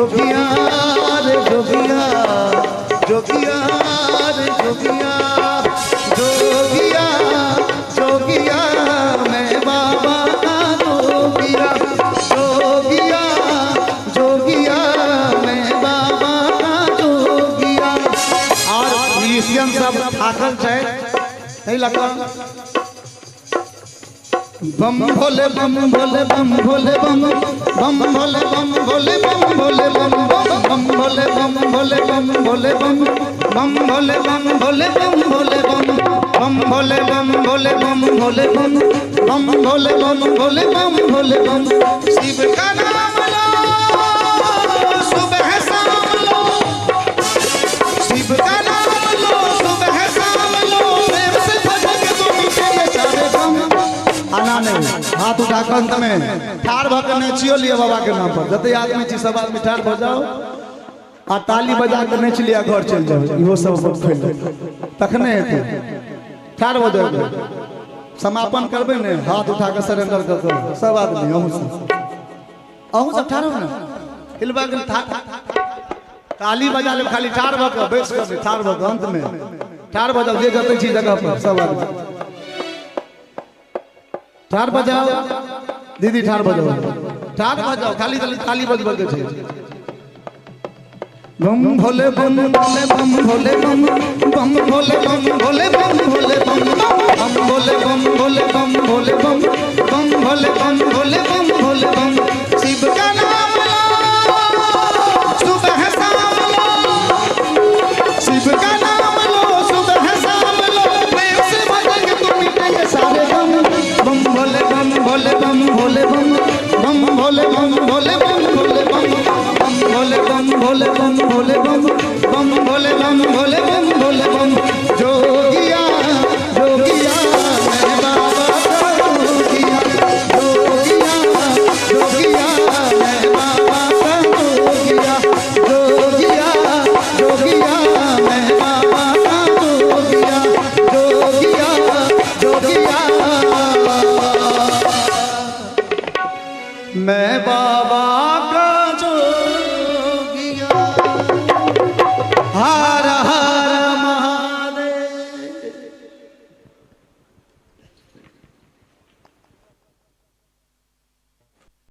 जोगिया रे जोगिया जोगिया रे जोगिया जोगिया जोगिया मैं बाबा का जोगिया जोगिया जोगिया मैं बाबा का जोगिया। और म्यूजिशियन सब थाकल है नहीं लगा बम भोले बम भोले बम भोले बम बम भोले बम भोले बम भोले बम बम भोले बम भोले बम भोले बम बम भोले बम भोले बम भोले बम बम भोले बम भोले बम भोले बम बम भोले बम भोले बम भोले बम। शिव का नाम लो सुबह शाम लो शिव का नाम लो सुबह शाम लो प्रेम से भजन तो मीठे सारे गम। आना नहीं हाथ उठा कर अंत में ठार भकर नाचियो लिया बाबा के नाम पर जते आदमी छी सब आदमी ठार हो जाओ आ ताली बजा कर नाच लिया घर चल जाओ इहो सब फेल तखने हेतै ठार हो जाओ समापन करबे ने हाथ उठा कर सरेंडर कर दो सब आदमी अहू सब ठार हो ना हिलवा के ताली बजा ले खाली ठार भकर बैस कर ठार भकर अंत में ठार बजाओ जे जते छी जगह पर सब आदमी ठार बजाओ दीदी ठार बजाओ खाली ताली बजबल के छै बम भोले बम भोले बम भोले बम बम भोले बम भोले बम भोले बम बम भोले बम भोले बम भोले बम बम भोले बम भोले बम भोले बम। शिव का नाम लो सुबह शाम लो शिव का नाम लो सुबह शाम लो प्रेम से भजेंगे तो मिटेंगे सारे गम। बम भोले बम भोले बम भोले बम बम भोले बम भोले बम भोले बम बम भोले बम भोले बम भोले बम बम भोले बम भोले बम भोले बम। जोगिया जोगिया मैं बाबा का जोगिया जोगिया जोगिया मैं बाबा का जोगिया जोगिया जोगिया मैं बाबा का जोगिया जोगिया जोगिया मैं बाबा का जोगिया। हाँ